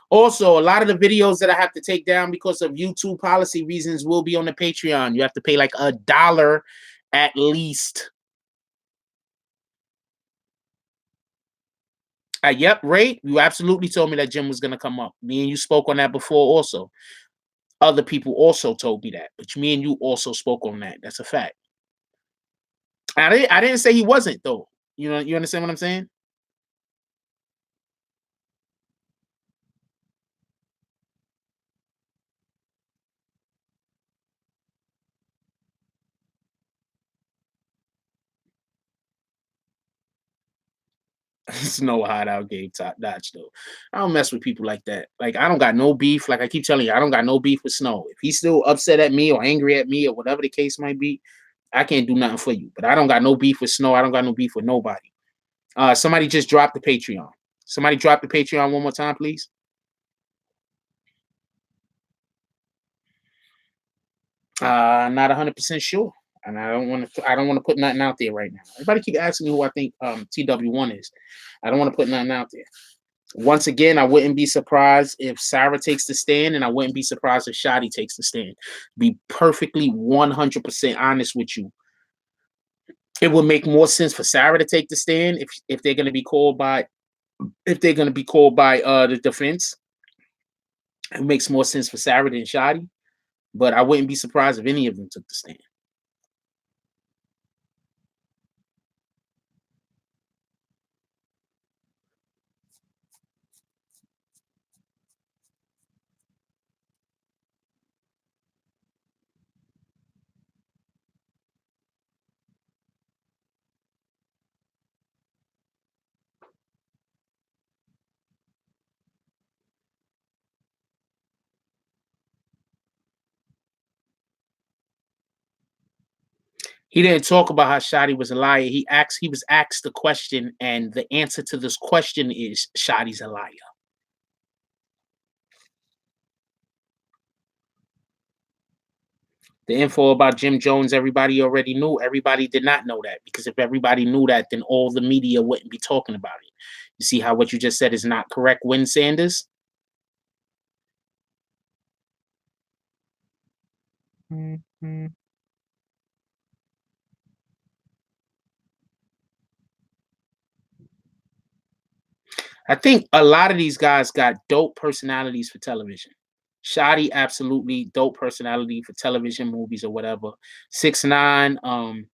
Also, a lot of the videos that I have to take down because of YouTube policy reasons will be on the Patreon. You have to pay like $1 at least. Yep, Ray, you absolutely told me that Jim was going to come up. Me and you spoke on that before also. Other people also told me that, but me and you also spoke on that. That's a fact. I didn't say he wasn't, though. You know, you understand what I'm saying? Snow hideout game top notch though. I don't mess with people like that. Like I don't got no beef. Like I keep telling you, I don't got no beef with Snow. If he's still upset at me or angry at me or whatever the case might be, I can't do nothing for you. But I don't got no beef with Snow. I don't got no beef with nobody. Somebody just dropped the Patreon. Somebody drop the Patreon one more time, please. Not 100% sure. And I don't want to put nothing out there right now. Everybody keep asking me who I think TW1 is. I don't want to put nothing out there. Once again, I wouldn't be surprised if Sarah takes the stand, and I wouldn't be surprised if Shotty takes the stand. Be perfectly 100% honest with you. It would make more sense for Sarah to take the stand if they're going to be called by the defense. It makes more sense for Sarah than Shotty, but I wouldn't be surprised if any of them took the stand. He didn't talk about how Shotty was a liar. He was asked the question, and the answer to this question is Shotty's a liar. The info about Jim Jones, everybody already knew. Everybody did not know that, because if everybody knew that, then all the media wouldn't be talking about it. You see how what you just said is not correct, Win Sanders? I think a lot of these guys got dope personalities for television. Shoddy, absolutely dope personality for television, movies, or whatever. 6ix9ine,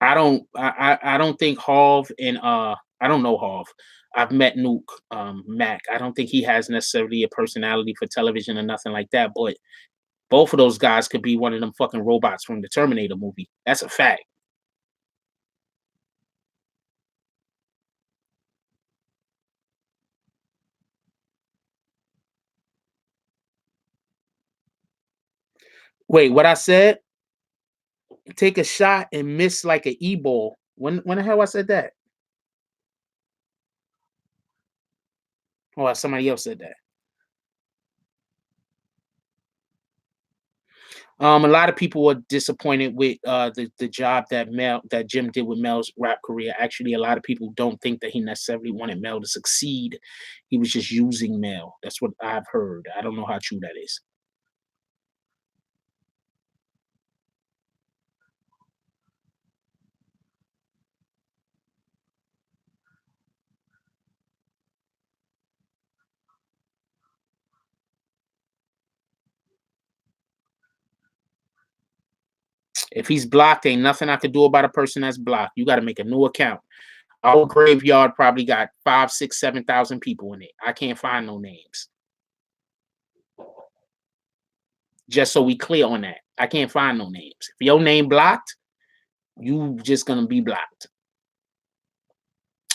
I don't think Hov and I don't know Hov. I've met Nuke, Mac. I don't think he has necessarily a personality for television or nothing like that, but both of those guys could be one of them fucking robots from the Terminator movie. That's a fact. Wait, what I said? Take a shot and miss like an e-ball. When the hell I said that? Oh, somebody else said that. A lot of people were disappointed with the job that Jim did with Mel's rap career. Actually, a lot of people don't think that he necessarily wanted Mel to succeed. He was just using Mel. That's what I've heard. I don't know how true that is. If he's blocked, ain't nothing I could do about a person that's blocked. You got to make a new account. Our graveyard probably got 5, 6, 7,000 people in it. I can't find no names. Just so we clear on that. I can't find no names. If your name blocked, you just gonna be blocked.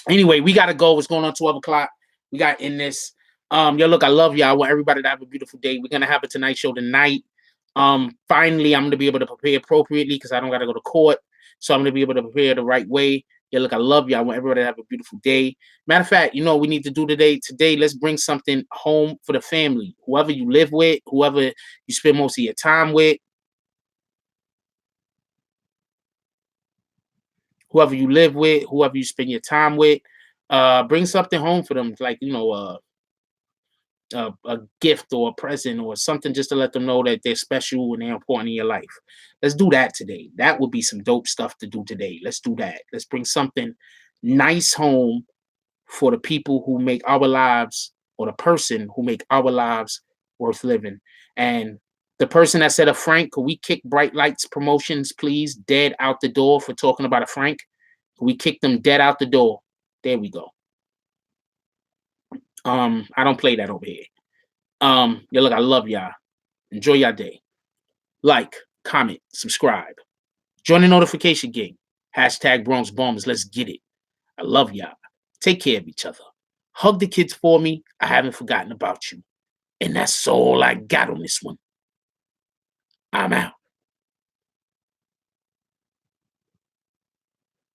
Anyway, we gotta go. What's going on? 12 o'clock. We got in this. Yo, look, I love y'all. I want everybody to have a beautiful day. We're gonna have a Tonight Show tonight. Finally, I'm gonna be able to prepare appropriately because I don't gotta go to court. So I'm gonna be able to prepare the right way. Yeah, look, I love y'all. I want everybody to have a beautiful day. Matter of fact, you know what we need to do today? Today, let's bring something home for the family. Whoever you live with, whoever you spend most of your time with, whoever you live with, whoever you spend your time with, bring something home for them, like, you know, a gift or a present or something, just to let them know that they're special and they're important in your life. Let's do that today. That would be some dope stuff to do today. Let's do that. Let's bring something nice home for the people who make our lives, or the person who make our lives worth living. And the person that said a Frank, could we kick Bright Lights Promotions, please, dead out the door for talking about a Frank? Could we kick them dead out the door? There we go. I don't play that over here. Yeah, look, I love y'all. Enjoy your day. Like, comment, subscribe. Join the notification gang. Hashtag Bronx Bombs. Let's get it. I love y'all. Take care of each other. Hug the kids for me. I haven't forgotten about you. And that's all I got on this one. I'm out.